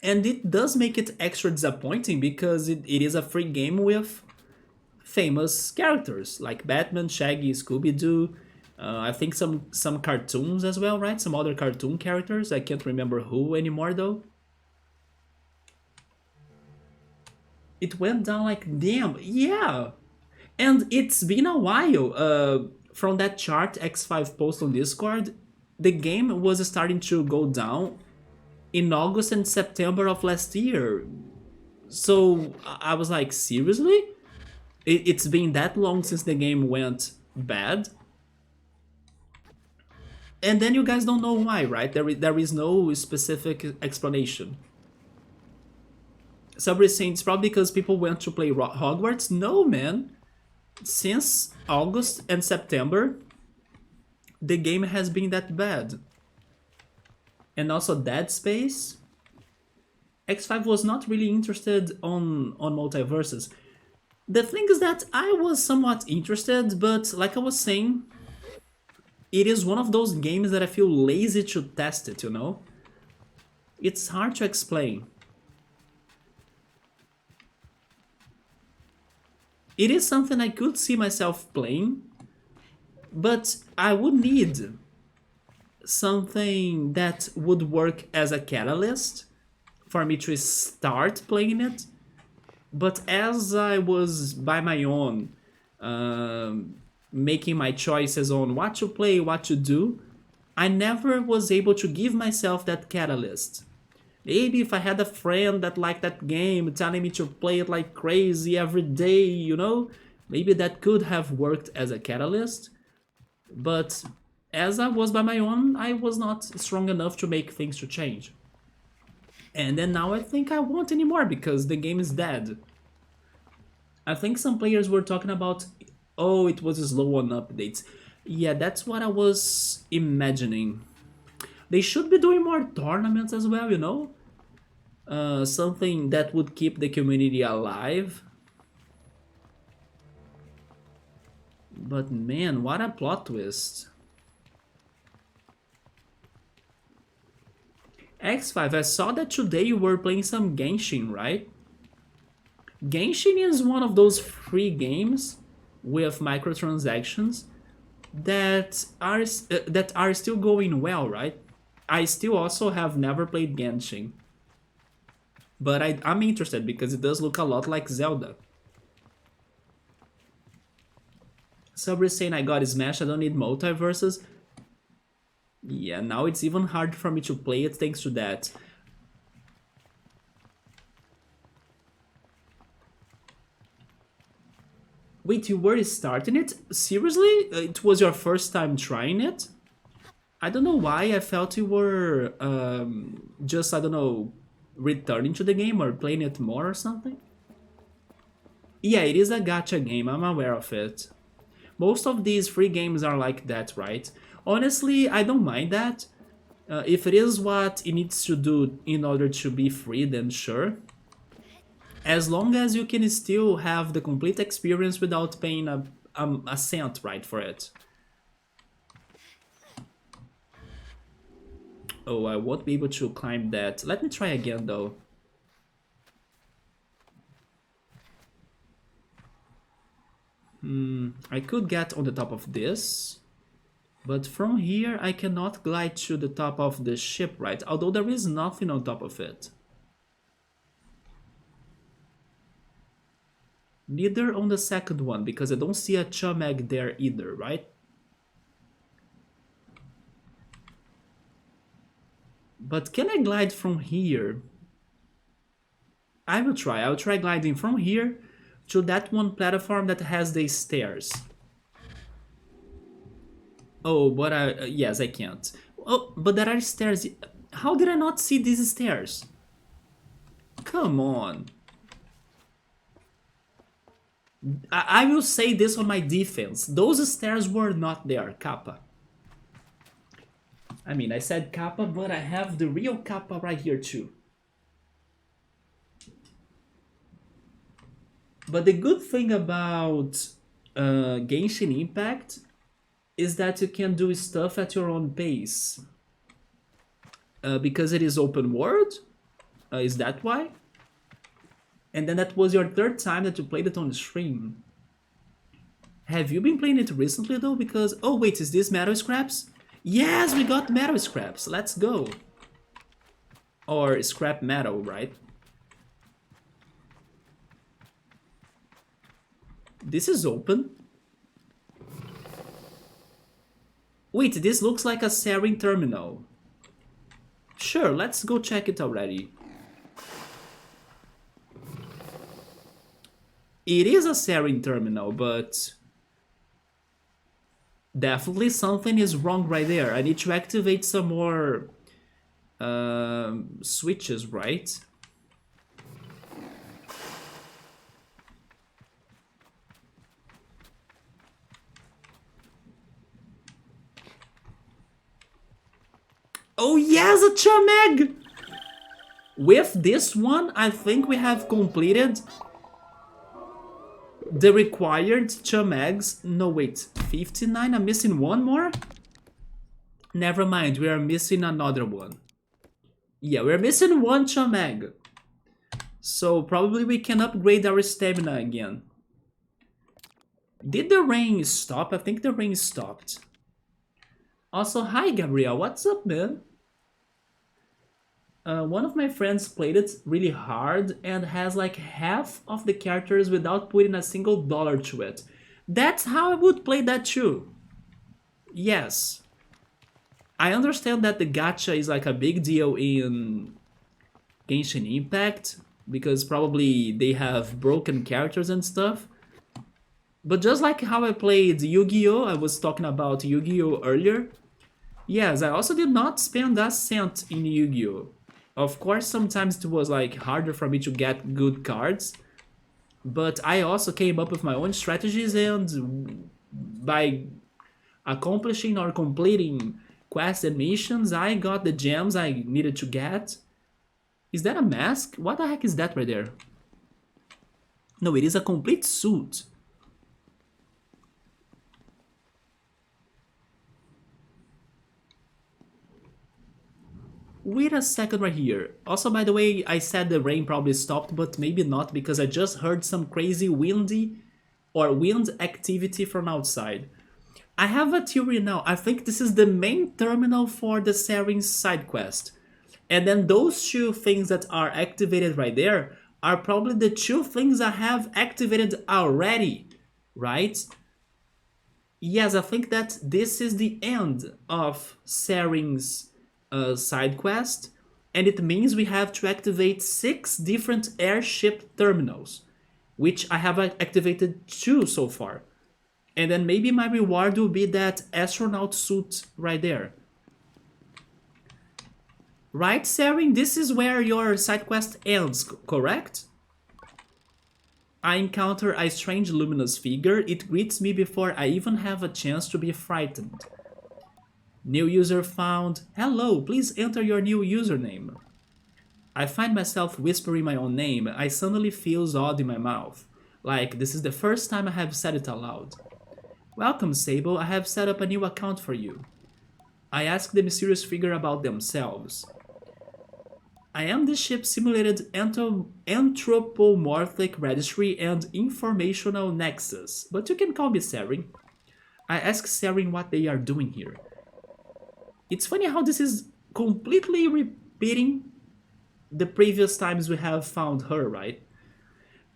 A: And it does make it extra disappointing because it is a free game with famous characters like Batman, Shaggy, Scooby-Doo. I think some cartoons as well, right? Some other cartoon characters. I can't remember who anymore though. It went down like damn, yeah. And it's been a while. From that chart X5 post on Discord, the game was starting to go down in August and September of last year. So I was like, seriously? It's been that long since the game went bad? And then you guys don't know why, right? There is no specific explanation. Somebody's saying it's probably because people went to play Hogwarts. No, man. Since August and September, the game has been that bad. And also Dead Space. X5 was not really interested on multiverses. The thing is that I was somewhat interested, but like I was saying, it is one of those games that I feel lazy to test it, you know? It's hard to explain. It is something I could see myself playing, but I would need something that would work as a catalyst for me to start playing it. But as I was by my own, making my choices on what to play, what to do, I never was able to give myself that catalyst. Maybe if I had a friend that liked that game telling me to play it like crazy every day, you know, maybe that could have worked as a catalyst. But as I was by my own, I was not strong enough to make things to change. And then now I think I won't anymore because the game is dead. I think some players were talking about, oh, it was slow on updates. Yeah, that's what I was imagining. They should be doing more tournaments as well, you know? Something that would keep the community alive. But man, what a plot twist. X5, I saw that today you were playing some Genshin, right? Genshin is one of those free games with microtransactions that are still going well, right? I still also have never played Genshin. But I'm interested because it does look a lot like Zelda. Somebody's saying I got Smash, I don't need multiverses. Yeah, now it's even hard for me to play it thanks to that. Wait, you were starting it? Seriously? It was your first time trying it? I don't know why I felt you were just, I don't know, returning to the game or playing it more or something. Yeah, it is a gacha game, I'm aware of it. Most of these free games are like that, right? Honestly, I don't mind that. If it is what it needs to do in order to be free, then sure. As long as you can still have the complete experience without paying a cent, right, for it. Oh, I won't be able to climb that. Let me try again, though. I could get on the top of this. But from here, I cannot glide to the top of the ship, right? Although there is nothing on top of it. Neither on the second one, because I don't see a chum egg there either, right? But can I glide from here? I will try. I'll try gliding from here to that one platform that has the stairs. Oh, but yes, I can't. Oh, but there are stairs. How did I not see these stairs? Come on. I will say this on my defense. Those stairs were not there, Kappa. I mean, I said Kappa, but I have the real Kappa right here too. But the good thing about Genshin Impact is that you can do stuff at your own pace. Because it is open world? Is that why? And then that was your third time that you played it on the stream. Have you been playing it recently though? Because, oh wait, is this metal scraps? Yes, we got metal scraps, let's go. Or scrap metal, right? This is open. Wait, this looks like a Sarin terminal. Sure, let's go check it already. It is a Sarin terminal, but definitely something is wrong right there. I need to activate some more switches, right? Oh yes, a Chameg! With this one, I think we have completed the required Chamegs. No, wait, 59? I'm missing one more? Never mind, we are missing another one. Yeah, we're missing one Chameg. So probably we can upgrade our stamina again. Did the rain stop? I think the rain stopped. Also, hi Gabriel, what's up, man? One of my friends played it really hard and has like half of the characters without putting a single dollar to it. That's how I would play that too. Yes. I understand that the gacha is like a big deal in Genshin Impact because probably they have broken characters and stuff. But just like how I played Yu-Gi-Oh! I was talking about Yu-Gi-Oh! Earlier. Yes, I also did not spend a cent in Yu-Gi-Oh! Of course, sometimes it was like harder for me to get good cards, but I also came up with my own strategies, and by accomplishing or completing quests and missions, I got the gems I needed to get. Is that a mask? What the heck is that right there? No, it is a complete suit. Wait a second right here. Also, by the way, I said the rain probably stopped, but maybe not because I just heard some crazy windy or wind activity from outside. I have a theory now. I think this is the main terminal for the Sarin side quest. And then those two things that are activated right there are probably the two things I have activated already, right? Yes, I think that this is the end of Sarin's side quest, and it means we have to activate 6 different airship terminals, which I have activated 2 so far. And then maybe my reward will be that astronaut suit right there. Right, Sarin? This is where your side quest ends, correct? I encounter a strange luminous figure. It greets me before I even have a chance to be frightened. New user found. Hello, please enter your new username. I find myself whispering my own name. I suddenly feels odd in my mouth. Like this is the first time I have said it aloud. Welcome, Sable. I have set up a new account for you. I ask the mysterious figure about themselves. I am the ship simulated anthropomorphic registry and informational nexus, but you can call me Sarin. I ask Sarin what they are doing here. It's funny how this is completely repeating the previous times we have found her, right?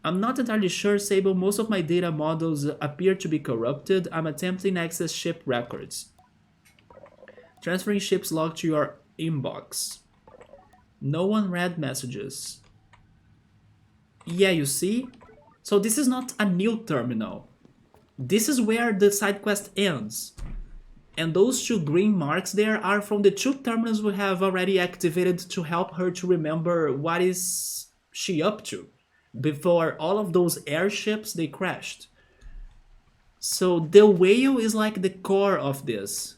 A: I'm not entirely sure, Sable. Most of my data models appear to be corrupted. I'm attempting to access ship records. Transferring ship's log to your inbox. No one read messages. Yeah, you see? So this is not a new terminal. This is where the side quest ends. And those 2 green marks there are from the 2 terminals we have already activated to help her to remember what is she up to before all of those airships they crashed? So the whale is like the core of this.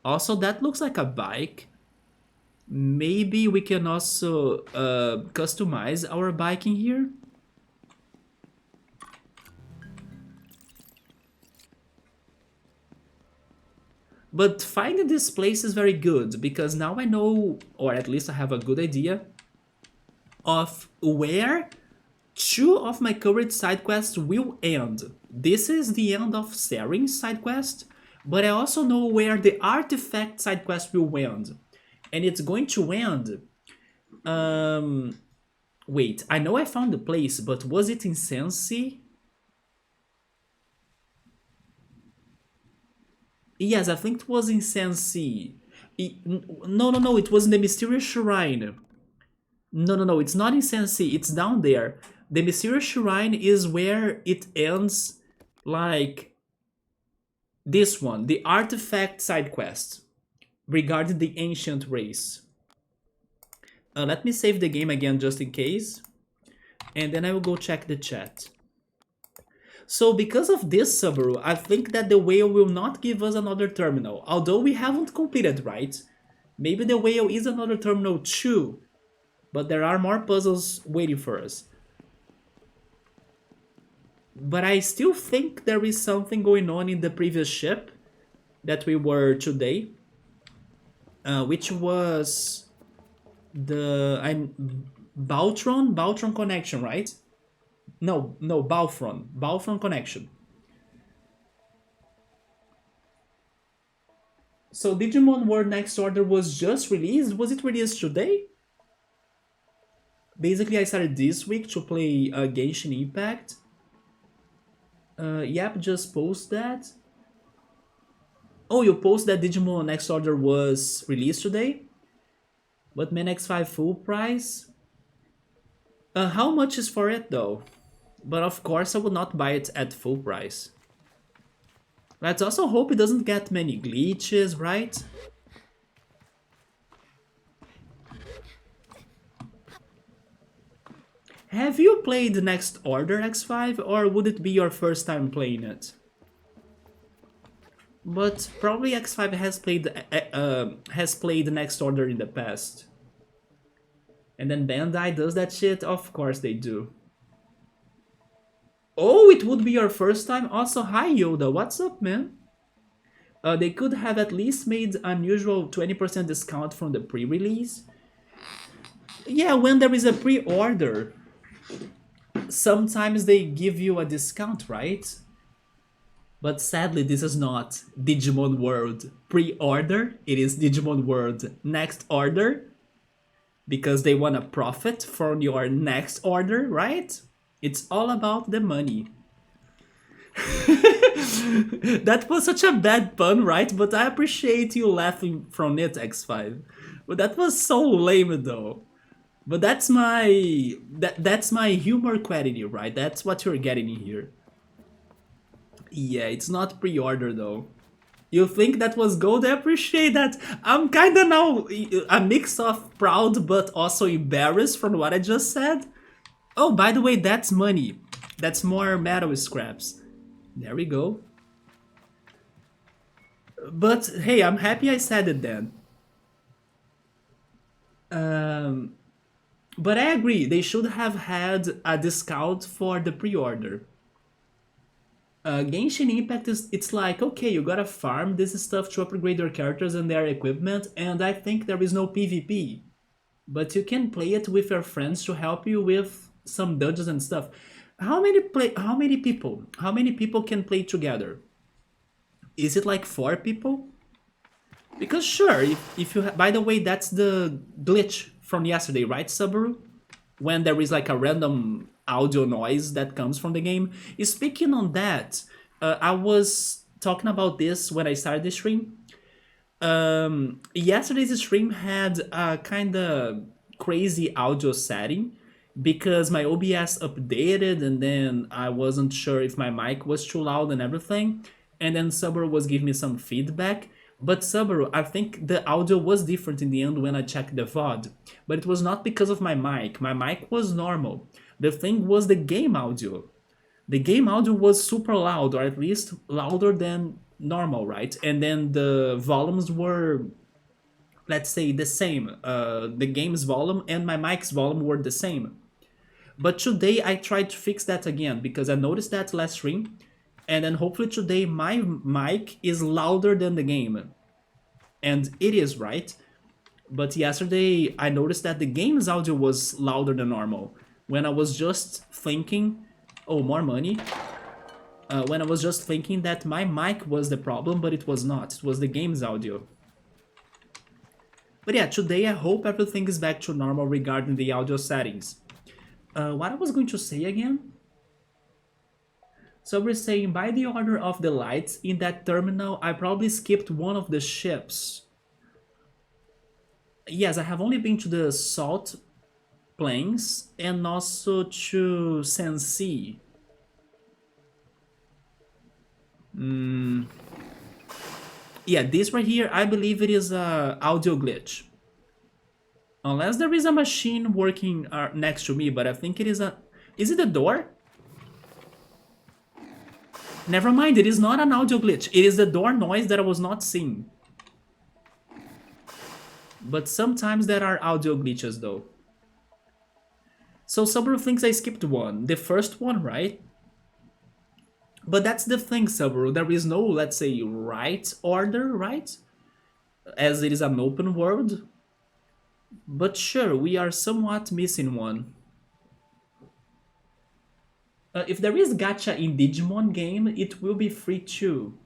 A: Also, that looks like a bike. Maybe we can also customize our bike in here. But finding this place is very good because now I know, or at least I have a good idea of where two of my current side quests will end. This is the end of Saren's side quest, but I also know where the artifact side quest will end. And it's going to end... Wait, I know I found the place, but was it in Sansee? Yes, I think it was in Sansee. No, it was in the Mysterious Shrine. No, it's not in Sansee, it's down there. The Mysterious Shrine is where it ends, like this one, the artifact side quest regarding the ancient race. Let me save the game again just in case, and then I will go check the chat. So because of this, Subaru, I think that the whale will not give us another terminal, although we haven't completed, right? Maybe the whale is another terminal too, but there are more puzzles waiting for us. But I still think there is something going on in the previous ship that we were today, which was the Balfron Connection, right? No, Balfron Connection. So Digimon World Next Order was just released. Was it released today? Basically, I started this week to play Genshin Impact. Yep, just post that. Oh, you post that Digimon Next Order was released today? But Man X5 full price? How much is for it though? But of course I would not buy it at full price. Let's also hope it doesn't get many glitches, right? Have you played Next Order X5 or would it be your first time playing it? But probably X5 has played Next Order in the past. And then Bandai does that shit? Of course they do. Oh, it would be your first time? Also, hi Yoda, what's up, man? They could have at least made an usual 20% discount from the pre-release. Yeah, when there is a pre-order, sometimes they give you a discount, right? But sadly, this is not Digimon World pre-order. It is Digimon World Next Order. Because they want to profit from your next order, right? It's all about the money. That was such a bad pun, right? But I appreciate you laughing from it, X5. But that was so lame though. But that's my humor quality, right? That's what you're getting in here. Yeah, it's not pre-order though. You think that was gold? I appreciate that. I'm kinda now a mix of proud but also embarrassed from what I just said. Oh, by the way, that's money. That's more metal scraps. There we go. But hey, I'm happy I said it then. But I agree, they should have had a discount for the pre-order. Genshin Impact it's like, okay, you gotta farm this stuff to upgrade your characters and their equipment, and I think there is no PvP. But you can play it with your friends to help you with some dungeons and stuff. How many people can play together? Is it like 4 people? Because sure, if you by the way, that's the glitch from yesterday, right, Subaru? When there is like a random audio noise that comes from the game. Speaking on that, I was talking about this when I started the stream. Yesterday's stream had a kind of crazy audio setting because my OBS updated and then I wasn't sure if my mic was too loud and everything. And then Subaru was giving me some feedback. But Subaru, I think the audio was different in the end when I checked the VOD. But it was not because of my mic. My mic was normal. The thing was the game audio. The game audio was super loud, or at least louder than normal, right? And then the volumes were, let's say, the same. The game's volume and my mic's volume were the same. But today I tried to fix that again because I noticed that last stream. And then hopefully today my mic is louder than the game. And it is, right? But yesterday I noticed that the game's audio was louder than normal. When I was just thinking, oh, more money. When I was just thinking that my mic was the problem, but it was not. It was the game's audio. But yeah, today I hope everything is back to normal regarding the audio settings. What I was going to say again? So we're saying by the order of the lights in that terminal, I probably skipped one of the ships. Yes, I have only been to the Salt Plains and also to Sansee. Yeah, this right here, I believe it is a audio glitch. Unless there is a machine working next to me, but I think it is a... Is it a door? Never mind, it is not an audio glitch. It is the door noise that I was not seeing. But sometimes there are audio glitches though. So Subaru thinks I skipped one. The first one, right? But that's the thing, Subaru. There is no, let's say, right order, right? As it is an open world. But sure, we are somewhat missing one. If there is gacha in Digimon game, it will be free too.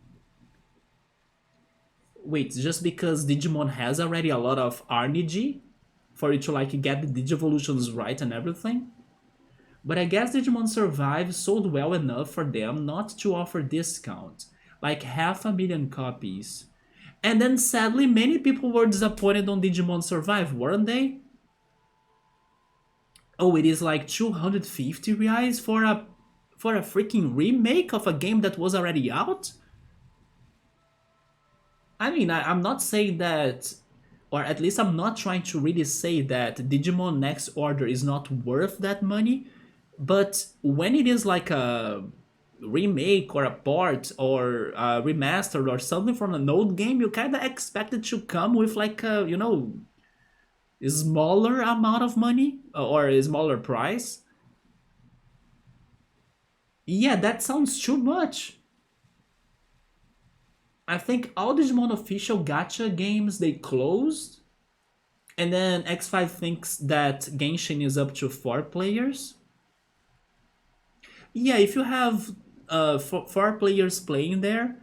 A: Wait, just because Digimon has already a lot of RNG for you to like get the Digivolutions right and everything? But I guess Digimon Survive sold well enough for them not to offer discount, like 500,000 copies. And then sadly many people were disappointed on Digimon Survive, weren't they? Oh, it is like 250 reais for a freaking remake of a game that was already out? I mean, I'm not saying that, or at least I'm not trying to really say that Digimon Next Order is not worth that money, but when it is like a remake or a port or a remastered or something from an old game, you kind of expect it to come with like a, you know, a smaller amount of money or a smaller price. Yeah, that sounds too much. I think all Digimon official gacha games they closed, and then X5 thinks that Genshin is up to 4 players. Yeah, if you have 4 players playing there,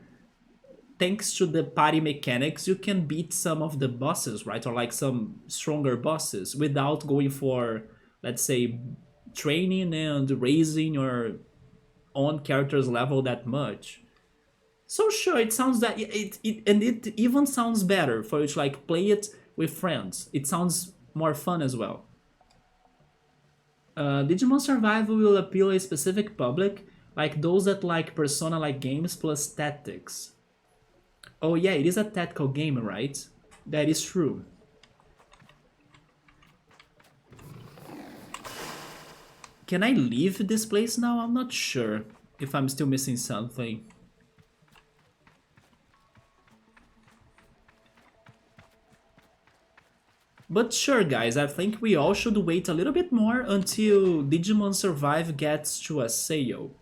A: thanks to the party mechanics, you can beat some of the bosses, right? Or like some stronger bosses without going for, let's say, training and raising your own character's level that much. So sure, it sounds that it even sounds better for you to like play it with friends. It sounds more fun as well. Digimon Survival will appeal a specific public, like those that like Persona-like games plus tactics. Oh yeah, it is a tactical game, right? That is true. Can I leave this place now? I'm not sure if I'm still missing something. But sure guys, I think we all should wait a little bit more until Digimon Survive gets to a sale.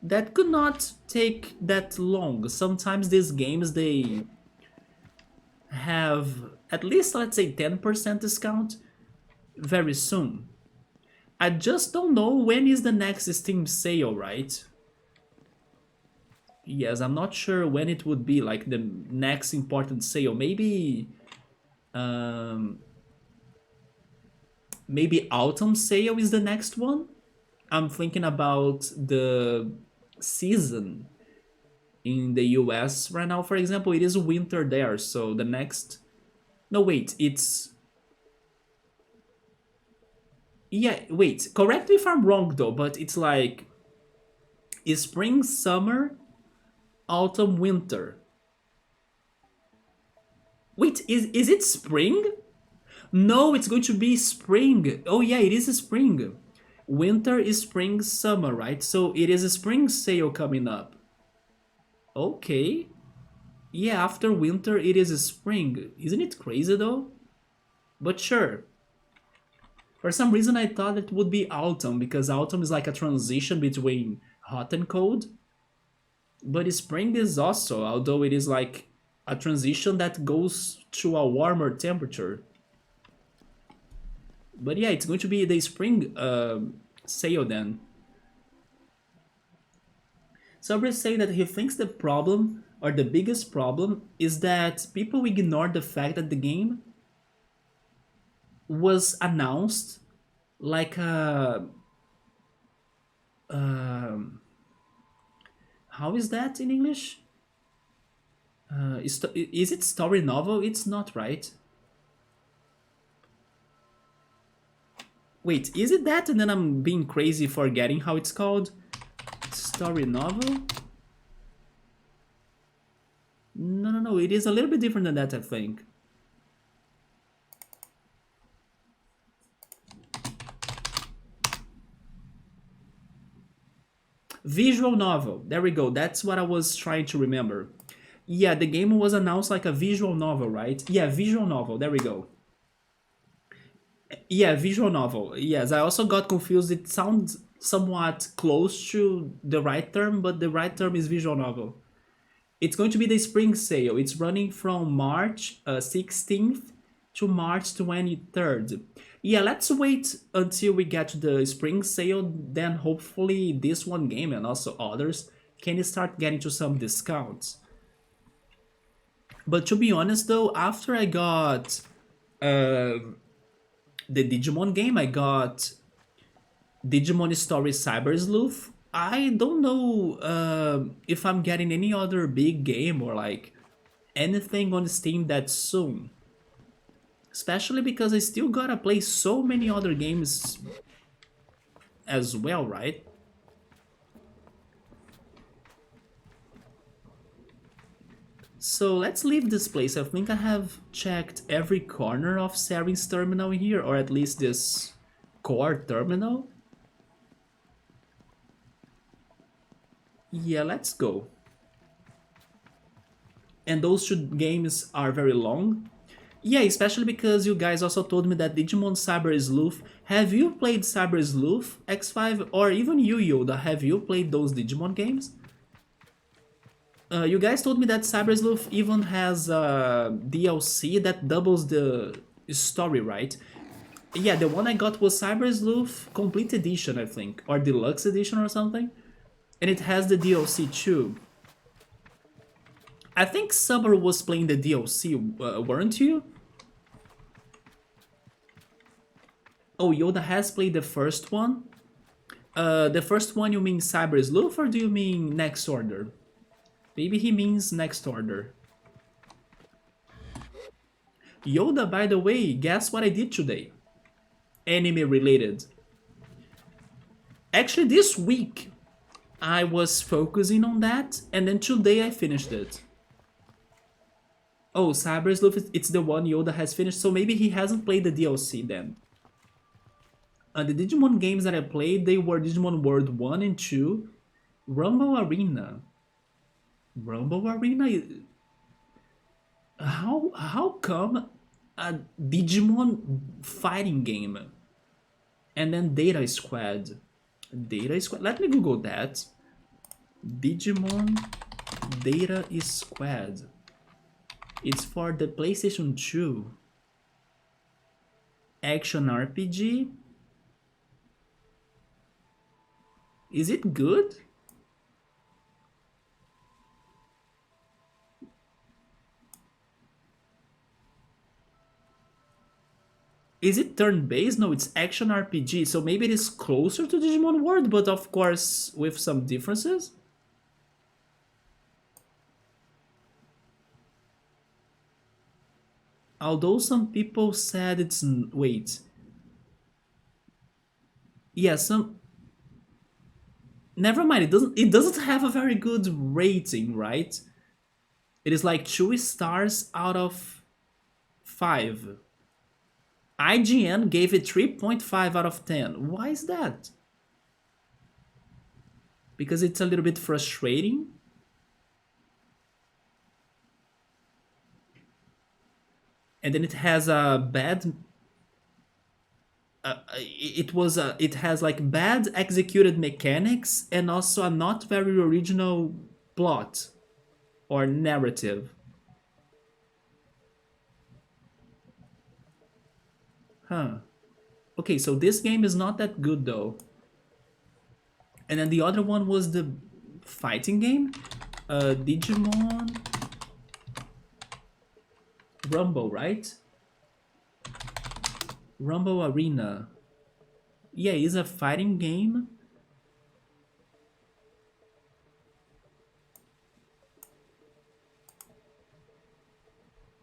A: That could not take that long. Sometimes these games, they have at least, let's say, 10% discount very soon. I just don't know when is the next Steam sale, right? Yes, I'm not sure when it would be, like the next important sale. Maybe autumn sale is the next one. I'm thinking about the season in the US right now. For example, it is winter there, so the next... No, wait, it's... Yeah, wait, correct me if I'm wrong though, but it's like... Spring, summer, autumn, winter. Wait, is it spring? No, it's going to be spring. Oh yeah, it is spring. Winter is spring, summer, right? So it is a spring sale coming up. Okay. Yeah, after winter it is a spring. Isn't it crazy though? But sure. For some reason I thought it would be autumn because autumn is like a transition between hot and cold. But spring is also, although it is like a transition that goes to a warmer temperature. But yeah, it's going to be the spring sale then. Sabri saying that he thinks the problem, or the biggest problem, is that people ignore the fact that the game was announced like a. Um, how is that in English? Is it story novel? It's not, right? Wait, is it that? And then I'm being crazy forgetting how it's called? Story novel? No, no, no. It is a little bit different than that, I think. Visual novel. There we go. That's what I was trying to remember. Yeah, the game was announced like a visual novel, right? Yeah, visual novel. There we go. Yeah, visual novel. Yes, I also got confused. It sounds somewhat close to the right term, but the right term is visual novel. It's going to be the spring sale. It's running from March 16th to March 23rd. Yeah, let's wait until we get to the spring sale. Then hopefully this one game and also others can start getting to some discounts. But to be honest though, after I got uh, the Digimon game, I got Digimon Story Cyber Sleuth. I don't know if I'm getting any other big game or like anything on Steam that soon. Especially because I still gotta play so many other games as well, right? So let's leave this place. I think I have checked every corner of Sarin's terminal here, or at least this core terminal. Yeah, let's go. And those two games are very long. Yeah, especially because you guys also told me that Digimon Cyber Sleuth. Have you played Cyber Sleuth X5 or even you, Yoda? Have you played those Digimon games? You guys told me that Cyber Sleuth even has a DLC that doubles the story, right? Yeah, the one I got was Cyber Sleuth Complete Edition, I think, or Deluxe Edition or something. And it has the DLC too. I think Summer was playing the DLC, weren't you? Oh, Yoda has played the first one. The first one you mean Cyber Sleuth or do you mean Next Order? Maybe he means Next Order. Yoda, by the way, guess what I did today? Anime related. Actually, this week I was focusing on that, and then today I finished it. Oh, Cyber Sleuth, it's the one Yoda has finished, so maybe he hasn't played the DLC then. The Digimon games that I played, they were Digimon World 1 and 2, Rumble Arena. Rumble Arena? How come a Digimon fighting game? And then Data Squad. Data Squad? Let me Google that. Digimon Data Squad. It's for the PlayStation 2. Action RPG. Is it good? Is it turn-based? No, it's action RPG, so maybe it is closer to Digimon World, but of course with some differences. Although some people said it's... wait. Yeah, some... Never mind, it doesn't have a very good rating, right? It is like 2 stars out of 5. IGN gave it 3.5 out of 10. Why is that? Because it's a little bit frustrating. And then it has a bad it has like bad executed mechanics and also a not very original plot or narrative. Huh. Okay, so this game is not that good though. And then the other one was the fighting game, Digimon Rumble, right? Rumble Arena. Yeah, it's a fighting game.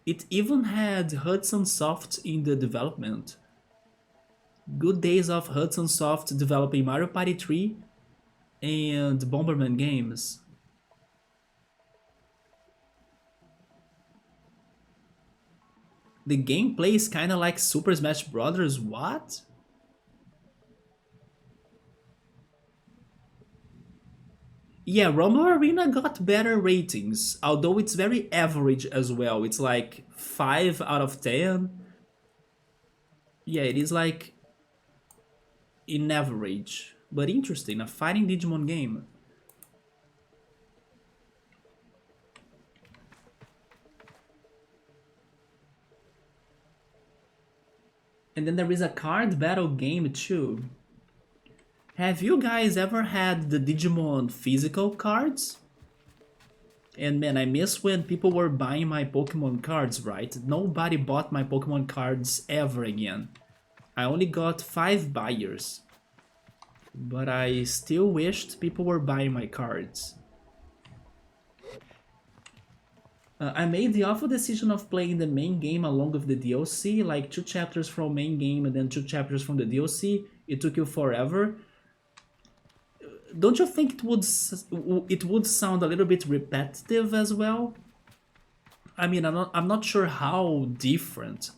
A: It even had Hudson Soft in the development. Good days of Hudson Soft developing Mario Party 3 and Bomberman games. The gameplay is kinda like Super Smash Bros. What? Yeah, Rumble Arena got better ratings, although it's very average as well. It's like 5 out of 10. Yeah, it is like in average. But interesting, a fighting Digimon game. And then there is a card battle game too. Have you guys ever had the Digimon physical cards? And man, I miss when people were buying my Pokemon cards, right? Nobody bought my Pokemon cards ever again. I only got 5 buyers. But I still wished people were buying my cards. I made the awful decision of playing the main game along with the DLC, like 2 chapters from main game and then 2 chapters from the DLC. It took you forever. Don't you think it would sound a little bit repetitive as well? I mean, I'm not sure how different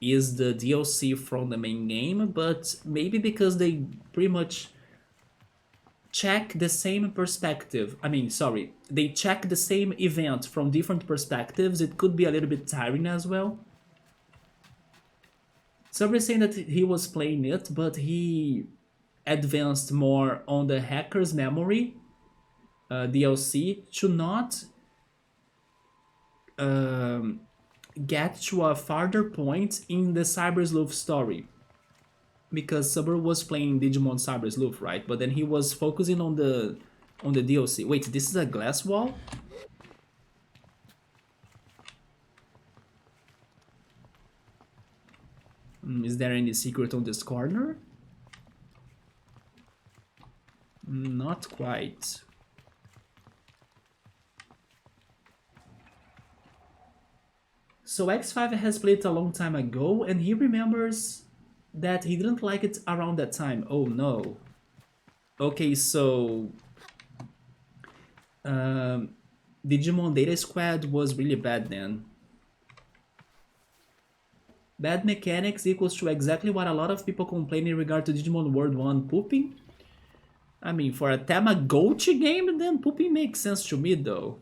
A: is the DLC from the main game, but maybe because they pretty much check the same perspective. I mean, sorry, they check the same event from different perspectives. It could be a little bit tiring as well. Somebody's saying that he was playing it, but he advanced more on the Hacker's Memory DLC to not get to a farther point in the Cyber Sleuth story. Because Saber was playing Digimon Cyber Sleuth, right? But then he was focusing on the DLC. Wait, this is a glass wall? Is there any secret on this corner? Not quite. So X5 has played it a long time ago, and he remembers that he didn't like it around that time. Oh no. Okay, so Digimon Data Squad was really bad then. Bad mechanics equals to exactly what a lot of people complain in regard to Digimon World 1 pooping. I mean, for a Tamagotchi game, then pooping makes sense to me though.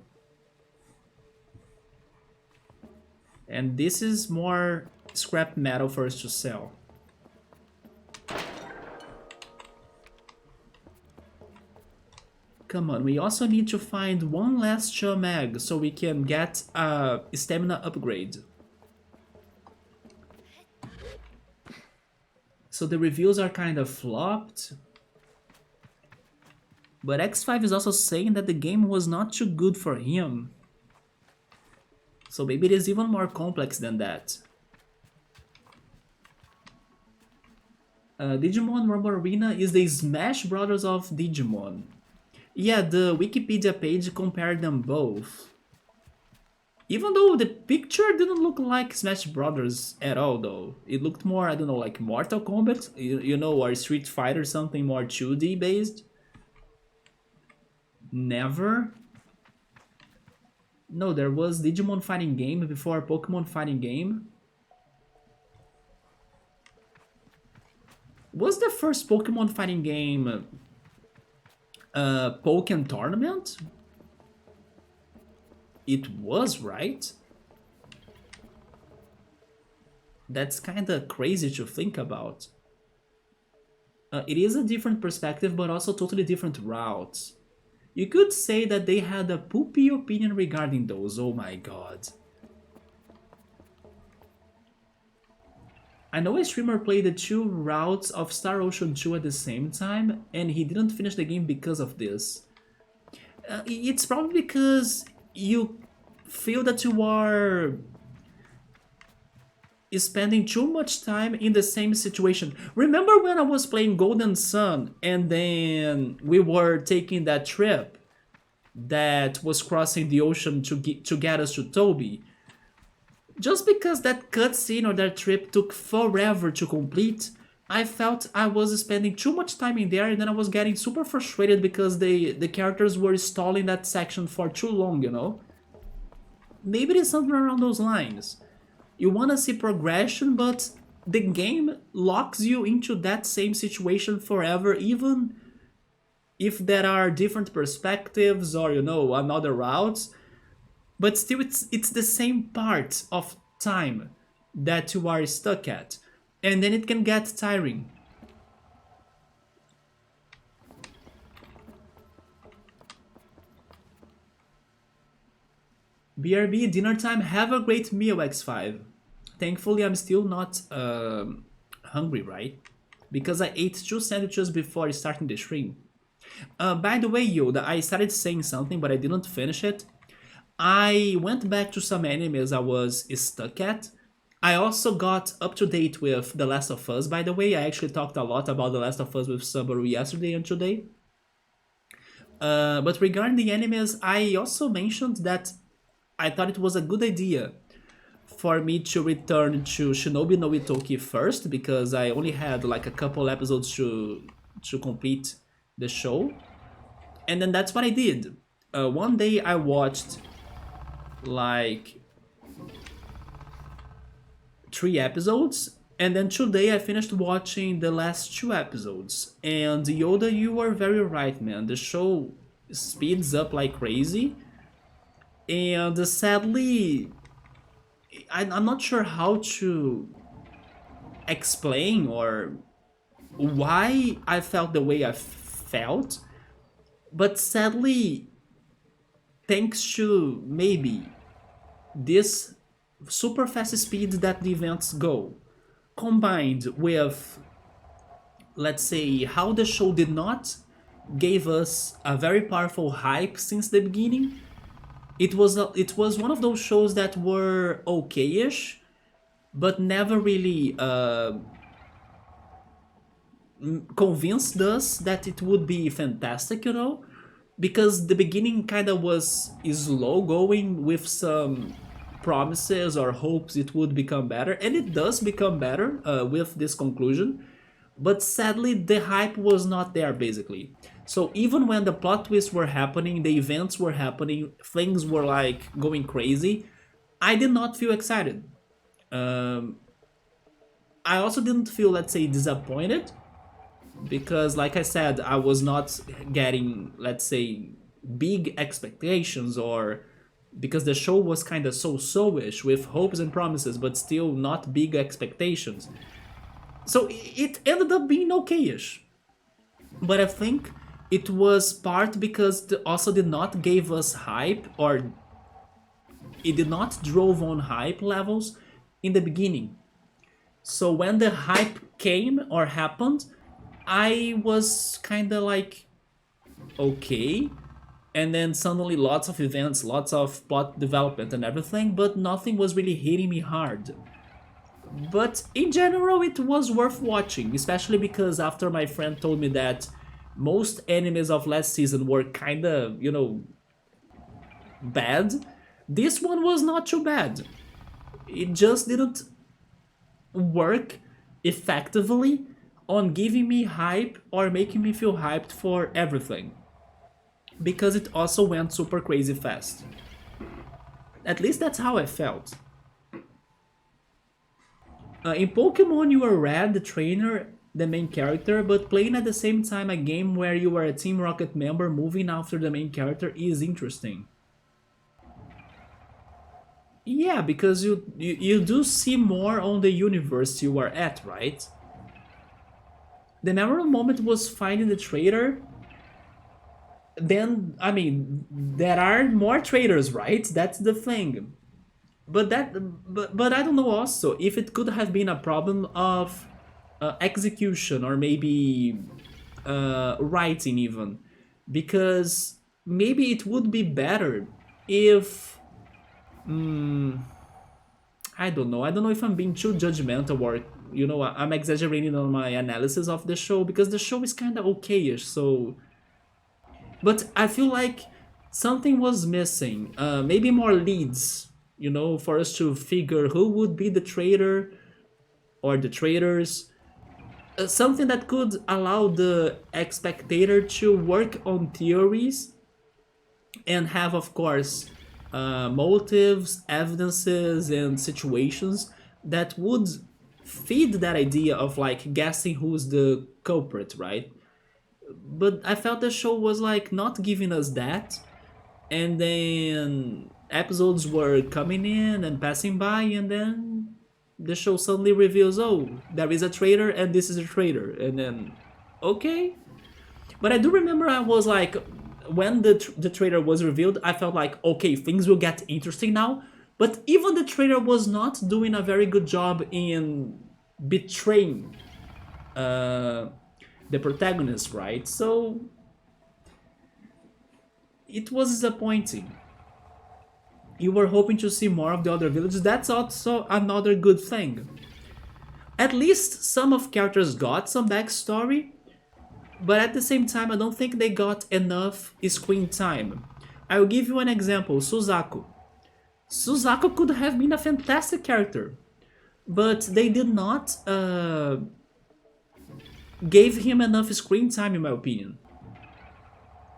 A: And this is more scrap metal for us to sell. Come on, we also need to find one last Chum Egg so we can get a stamina upgrade. So the reviews are kind of flopped. But X5 is also saying that the game was not too good for him. So maybe it is even more complex than that. Digimon Rumble Arena is the Smash Brothers of Digimon. Yeah, the Wikipedia page compared them both. Even though the picture didn't look like Smash Brothers at all though. It looked more, I don't know, like Mortal Kombat, you know, or Street Fighter, something more 2D based. Never. No, there was Digimon fighting game before Pokemon fighting game. Was the first Pokemon fighting game Pokken Tournament? It was, right? That's kinda crazy to think about. It is a different perspective, but also totally different routes. You could say that they had a poopy opinion regarding those, oh my god. I know a streamer played the two routes of Star Ocean 2 at the same time, and he didn't finish the game because of this. It's probably because you feel that you are spending too much time in the same situation. Remember when I was playing Golden Sun and then we were taking that trip that was crossing the ocean to get us to Toby? Just because that cutscene or that trip took forever to complete, I felt I was spending too much time in there, and then I was getting super frustrated because the characters were stalling that section for too long, you know? Maybe it is something around those lines. You want to see progression, but the game locks you into that same situation forever, even if there are different perspectives or, you know, another routes. But still, it's the same part of time that you are stuck at, and then it can get tiring. BRB, dinner time, have a great meal, X5. Thankfully, I'm still not hungry, right? Because I ate 2 sandwiches before starting the stream. By the way, Yoda, I started saying something, but I didn't finish it. I went back to some animes I was stuck at. I also got up to date with The Last of Us, by the way. I actually talked a lot about The Last of Us with Subaru yesterday and today. But regarding the animes, I also mentioned that I thought it was a good idea for me to return to Shinobi no Itoki first, because I only had like a couple episodes to complete the show. And then that's what I did. One day I watched like 3 episodes, and then today I finished watching the last 2 episodes. And Yoda, you were very right, man. The show speeds up like crazy, and sadly, I'm not sure how to explain or why I felt the way I felt, but sadly, thanks to maybe this super fast speed that the events go, combined with, let's say, how the show did not give us a very powerful hype since the beginning, it was one of those shows that were okay-ish, but never really convinced us that it would be fantastic, you know? Because the beginning kind of was slow going with some promises or hopes it would become better, and it does become better with this conclusion, but sadly the hype was not there basically. So even when the plot twists were happening, the events were happening, things were like going crazy, I did not feel excited. I also didn't feel, let's say, disappointed, because like I said, I was not getting, let's say, big expectations, or because the show was kind of so-ish with hopes and promises but still not big expectations. So it ended up being okay-ish. But I think it was part because it also did not give us hype, or it did not drove on hype levels in the beginning. So when the hype came or happened, I was kind of like, okay. And then suddenly lots of events, lots of plot development and everything, but nothing was really hitting me hard. But in general, it was worth watching, especially because after my friend told me that most animes of last season were kinda, you know, bad, this one was not too bad. It just didn't work effectively on giving me hype or making me feel hyped for everything, because it also went super crazy fast. At least that's how I felt. In Pokemon, you are Red, the trainer. the main character, but playing at the same time a game where you are a Team Rocket member moving after the main character is interesting. Yeah, because you do see more on the universe you are at, right? The memorable moment was finding the traitor. Then, I mean, there are more traitors, right? That's the thing. But I don't know also if it could have been a problem of execution or maybe writing even, because maybe it would be better if I don't know. I don't know if I'm being too judgmental or I'm exaggerating on my analysis of the show because the show is kind of okayish. So, but I feel like something was missing. Maybe more leads, for us to figure who would be the traitor or the traitors. Something that could allow the spectator to work on theories and have, of course, motives, evidences, and situations that would feed that idea of like guessing who's the culprit, right? But I felt the show was like not giving us that, and then episodes were coming in and passing by, and then the show suddenly reveals, oh, there is a traitor and this is a traitor, and then okay. But I do remember I was like, when the traitor was revealed, I felt like, okay, things will get interesting now. But even the traitor was not doing a very good job in betraying the protagonist, right? So it was disappointing. You were hoping to see more of the other villages. That's also another good thing. At least some of characters got some backstory, but at the same time, I don't think they got enough screen time. I'll give you an example, Suzaku. Suzaku could have been a fantastic character, but they did not gave him enough screen time, in my opinion.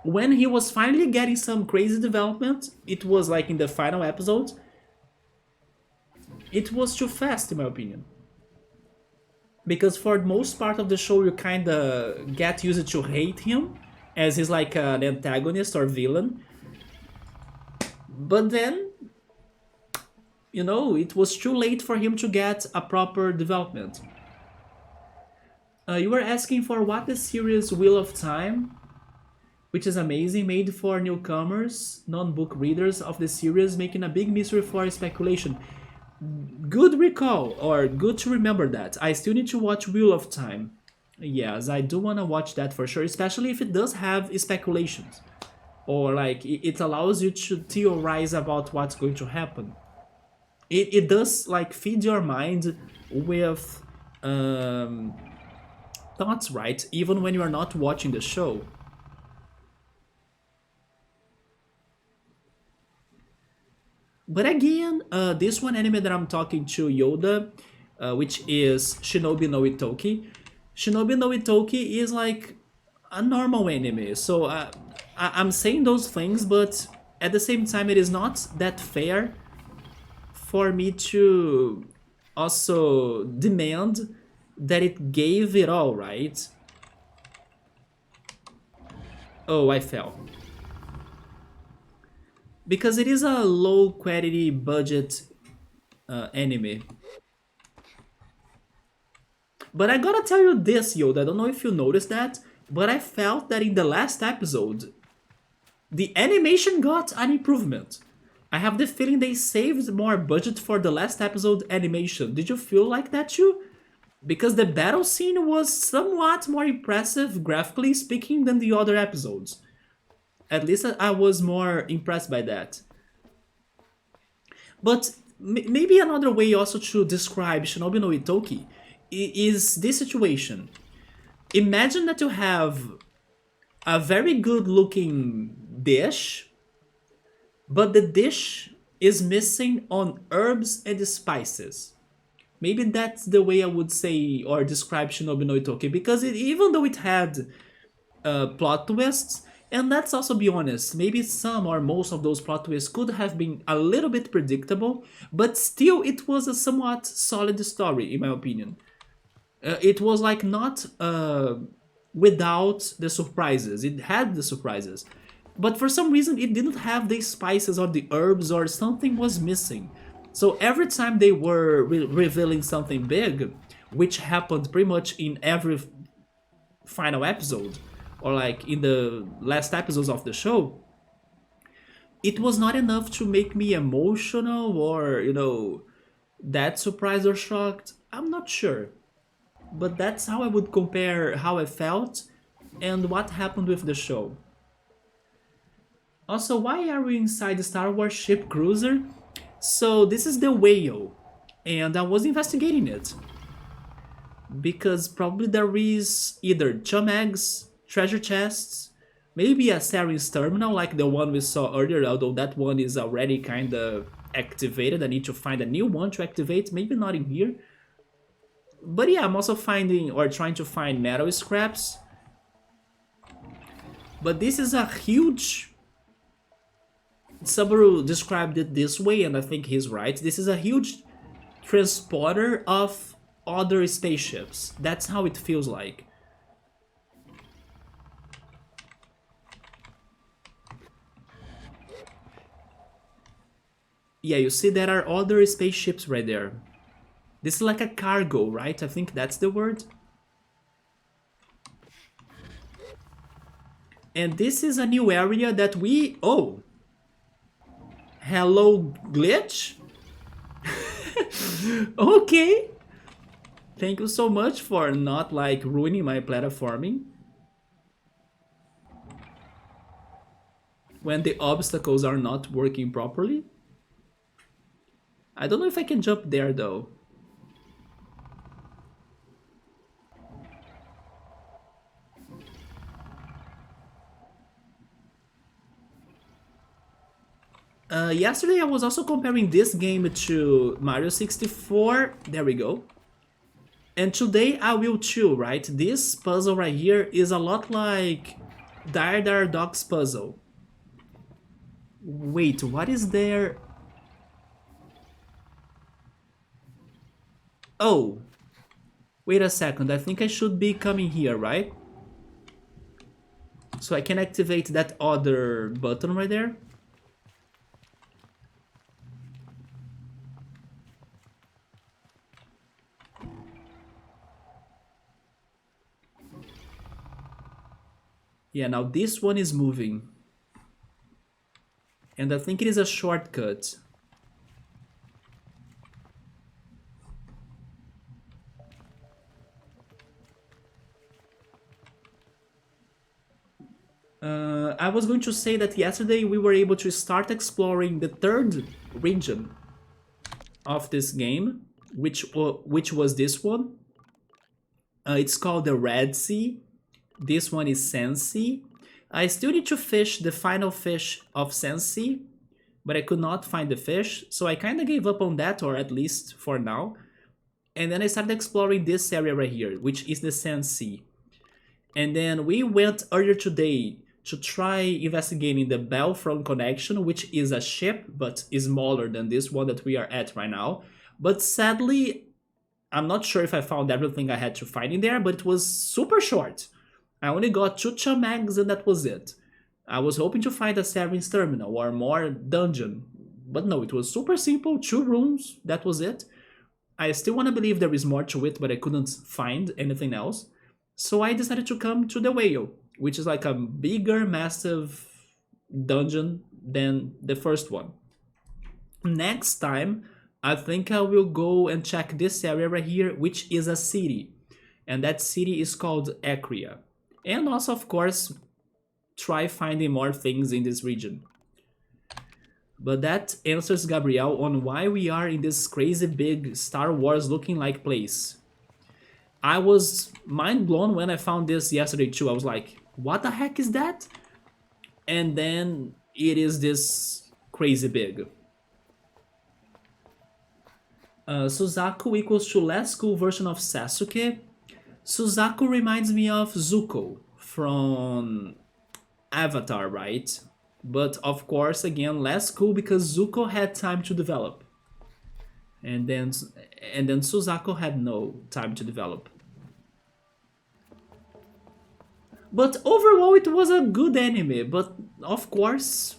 A: When he was finally getting some crazy development, it was like in the final episode, it was too fast, in my opinion. Because for most part of the show, you kind of get used to hate him, as he's like an antagonist or villain. But then, it was too late for him to get a proper development. You were asking for what the series Wheel of Time, which is amazing, made for newcomers, non-book readers of the series, making a big mystery for speculation. Good recall, or good to remember that. I still need to watch Wheel of Time. Yes, I do want to watch that for sure, especially if it does have speculations. Or like, it allows you to theorize about what's going to happen. It does like feed your mind with thoughts, right? Even when you are not watching the show. But again, this one anime that I'm talking to Yoda, which is Shinobi no Itoki. Shinobi no Itoki is like a normal anime. So I'm saying those things, but at the same time, it is not that fair for me to also demand that it gave it all, right? Oh, I fell. Because it is a low quality budget anime. But I gotta tell you this, Yoda, I don't know if you noticed that, but I felt that in the last episode, the animation got an improvement. I have the feeling they saved more budget for the last episode animation. Did you feel like that too? Because the battle scene was somewhat more impressive, graphically speaking, than the other episodes. At least I was more impressed by that. But maybe another way also to describe Shinobi no Itoki is this situation. Imagine that you have a very good looking dish, but the dish is missing on herbs and spices. Maybe that's the way I would say or describe Shinobi no Itoki, because even though it had plot twists, and let's also be honest, maybe some or most of those plot twists could have been a little bit predictable, but still it was a somewhat solid story, in my opinion. It was like not without the surprises. It had the surprises, but for some reason it didn't have the spices or the herbs, or something was missing. So every time they were revealing something big, which happened pretty much in every final episode, or like in the last episodes of the show, it was not enough to make me emotional, or that surprised or shocked. I'm not sure, but that's how I would compare how I felt and what happened with the show. Also, why are we inside the Star Wars ship cruiser? So this is the whale, and I was investigating it because probably there is either chum eggs, treasure chests, maybe a Saren's terminal like the one we saw earlier, although that one is already kind of activated. I need to find a new one to activate, maybe not in here. But yeah, I'm also finding or trying to find metal scraps. But this is a huge... Subaru described it this way, and I think he's right. This is a huge transporter of other spaceships. That's how it feels like. Yeah, you see there are other spaceships right there. This is like a cargo, right? I think that's the word. And this is a new area that we... Oh! Hello, glitch? Okay! Thank you so much for not, like, ruining my platforming. When the obstacles are not working properly. I don't know if I can jump there, though. Yesterday I was also comparing this game to Mario 64. There we go. And today I will too, right? This puzzle right here is a lot like Dire Dog's puzzle. Wait, what is there? Oh, wait a second. I think I should be coming here, right? So I can activate that other button right there. Yeah, now this one is moving. And I think it is a shortcut. I was going to say that yesterday we were able to start exploring the third region of this game, which was this one. It's called the Redsee. This one is Sansee. I still need to fish the final fish of Sansee, but I could not find the fish, so I kind of gave up on that, or at least for now. And then I started exploring this area right here, which is the Sansee. And then we went earlier today to try investigating the Balfron Connection, which is a ship, but is smaller than this one that we are at right now. But sadly, I'm not sure if I found everything I had to find in there, but it was super short. I only got 2 chum eggs and that was it. I was hoping to find a Saren's terminal or more dungeon, but no, it was super simple, 2 rooms, that was it. I still want to believe there is more to it, but I couldn't find anything else. So I decided to come to the whale, which is like a bigger, massive dungeon than the first one. Next time, I think I will go and check this area right here, which is a city. And that city is called Acria. And also, of course, try finding more things in this region. But that answers Gabriel on why we are in this crazy big Star Wars looking like place. I was mind blown when I found this yesterday too. I was like, what the heck is that? And then it is this crazy big. Suzaku equals to less cool version of Sasuke. Suzaku reminds me of Zuko from Avatar, right? But of course, again, less cool because Zuko had time to develop. And then Suzaku had no time to develop. But overall, it was a good anime. But of course,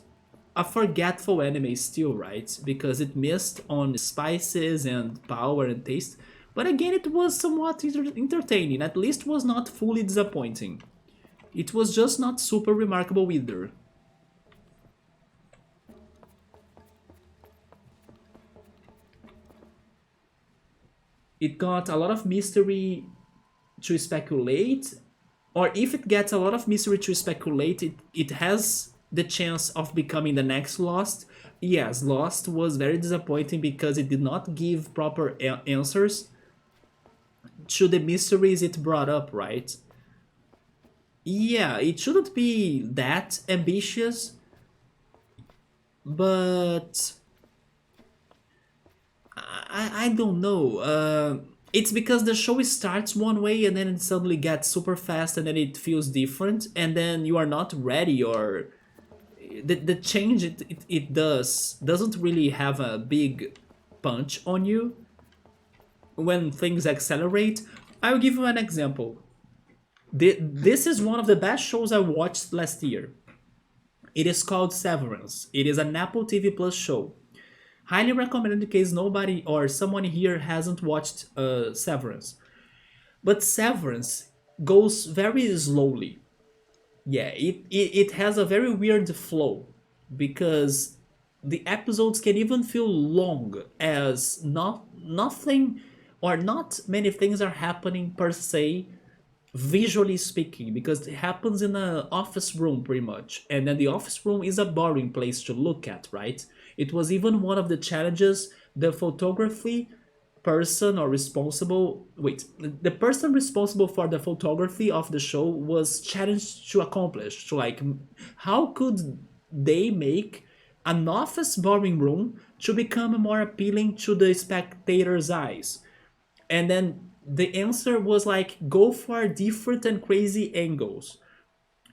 A: a forgetful anime still, right? Because it missed on spices and power and taste. But again, it was somewhat entertaining. At least was not fully disappointing. It was just not super remarkable either. It got a lot of mystery to speculate, or if it gets a lot of mystery to speculate, it has the chance of becoming the next Lost. Yes, Lost was very disappointing because it did not give proper answers to the mysteries it brought up, right? Yeah, it shouldn't be that ambitious, but I don't know. It's because the show starts one way and then it suddenly gets super fast and then it feels different and then you are not ready, or the change it does doesn't really have a big punch on you when things accelerate. I'll give you an example. This is one of the best shows I watched last year. It is called Severance. It is an Apple TV Plus show. Highly recommended in case nobody or someone here hasn't watched Severance. But Severance goes very slowly. Yeah, it has a very weird flow because the episodes can even feel long as nothing or not many things are happening per se, visually speaking, because it happens in an office room pretty much, and then the office room is a boring place to look at, right? It was even one of the challenges the photography person or responsible wait the person responsible for the photography of the show was challenged to accomplish, to like how could they make an office boring room to become more appealing to the spectator's eyes. And then the answer was like go for different and crazy angles.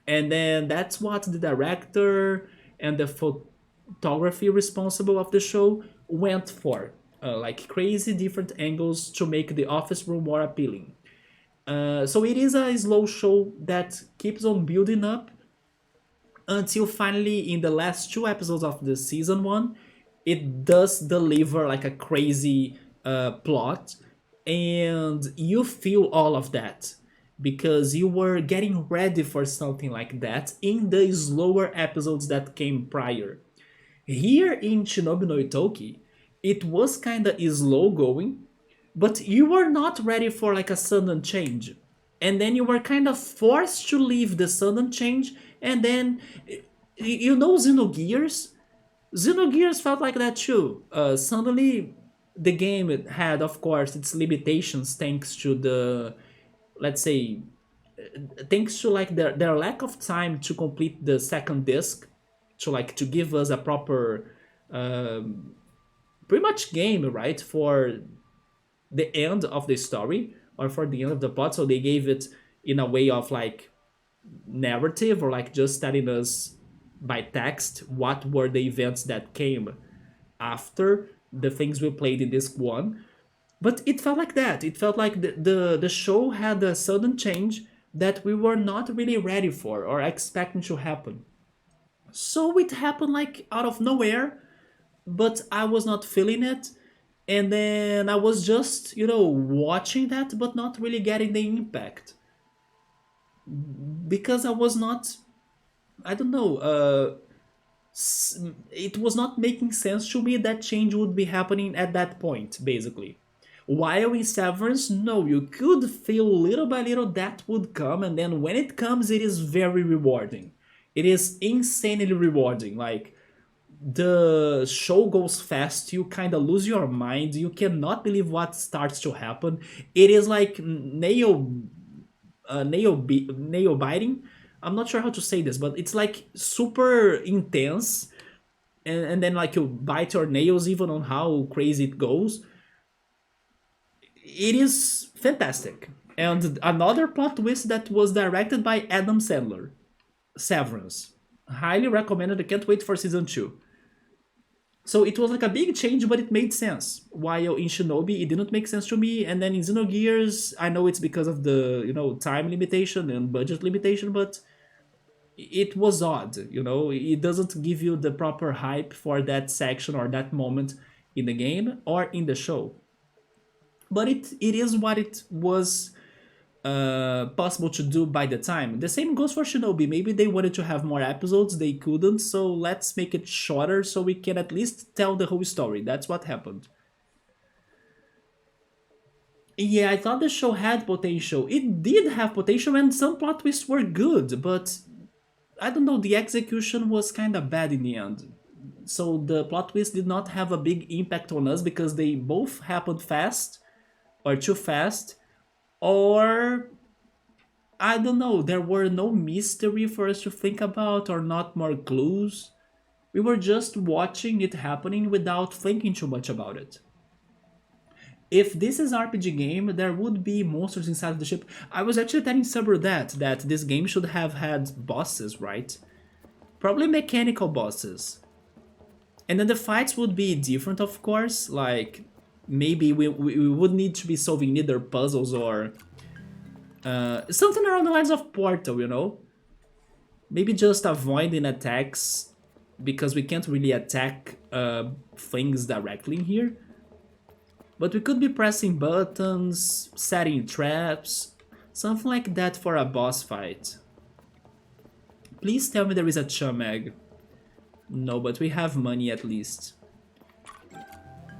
A: And then that's what the director and the photography responsible of the show went for, like crazy different angles to make the office room more appealing. So it is a slow show that keeps on building up until finally in the last two episodes of the season one it does deliver like a crazy plot, and you feel all of that because you were getting ready for something like that in the slower episodes that came prior. Here in Shinobi no Itoki, it was kinda slow going, but you were not ready for like a sudden change. And then you were kind of forced to leave the sudden change, and then you know Xenogears? Xenogears felt like that too. Suddenly the game had of course its limitations thanks to the, let's say, thanks to like their lack of time to complete the second disc, to like to give us a proper pretty much game, right, for the end of the story or for the end of the plot. So they gave it in a way of like narrative, or like just telling us by text what were the events that came after the things we played in disc one. But it felt like that. It felt like the show had a sudden change that we were not really ready for or expecting to happen. So it happened like out of nowhere, but I was not feeling it. And then I was just, watching that, but not really getting the impact. Because I was not, I don't know, it was not making sense to me that change would be happening at that point, basically. While in Severance, no, you could feel little by little that would come, and then when it comes, it is very rewarding. It is insanely rewarding. Like, the show goes fast, you kind of lose your mind, you cannot believe what starts to happen. It is like nail biting. I'm not sure how to say this, but it's like super intense, and then like you bite your nails even on how crazy it goes. It is fantastic. And another plot twist that was directed by Adam Sandler. Severance. Highly recommended. I can't wait for season 2. So it was like a big change, but it made sense. While in Shinobi, it didn't make sense to me, and then in Xenogears, I know it's because of the time limitation and budget limitation, but it was odd. It doesn't give you the proper hype for that section or that moment in the game or in the show. But it is what it was possible to do by the time. The same goes for Shinobi. Maybe they wanted to have more episodes, they couldn't, so let's make it shorter so we can at least tell the whole story. That's what happened. Yeah, I thought the show had potential. It did have potential, and some plot twists were good, but I don't know, the execution was kind of bad in the end. So the plot twist did not have a big impact on us because they both happened fast, or too fast, or I don't know, there were no mystery for us to think about or not more clues. We were just watching it happening without thinking too much about it. If this is RPG game, there would be monsters inside the ship. I was actually telling Saber that this game should have had bosses, right? Probably mechanical bosses. And then the fights would be different, of course. Like, maybe we would need to be solving neither puzzles or something around the lines of Portal. Maybe just avoiding attacks because we can't really attack things directly in here. But we could be pressing buttons, setting traps, something like that for a boss fight. Please tell me there is a chum egg. No, but we have money at least.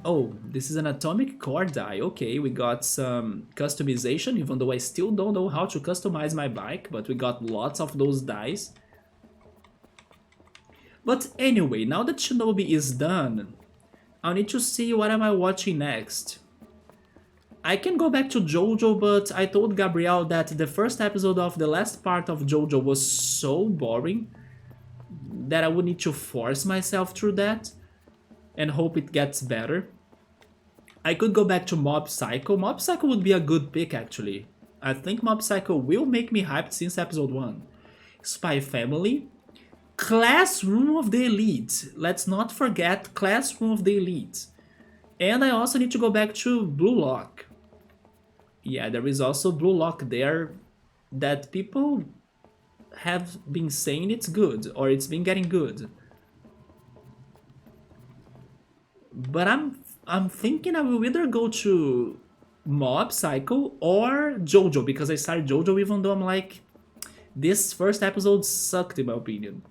A: Oh, this is an atomic core die. Okay, we got some customization, even though I still don't know how to customize my bike, but we got lots of those dies. But anyway, now that Shinobi is done, I'll need to see what am I watching next. I can go back to JoJo, but I told Gabrielle that the first episode of the last part of JoJo was so boring that I would need to force myself through that and hope it gets better. I could go back to Mob Psycho. Mob Psycho would be a good pick, actually. I think Mob Psycho will make me hyped since episode 1. Spy Family. Classroom of the Elite. Let's not forget Classroom of the Elite. And I also need to go back to Blue Lock. Yeah, there is also Blue Lock there that people have been saying it's good, or it's been getting good. But I'm thinking I will either go to Mob Psycho or JoJo, because I started JoJo even though I'm like, this first episode sucked in my opinion.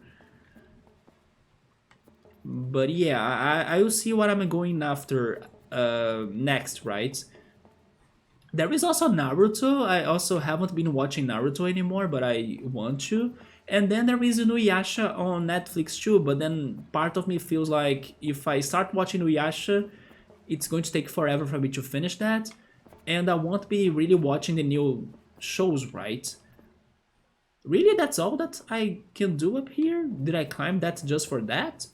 A: But yeah, I will see what I'm going after next, right? There is also Naruto. I also haven't been watching Naruto anymore, but I want to. And then there is Inuyasha on Netflix too, but then part of me feels like if I start watching Inuyasha, it's going to take forever for me to finish that. And I won't be really watching the new shows, right? Really, that's all that I can do up here? Did I climb that just for that?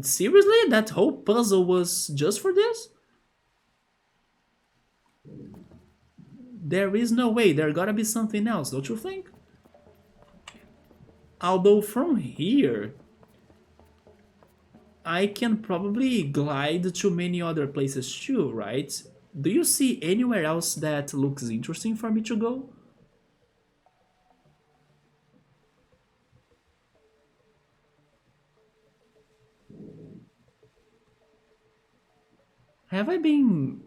A: Seriously? That whole puzzle was just for this? There is no way, there gotta be something else, don't you think? Although from here, I can probably glide to many other places too, right? Do you see anywhere else that looks interesting for me to go? Have I been...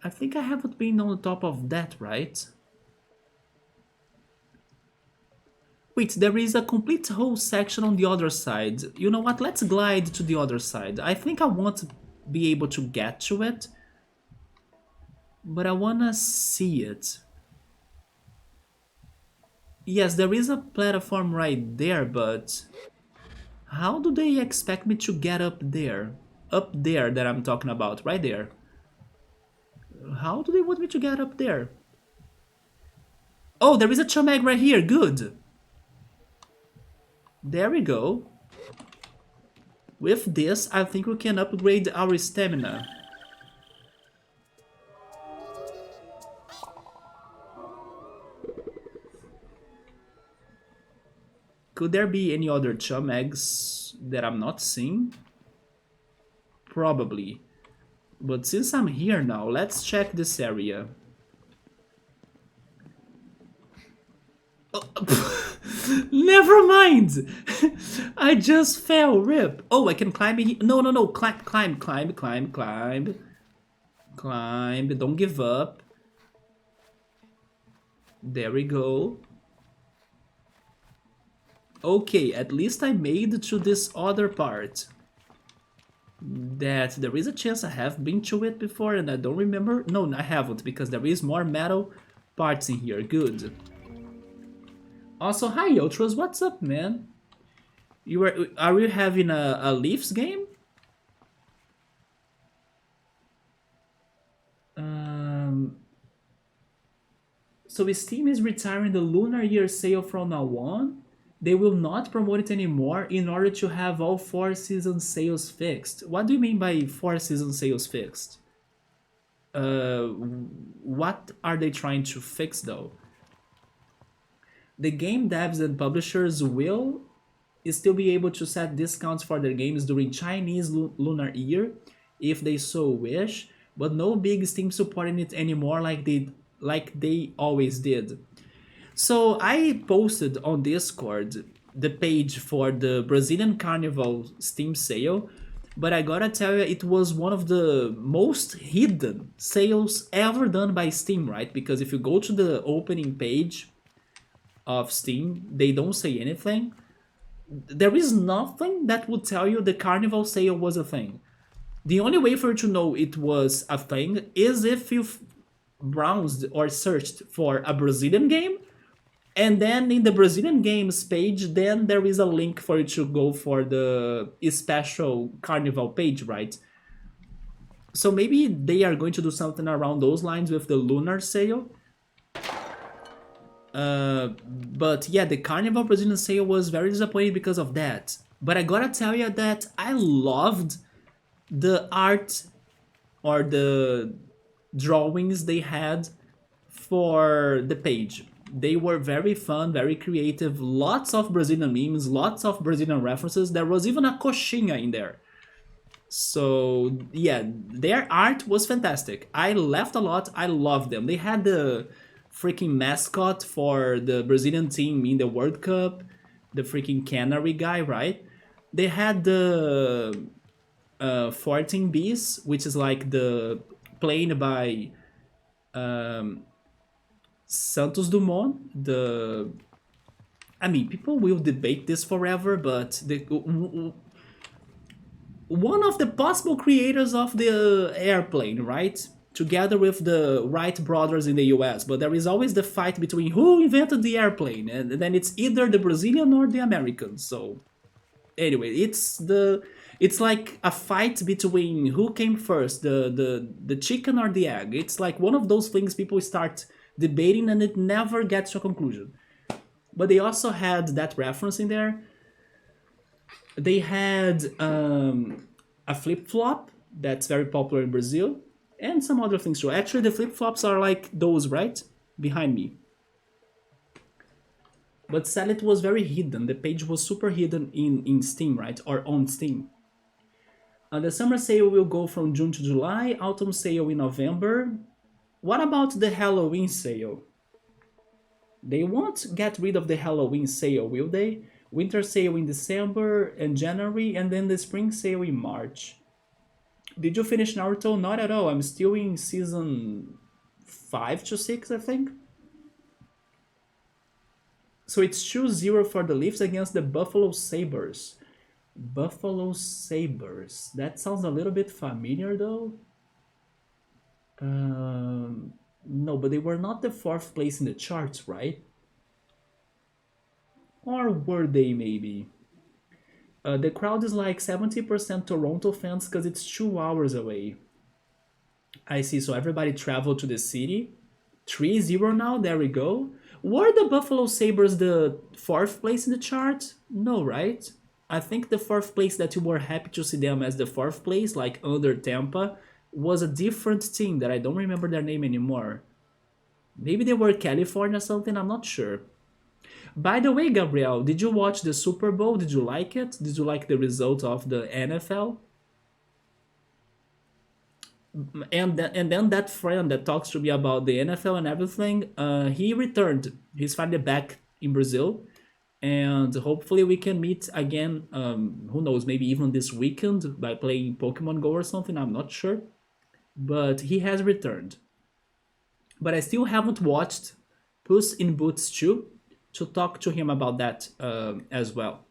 A: I think I haven't been on the top of that, right? Wait, there is a complete whole section on the other side. You know what, let's glide to the other side. I think I won't be able to get to it, but I wanna see it. Yes, there is a platform right there, but how do they expect me to get up there? Up there that I'm talking about, right there. How do they want me to get up there? Oh, there is a chumag right here, good. There we go. With this, I think we can upgrade our stamina. Could there be any other chum eggs that I'm not seeing? Probably. But since I'm here now, let's check this area. Oh, never mind! I just fell, rip. Oh, I can climb here. No, no, no. Climb, climb, climb, climb, climb. Climb. Don't give up. There we go. Okay, at least I made to this other part. That there is a chance I have been to it before and I don't remember. No, I haven't, because there is more metal parts in here. Good. Also, hi Ultras, what's up, man? Are you having a Leafs game? So Steam is retiring the Lunar Year sale from now on. They will not promote it anymore in order to have all 4-season sales fixed. What do you mean by 4-season sales fixed? What are they trying to fix though? The game devs and publishers will still be able to set discounts for their games during Chinese Lunar Year if they so wish, but no big Steam supporting it anymore like they always did. So I posted on Discord the page for the Brazilian Carnival Steam sale, but I gotta tell you, it was one of the most hidden sales ever done by Steam, right? Because if you go to the opening page of Steam, they don't say anything. There is nothing that would tell you the Carnival sale was a thing. The only way for you to know it was a thing is if you've browsed or searched for a Brazilian game, and then in the Brazilian games page, then there is a link for you to go for the special Carnival page, right? So maybe they are going to do something around those lines with the Lunar sale. But yeah, the Carnival Brazilian sale was very disappointing because of that. But I gotta tell you that I loved the art or the drawings they had for the page. They were very fun, very creative, lots of Brazilian memes, lots of Brazilian references. There was even a coxinha in there. So yeah, their art was fantastic. I laughed a lot. I loved them. They had the freaking mascot for the Brazilian team in the World Cup, the freaking canary guy, right? They had the 14 Bees, which is like the plane by Santos Dumont. I mean, people will debate this forever, but one of the possible creators of the airplane, right? Together with the Wright brothers in the US, but there is always the fight between who invented the airplane, and then it's either the Brazilian or the American. So anyway, it's like a fight between who came first, the chicken or the egg. It's like one of those things people start debating and it never gets to a conclusion. But they also had that reference in there. They had a flip-flop that's very popular in Brazil, and some other things too. Actually, the flip-flops are like those, right? Behind me. But sadly, it was very hidden. The page was super hidden in Steam, right? Or on Steam. The summer sale will go from June to July, autumn sale in November. What about the Halloween sale? They won't get rid of the Halloween sale, will they? Winter sale in December and January, and then the spring sale in March. Did you finish Naruto? Not at all. I'm still in season 5 to 6, I think. So it's 2-0 for the Leafs against the Buffalo Sabres. Buffalo Sabres. That sounds a little bit familiar though. No, but they were not the 4th place in the charts, right? Or were they maybe? The crowd is like 70% Toronto fans because it's 2 hours away. I see, so everybody traveled to the city. 3-0 now, there we go. Were the Buffalo Sabres the 4th place in the chart? No, right? I think the 4th place that you were happy to see them as the 4th place, like under Tampa, was a different team that I don't remember their name anymore. Maybe they were California or something, I'm not sure. By the way, Gabriel, did you watch the Super Bowl? Did you like it? Did you like the result of the NFL? And then that friend that talks to me about the NFL and everything, he returned. He's finally back in Brazil, and hopefully we can meet again. Who knows? Maybe even this weekend by playing Pokemon Go or something. I'm not sure, but he has returned. But I still haven't watched Puss in Boots 2 to talk to him about that as well.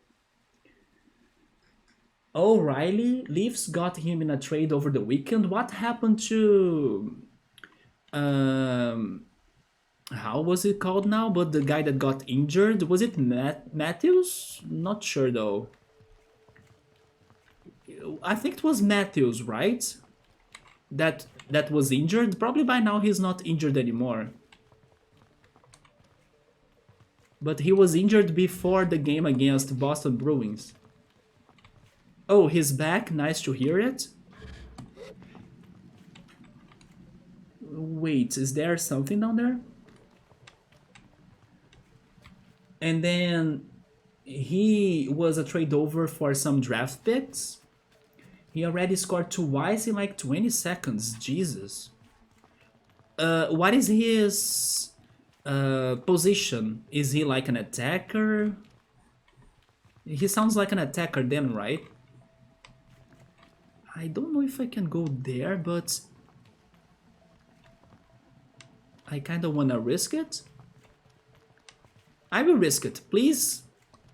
A: O'Reilly, Leafs got him in a trade over the weekend. What happened to um how was it called now? But the guy that got injured, was it Matthews? Not sure though. I think it was Matthews, right? That was injured. Probably by now he's not injured anymore. But he was injured before the game against Boston Bruins. Oh, he's back. Nice to hear it. Wait, is there something down there? And then he was a trade over for some draft picks. He already scored twice in like 20 seconds. Jesus. What is his position? Is he like an attacker? He sounds like an attacker then, right? I don't know if I can go there, but I kind of want to risk it. I will risk it. Please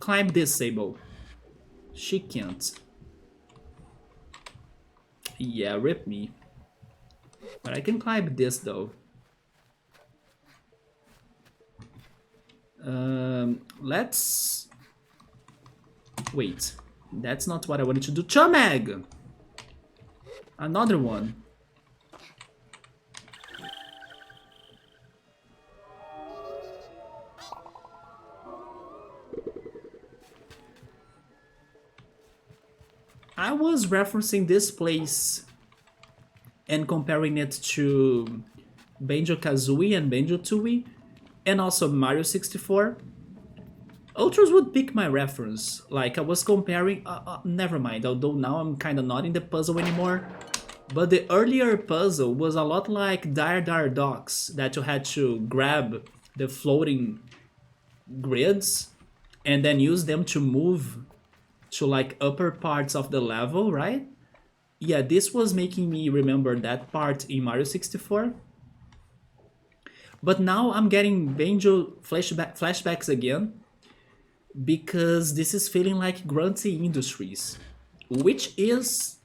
A: climb this, Sable. She can't. Yeah, rip me. But I can climb this, though. Let's... Wait. That's not what I wanted to do. Chumag! Another one. I was referencing this place and comparing it to Banjo-Kazooie and Banjo-Tooie, and also Mario 64. Ultras would pick my reference. Like, I was comparing... never mind, although now I'm kinda not in the puzzle anymore. But the earlier puzzle was a lot like Dire Dire Docks, that you had to grab the floating grids and then use them to move to like upper parts of the level, right? Yeah, this was making me remember that part in Mario 64. But now I'm getting Banjo flashbacks again, because this is feeling like Grunty Industries, which is...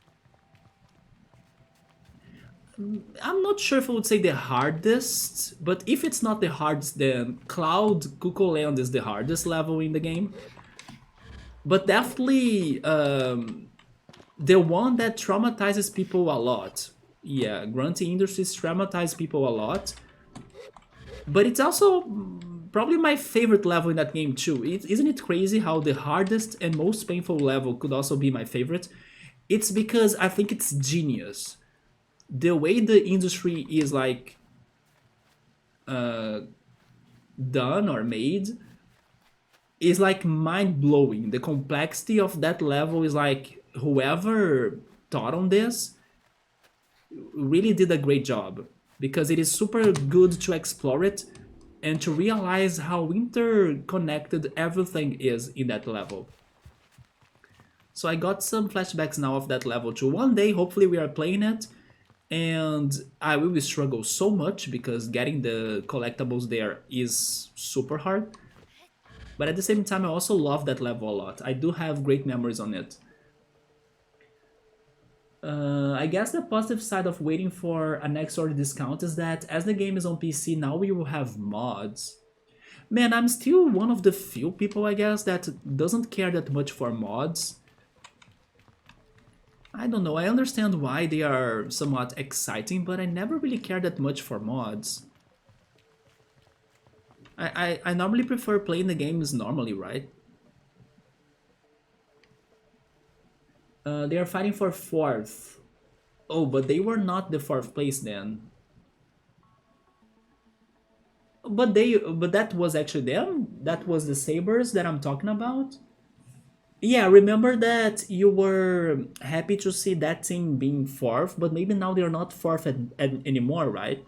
A: I'm not sure if I would say the hardest, but if it's not the hardest, then Cloud Cuckoo Land is the hardest level in the game. But definitely the one that traumatizes people a lot. Yeah, Grunty Industries traumatize people a lot. But it's also probably my favorite level in that game too. Isn't it crazy how the hardest and most painful level could also be my favorite? It's because I think it's genius. The way the industry is like done or made is like mind-blowing. The complexity of that level is like, whoever thought on this really did a great job, because it is super good to explore it and to realize how interconnected everything is in that level. So I got some flashbacks now of that level too. One day, hopefully we are playing it, and I will struggle so much because getting the collectibles there is super hard. But at the same time, I also love that level a lot. I do have great memories on it. I guess the positive side of waiting for a next order discount is that as the game is on PC, now we will have mods. Man, I'm still one of the few people, I guess, that doesn't care that much for mods. I don't know, I understand why they are somewhat exciting, but I never really care that much for mods. I normally prefer playing the games normally, right? They are fighting for 4th. Oh, but they were not the 4th place then. but that was actually them. That was the Sabers that I'm talking about. Yeah, remember that you were happy to see that team being fourth, but maybe now they're not fourth anymore, right?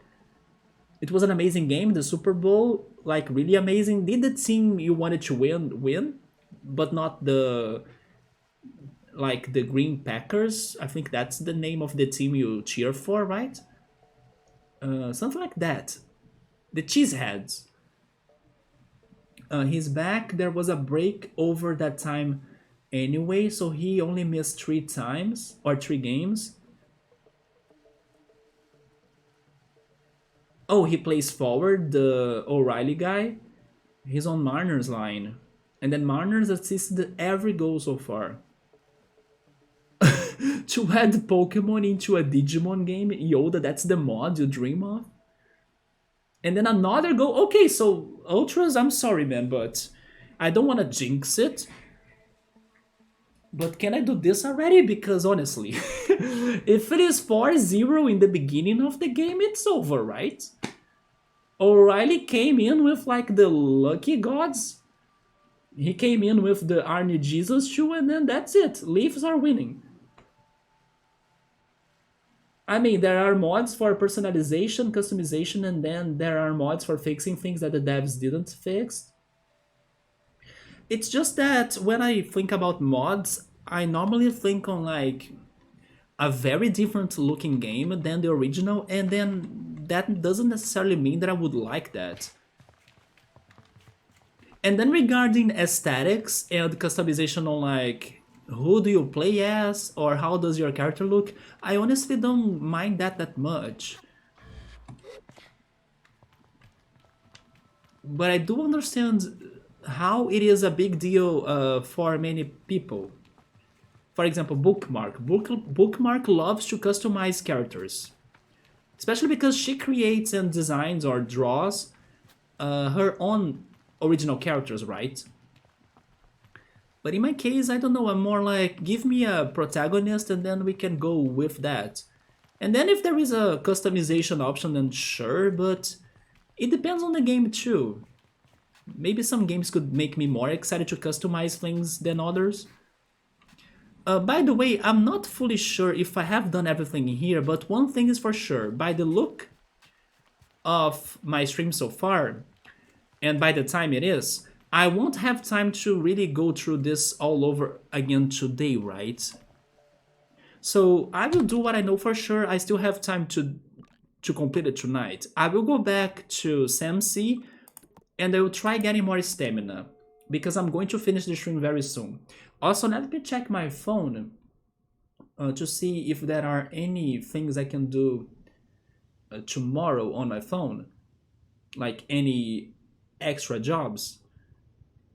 A: It was an amazing game, the Super Bowl, like really amazing. Did the team you wanted to win, but not the like the Green Packers? I think that's the name of the team you cheer for, right? Something like that. The Cheeseheads. He's back. There was a break over that time anyway, so he only missed 3 times or 3 games. Oh, he plays forward, the O'Reilly guy. He's on Marner's line. And then Marner's assisted every goal so far. To add Pokemon into a Digimon game, Yoda, that's the mod you dream of? And then another goal. Okay, so Ultras, I'm sorry, man, but I don't want to jinx it. But can I do this already? Because honestly, if it is 4-0 in the beginning of the game, it's over, right? O'Reilly came in with like the lucky gods. He came in with the Arnie Jesus shoe, and then that's it. Leafs are winning. I mean, there are mods for personalization, customization, and then there are mods for fixing things that the devs didn't fix. It's just that when I think about mods, I normally think on like a very different looking game than the original, and then that doesn't necessarily mean that I would like that. And then regarding aesthetics and customization on like who do you play as or how does your character look, I honestly don't mind that much. But I do understand how it is a big deal for many people. For example, Bookmark. Bookmark loves to customize characters, especially because she creates and designs or draws her own original characters, right? But in my case, I don't know, I'm more like, give me a protagonist and then we can go with that. And then if there is a customization option, then sure, but it depends on the game too. Maybe some games could make me more excited to customize things than others. By the way, I'm not fully sure if I have done everything here, but one thing is for sure, by the look of my stream so far, and by the time it is, I won't have time to really go through this all over again today, right? So I will do what I know for sure. I still have time to complete it tonight. I will go back to Sansee and I will try getting more stamina because I'm going to finish the stream very soon. Also, let me check my phone to see if there are any things I can do tomorrow on my phone, like any extra jobs,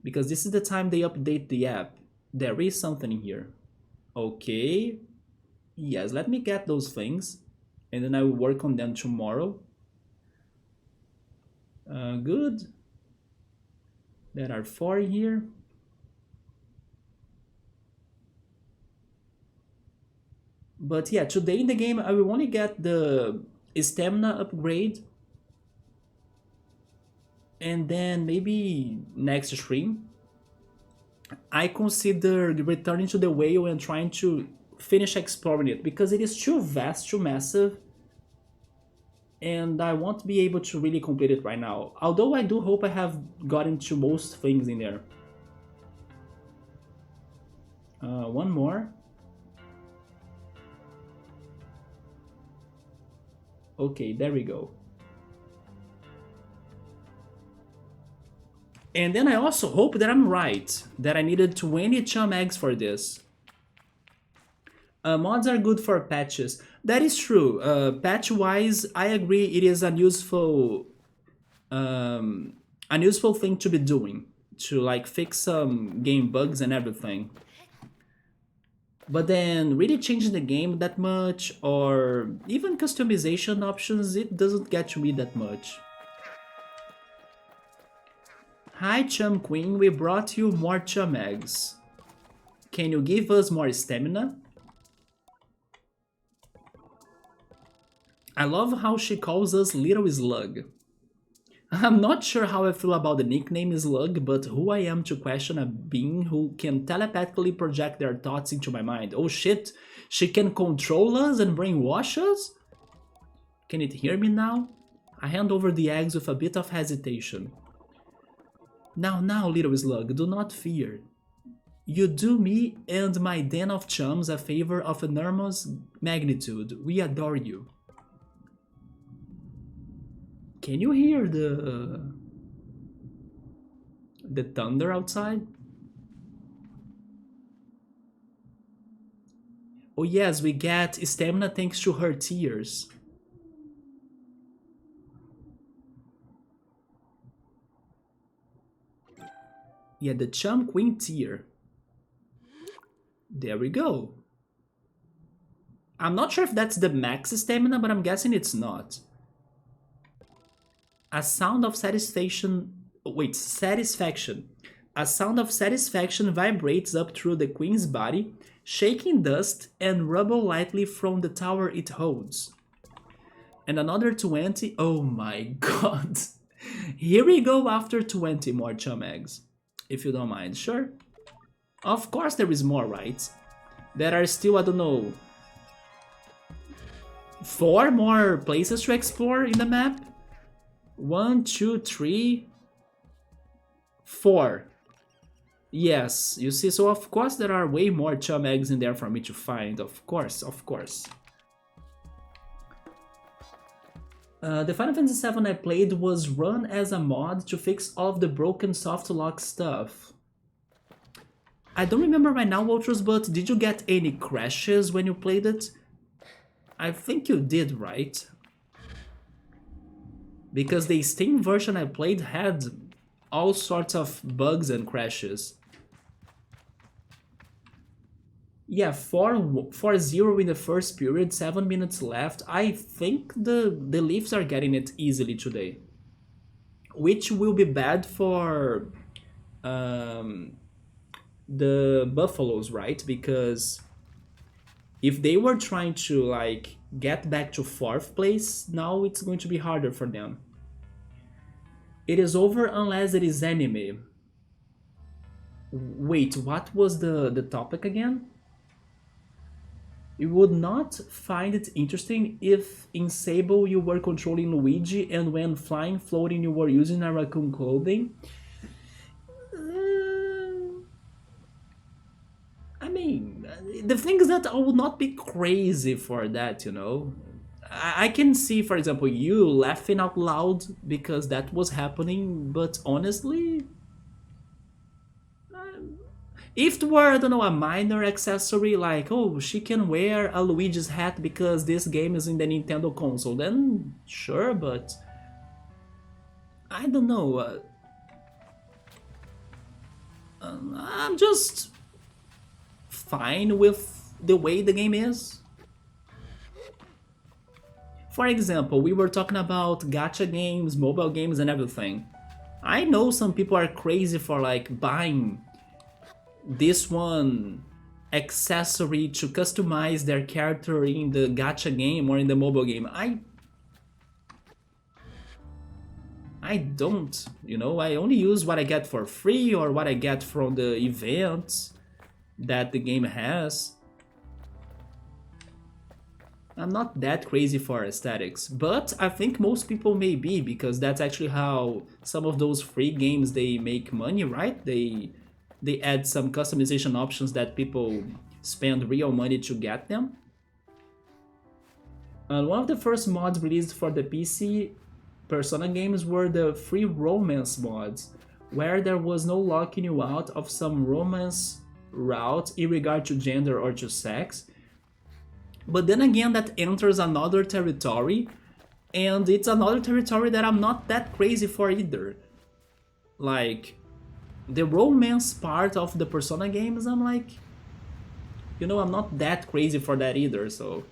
A: because this is the time they update the app. There is something in here. Okay, yes, let me get those things and then I will work on them tomorrow. Good. There are 4 here. But yeah, today in the game I will only get the stamina upgrade, and then maybe next stream I consider returning to the whale and trying to finish exploring it because it is too vast, too massive, and I won't be able to really complete it right now. Although I do hope I have gotten to most things in there. One more. Okay, there we go. And then I also hope that I'm right, that I needed 20 chum eggs for this. Mods are good for patches. That is true. Patch-wise, I agree it is a useful thing to be doing, to like fix some game bugs and everything. But then really changing the game that much, or even customization options, it doesn't get to me that much. Hi Chum Queen, we brought you more chum eggs. Can you give us more stamina? I love how she calls us Little Slug. I'm not sure how I feel about the nickname Slug, but who I am to question a being who can telepathically project their thoughts into my mind. Oh shit, she can control us and brainwash us? Can it hear me now? I hand over the eggs with a bit of hesitation. Now, little slug, do not fear. You do me and my den of chums a favor of enormous magnitude. We adore you. Can you hear the thunder outside? Oh yes, we get stamina thanks to her tears. Yeah, the chum queen tier. There we go. I'm not sure if that's the max stamina, but I'm guessing it's not. A sound of satisfaction. Wait, satisfaction. A sound of satisfaction vibrates up through the queen's body, shaking dust and rubble lightly from the tower it holds. And another 20. Oh my god. Here we go after 20 more chum eggs. If you don't mind, sure. Of course there is more, right? There are still, I don't know, 4 more places to explore in the map. 1, 2, 3, 4. Yes, you see, so of course there are way more chum eggs in there for me to find, of course, of course. The Final Fantasy VII I played was run as a mod to fix all of the broken softlock stuff. I don't remember right now, Ultras, but did you get any crashes when you played it? I think you did, right? Because the Steam version I played had all sorts of bugs and crashes. Yeah, 4-0 in the first period, 7 minutes left. I think the Leafs are getting it easily today. Which will be bad for the Buffaloes, right? Because if they were trying to like get back to 4th place, now it's going to be harder for them. It is over unless it is enemy. Wait, what was the topic again? You would not find it interesting if in Sable you were controlling Luigi and when flying, floating you were using a raccoon clothing. I mean, the thing is that I would not be crazy for that, you know? I can see, for example, you laughing out loud because that was happening, but honestly, if it were, I don't know, a minor accessory like, oh, she can wear a Luigi's hat because this game is in the Nintendo console, then sure, but I don't know. I'm just fine with the way the game is. For example, we were talking about gacha games, mobile games and everything. I know some people are crazy for like buying this one accessory to customize their character in the gacha game or in the mobile game. I don't, you know, I only use what I get for free or what I get from the events that the game has. I'm not that crazy for aesthetics, but I think most people may be, because that's actually how some of those free games they make money, right? They add some customization options that people spend real money to get them. One of the first mods released for the PC Persona games were the free romance mods, where there was no locking you out of some romance route in regard to gender or to sex. But then again, that enters another territory, and it's another territory that I'm not that crazy for either. Like, the romance part of the Persona games, I'm like, you know, I'm not that crazy for that either, so...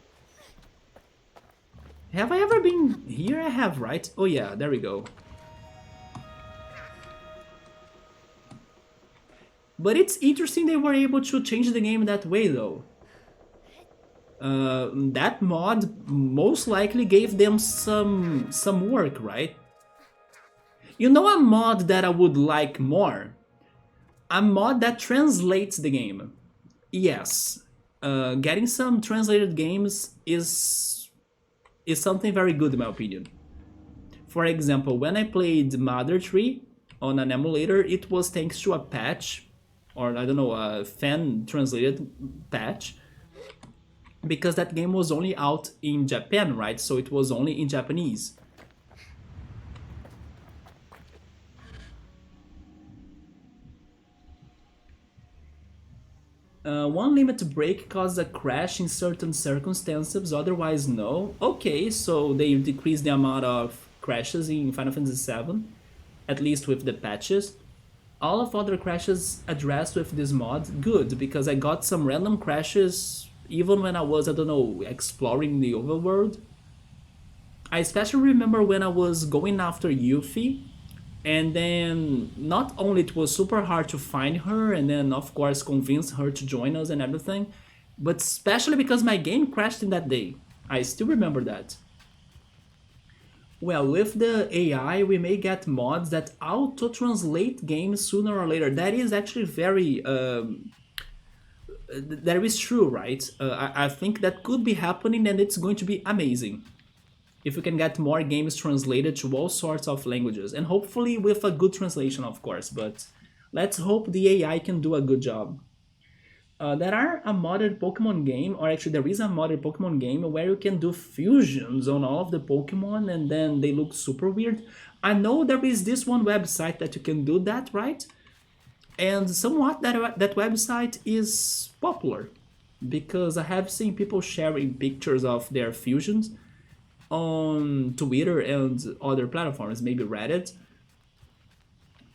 A: Have I ever been here? I have, right? Oh yeah, there we go. But it's interesting they were able to change the game that way, though. That mod most likely gave them some work, right? You know a mod that I would like more? A mod that translates the game. Yes, getting some translated games is something very good in my opinion. For example, when I played Mother Tree on an emulator, it was thanks to a patch, or I don't know, a fan translated patch, because that game was only out in Japan, right? So it was only in Japanese. One limit break causes a crash in certain circumstances, otherwise no. Okay, so they decreased the amount of crashes in Final Fantasy VII, at least with the patches. All of other crashes addressed with this mod, good, because I got some random crashes even when I was, I don't know, exploring the overworld. I especially remember when I was going after Yuffie, and then not only it was super hard to find her and then of course convince her to join us and everything, but especially because my game crashed in that day. I still remember that. Well, with the AI we may get mods that auto translate games sooner or later. That is actually very that is true, right? I think that could be happening and it's going to be amazing if we can get more games translated to all sorts of languages, and hopefully with a good translation, of course, but let's hope the AI can do a good job. There are a modded Pokemon game, or actually there is a modded Pokemon game where you can do fusions on all of the Pokemon and then they look super weird. I know there is this one website that you can do that, right? And somewhat that website is popular because I have seen people sharing pictures of their fusions on Twitter and other platforms, maybe Reddit.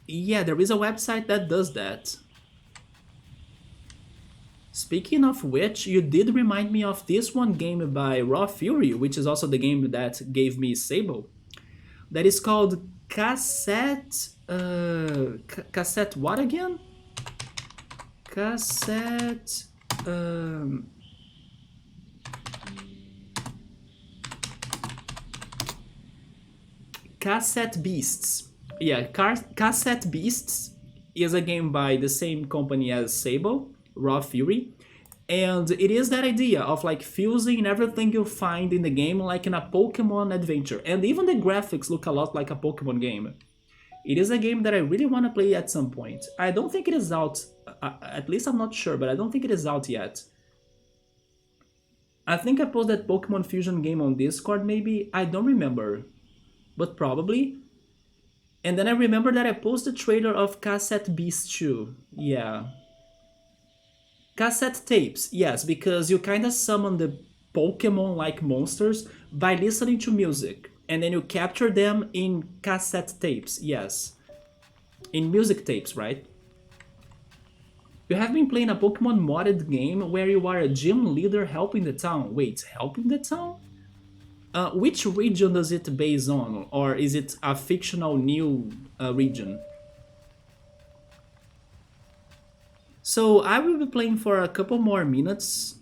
A: Yeah, there is a website that does that. Speaking of which, you did remind me of this one game by Raw Fury, which is also the game that gave me Sable. That is called Cassette. Cassette what again? Cassette. Cassette Beasts. Yeah, Cassette Beasts is a game by the same company as Sable, Raw Fury, and it is that idea of like fusing everything you find in the game like in a Pokemon adventure, and even the graphics look a lot like a Pokemon game. It is a game that I really want to play at some point. I don't think it is out, at least I'm not sure, but I don't think it is out yet. I think I posted that Pokemon Fusion game on Discord maybe, I don't remember, but probably. And then I remember that I posted the trailer of Cassette Beast 2. Yeah. Cassette tapes, yes, because you kinda summon the Pokemon-like monsters by listening to music. And then you capture them in cassette tapes, yes. In music tapes, right? You have been playing a Pokemon modded game where you are a gym leader helping the town. Wait, helping the town? Which region does it base on? Or is it a fictional new region? So I will be playing for a couple more minutes.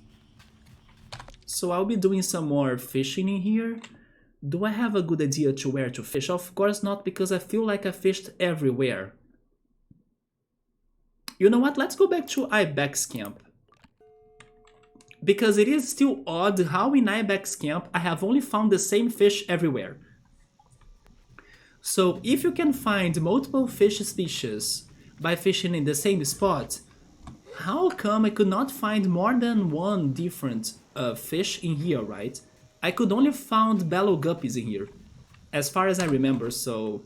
A: So I'll be doing some more fishing in here. Do I have a good idea to where to fish? Of course not, because I feel like I fished everywhere. You know what? Let's go back to Ibex Camp. Because it is still odd how in Ibex Camp I have only found the same fish everywhere. So if you can find multiple fish species by fishing in the same spot, how come I could not find more than one different fish in here, right? I could only found bellow guppies in here, as far as I remember, so...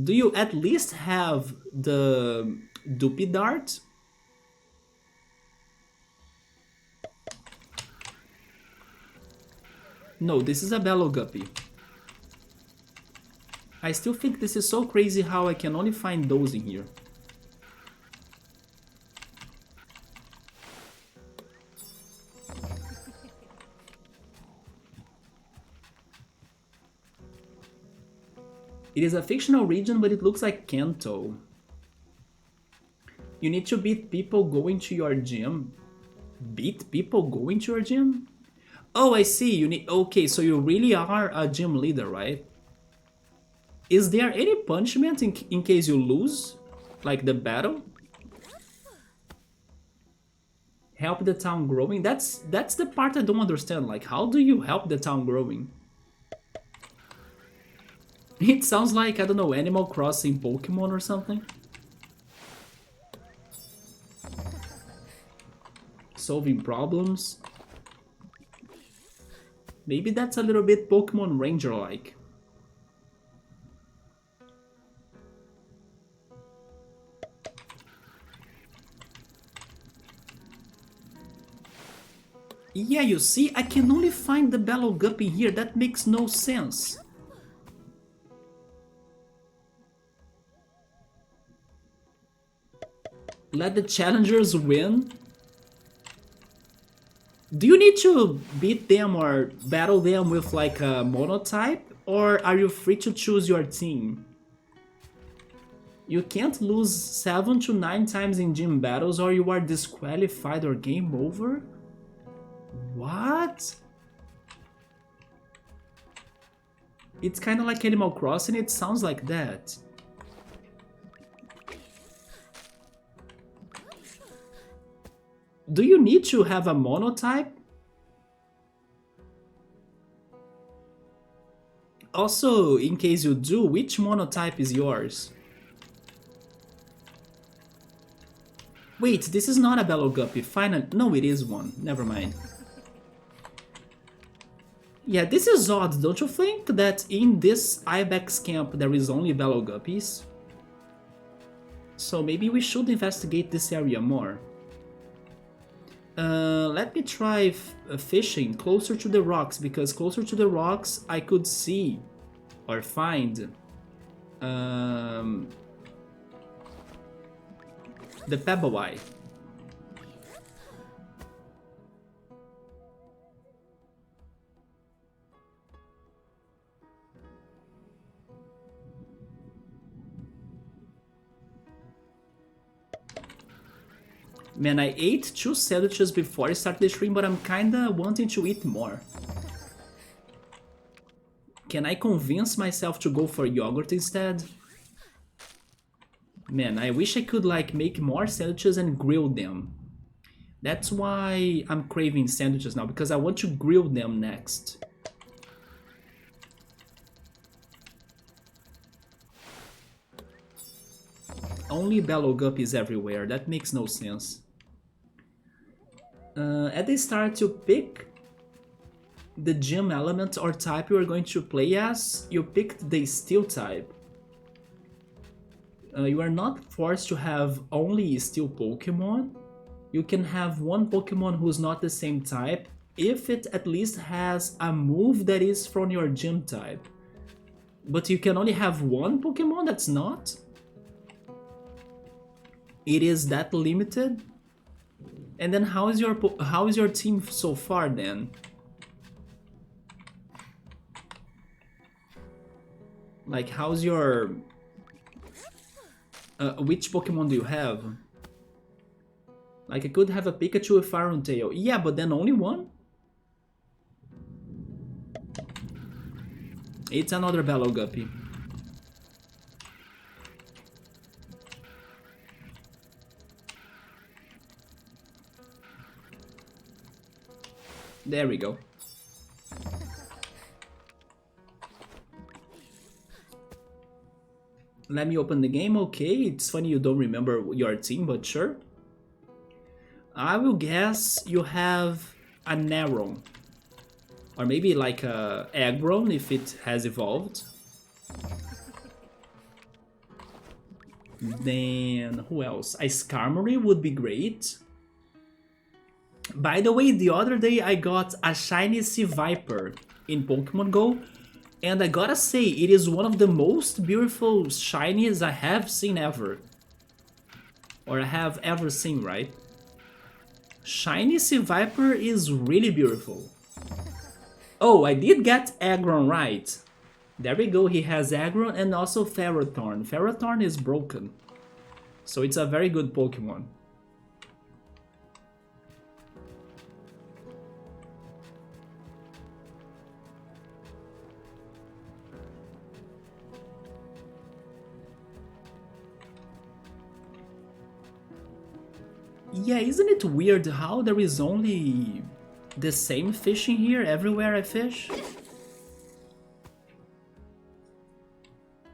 A: Do you at least have the Doopy Dart? No, this is a bellow guppy. I still think this is so crazy how I can only find those in here. It is a fictional region, but it looks like Kanto. You need to beat people going to your gym. Beat people going to your gym? Oh, I see. You need. Okay, so you really are a gym leader, right? Is there any punishment in case you lose? Like the battle? Help the town growing? That's the part I don't understand. Like, how do you help the town growing? It sounds like, I don't know, Animal Crossing Pokemon or something. Solving problems. Maybe that's a little bit Pokemon Ranger-like. Yeah, you see, I can only find the Bellow Guppy here. That makes no sense. Let the challengers win? Do you need to beat them or battle them with like a monotype? Or are you free to choose your team? You can't lose 7 to 9 times in gym battles or you are disqualified or game over? What? It's kind of like Animal Crossing, it sounds like that. Do you need to have a monotype? Also, in case you do, which monotype is yours? Wait, this is not a Bellow Guppy. Final. No, it is one. Never mind. Yeah, this is odd, don't you think? That in this Ibex camp there is only Bellow Guppies? So maybe we should investigate this area more. Let me try fishing closer to the rocks, because closer to the rocks I could see or find the Pebble Eye. Man, I ate 2 sandwiches before I started the stream, but I'm kinda wanting to eat more. Can I convince myself to go for yogurt instead? Man, I wish I could like make more sandwiches and grill them. That's why I'm craving sandwiches now, because I want to grill them next. Only Bellow Guppies everywhere, that makes no sense. At the start you pick the gym element or type you are going to play as. You picked the steel type. You are not forced to have only steel Pokemon. You can have one Pokemon who's not the same type if it at least has a move that is from your gym type. But you can only have one Pokemon that's not? It is that limited? And then how is your team so far then? Like, how's your... which Pokemon do you have? Like, I could have a Pikachu with Iron Tail. Yeah, but then only one? It's another Bellow Guppy. There we go. Let me open the game. Okay, it's funny you don't remember your team, but sure. I will guess you have a Naron. Or maybe like a Aggron if it has evolved. Then who else? A Skarmory would be great. By the way, the other day I got a shiny Sea Viper in Pokemon Go, and I gotta say, it is one of the most beautiful shinies I have seen ever. Or I have ever seen, right? Shiny Sea Viper is really beautiful. Oh, I did get Aggron right. There we go, he has Aggron and also Ferrothorn. Ferrothorn is broken, so it's a very good Pokemon. Yeah, isn't it weird how there is only the same fish in here everywhere I fish?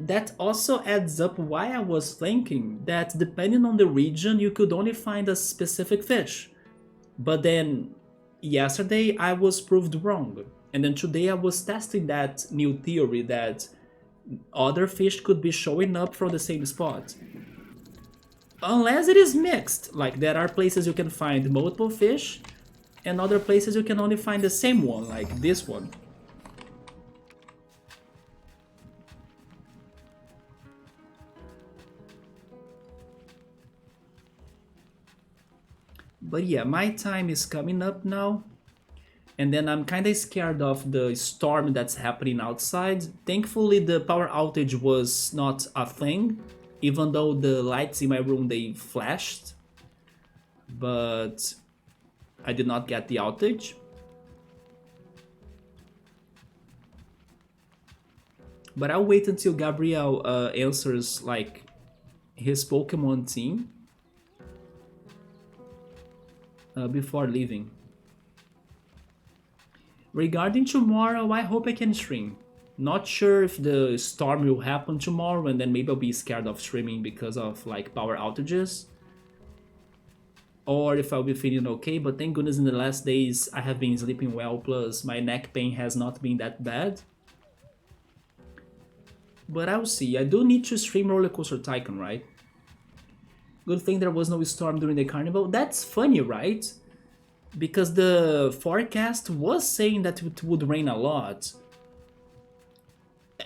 A: That also adds up why I was thinking that depending on the region you could only find a specific fish. But then yesterday I was proved wrong. And then today I was testing that new theory that other fish could be showing up from the same spot. Unless it is mixed, like there are places you can find multiple fish and other places you can only find the same one, like this one. But yeah, my time is coming up now. And then I'm kind of scared of the storm that's happening outside. Thankfully, the power outage was not a thing, even though the lights in my room, they flashed. But I did not get the outage. But I'll wait until Gabriel answers like his Pokemon team before leaving. Regarding tomorrow, I hope I can stream. Not sure if the storm will happen tomorrow, and then maybe I'll be scared of streaming because of like power outages. Or if I'll be feeling okay, but thank goodness in the last days I have been sleeping well, plus my neck pain has not been that bad. But I'll see. I do need to stream Roller Coaster Tycoon, right? Good thing there was no storm during the carnival. That's funny, right? Because the forecast was saying that it would rain a lot.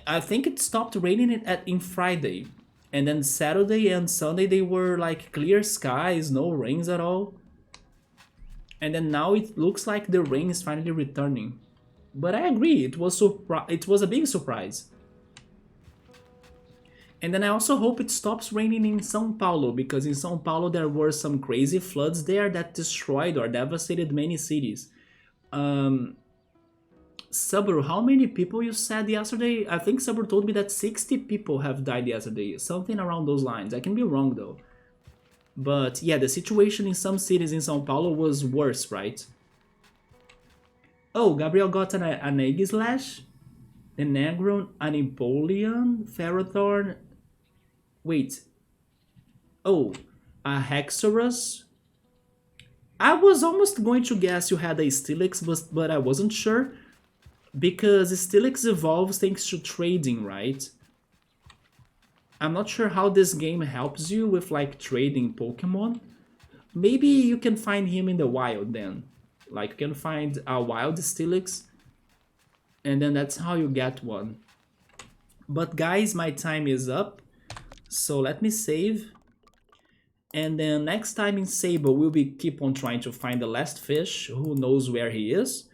A: I think it stopped raining in Friday. And then Saturday and Sunday they were like clear skies, no rains at all. And then now it looks like the rain is finally returning. But I agree, it was a big surprise. And then I also hope it stops raining in São Paulo, because in São Paulo there were some crazy floods there that destroyed or devastated many cities. Sabur, how many people you said yesterday? I think Sabur told me that 60 people have died yesterday, something around those lines. I can be wrong though. But yeah, the situation in some cities in São Paulo was worse, right? Oh, Gabriel got an Aegislash, an Negron, an Empoleon, Ferrothorn. Wait. Oh, a Hexorus. I was almost going to guess you had a Steelix, but I wasn't sure. Because Steelix evolves thanks to trading, right? I'm not sure how this game helps you with like trading Pokemon. Maybe you can find him in the wild then. Like you can find a wild Steelix. And then that's how you get one. But guys, my time is up. So let me save. And then next time in Sable, we'll keep on trying to find the last fish. Who knows where he is.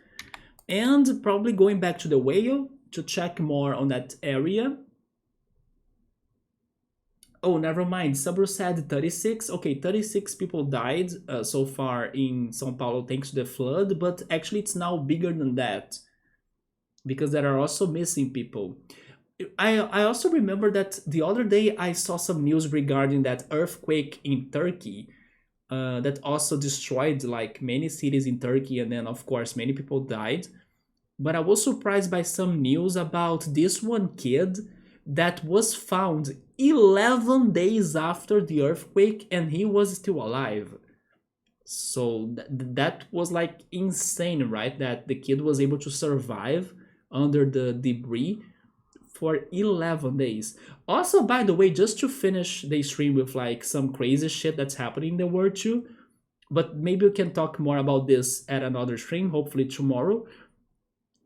A: And probably going back to the whale to check more on that area. Oh, never mind. Sabro said 36. Okay, 36 people died so far in São Paulo thanks to the flood. But actually it's now bigger than that. Because there are also missing people. I also remember that the other day I saw some news regarding that earthquake in Turkey that also destroyed like many cities in Turkey, and then of course many people died. But I was surprised by some news about this one kid that was found 11 days after the earthquake and he was still alive. So that was like insane, right? That the kid was able to survive under the debris for 11 days. Also, by the way, just to finish the stream with like some crazy shit that's happening in the world too, but maybe we can talk more about this at another stream, hopefully tomorrow.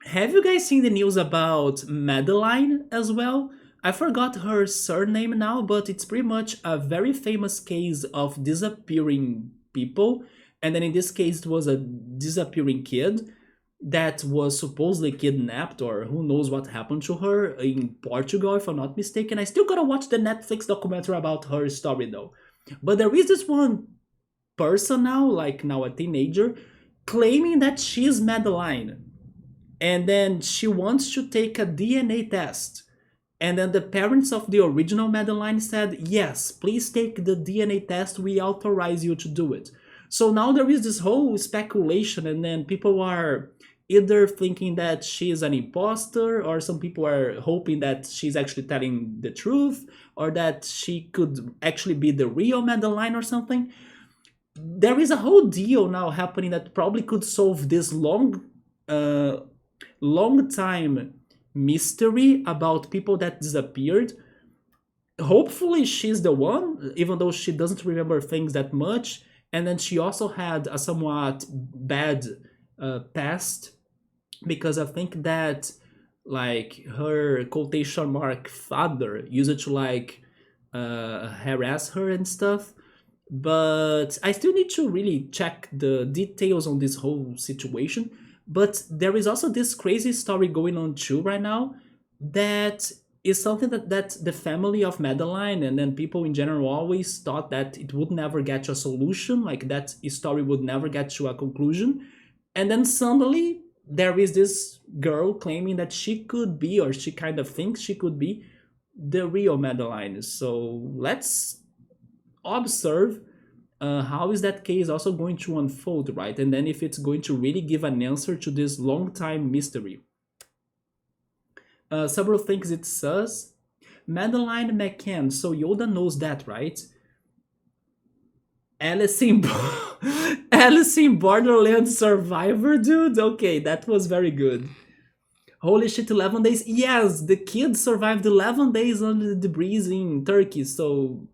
A: Have you guys seen the news about Madeline as well? I forgot her surname now, but it's pretty much a very famous case of disappearing people. And then in this case, it was a disappearing kid that was supposedly kidnapped, or who knows what happened to her in Portugal, if I'm not mistaken. I still gotta watch the Netflix documentary about her story though. But there is this one person now, like now a teenager, claiming that she's Madeline. And then she wants to take a DNA test. And then the parents of the original Madeline said, yes, please take the DNA test, we authorize you to do it. So now there is this whole speculation, and then people are either thinking that she's an imposter, or some people are hoping that she's actually telling the truth, or that she could actually be the real Madeline or something. There is a whole deal now happening that probably could solve this uh, long time mystery about people that disappeared. Hopefully she's the one, even though she doesn't remember things that much. And then she also had a somewhat bad past, because I think that like her quotation mark father used to like harass her and stuff. But I still need to really check the details on this whole situation. But there is also this crazy story going on too right now, that is something that the family of Madeline and then people in general always thought that it would never get to a solution, like that story would never get to a conclusion. And then suddenly there is this girl claiming that she could be, or she kind of thinks she could be, the real Madeline. So let's observe how is that case also going to unfold, right? And then if it's going to really give an answer to this long time mystery. Several things it's sus. Madeline McCann, so Yoda knows that, right? Alice in, Alice in Borderland Survivor, dude? Okay, that was very good. Holy shit, 11 days? Yes, the kid survived 11 days under the debris in Turkey, so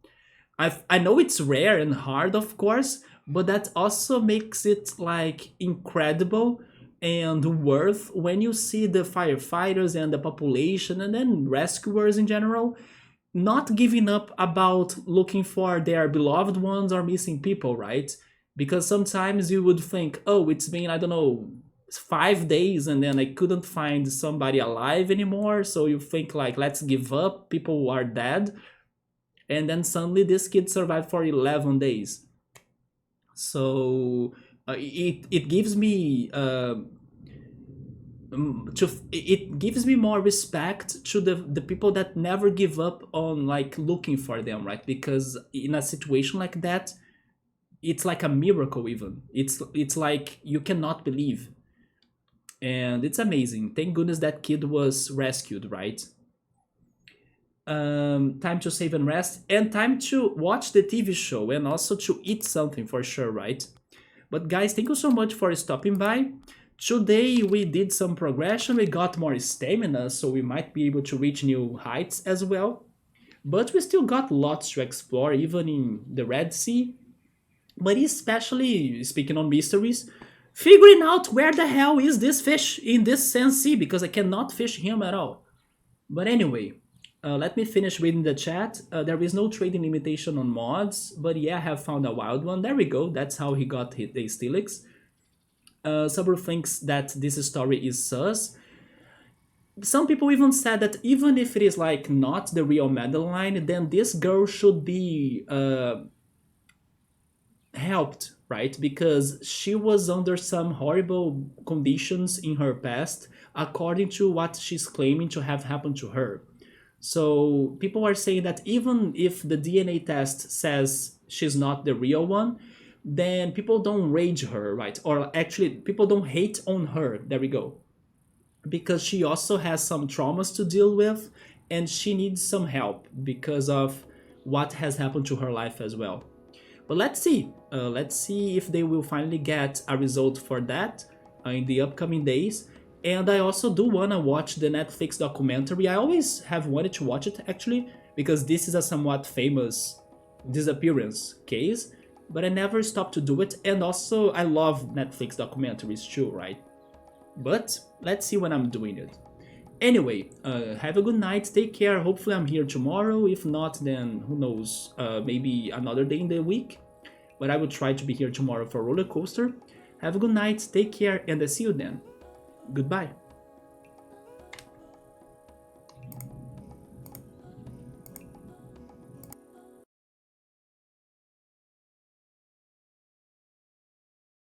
A: I know it's rare and hard, of course, but that also makes it like incredible and worth when you see the firefighters and the population and then rescuers in general not giving up about looking for their beloved ones or missing people, right? Because sometimes you would think, oh, it's been, I don't know, 5 days and then I couldn't find somebody alive anymore. So you think, like, let's give up, people are dead. And then suddenly this kid survived for 11 days. So it gives me it gives me more respect to the people that never give up on like looking for them, right? Because in a situation like that, it's like a miracle. Even it's like you cannot believe, and it's amazing. Thank goodness that kid was rescued, right? Time to save and rest, and time to watch the TV show, and also to eat something for sure, right? But guys, thank you so much for stopping by. Today we did some progression, we got more stamina, so we might be able to reach new heights as well. But we still got lots to explore, even in the Redsee. But especially, speaking on mysteries, figuring out where the hell is this fish in this Sansee, because I cannot fish him at all. But anyway, let me finish reading the chat. There is no trading limitation on mods, but yeah, I have found a wild one. There we go, that's how he got the Stilix. Several thinks that this story is sus. Some people even said that even if it is like not the real Madeline, then this girl should be helped, right? Because she was under some horrible conditions in her past, according to what she's claiming to have happened to her. So people are saying that even if the DNA test says she's not the real one, then people don't rage her, right? Or actually, people don't hate on her. There we go. Because she also has some traumas to deal with, and she needs some help because of what has happened to her life as well. But let's see. Let's see if they will finally get a result for that in the upcoming days. And I also do want to watch the Netflix documentary. I always have wanted to watch it, actually, because this is a somewhat famous disappearance case, but I never stopped to do it. And also, I love Netflix documentaries too, right? But let's see when I'm doing it. Anyway, have a good night, take care. Hopefully I'm here tomorrow. If not, then who knows, maybe another day in the week. But I will try to be here tomorrow for roller coaster. Have a good night, take care, and I see you then. Goodbye.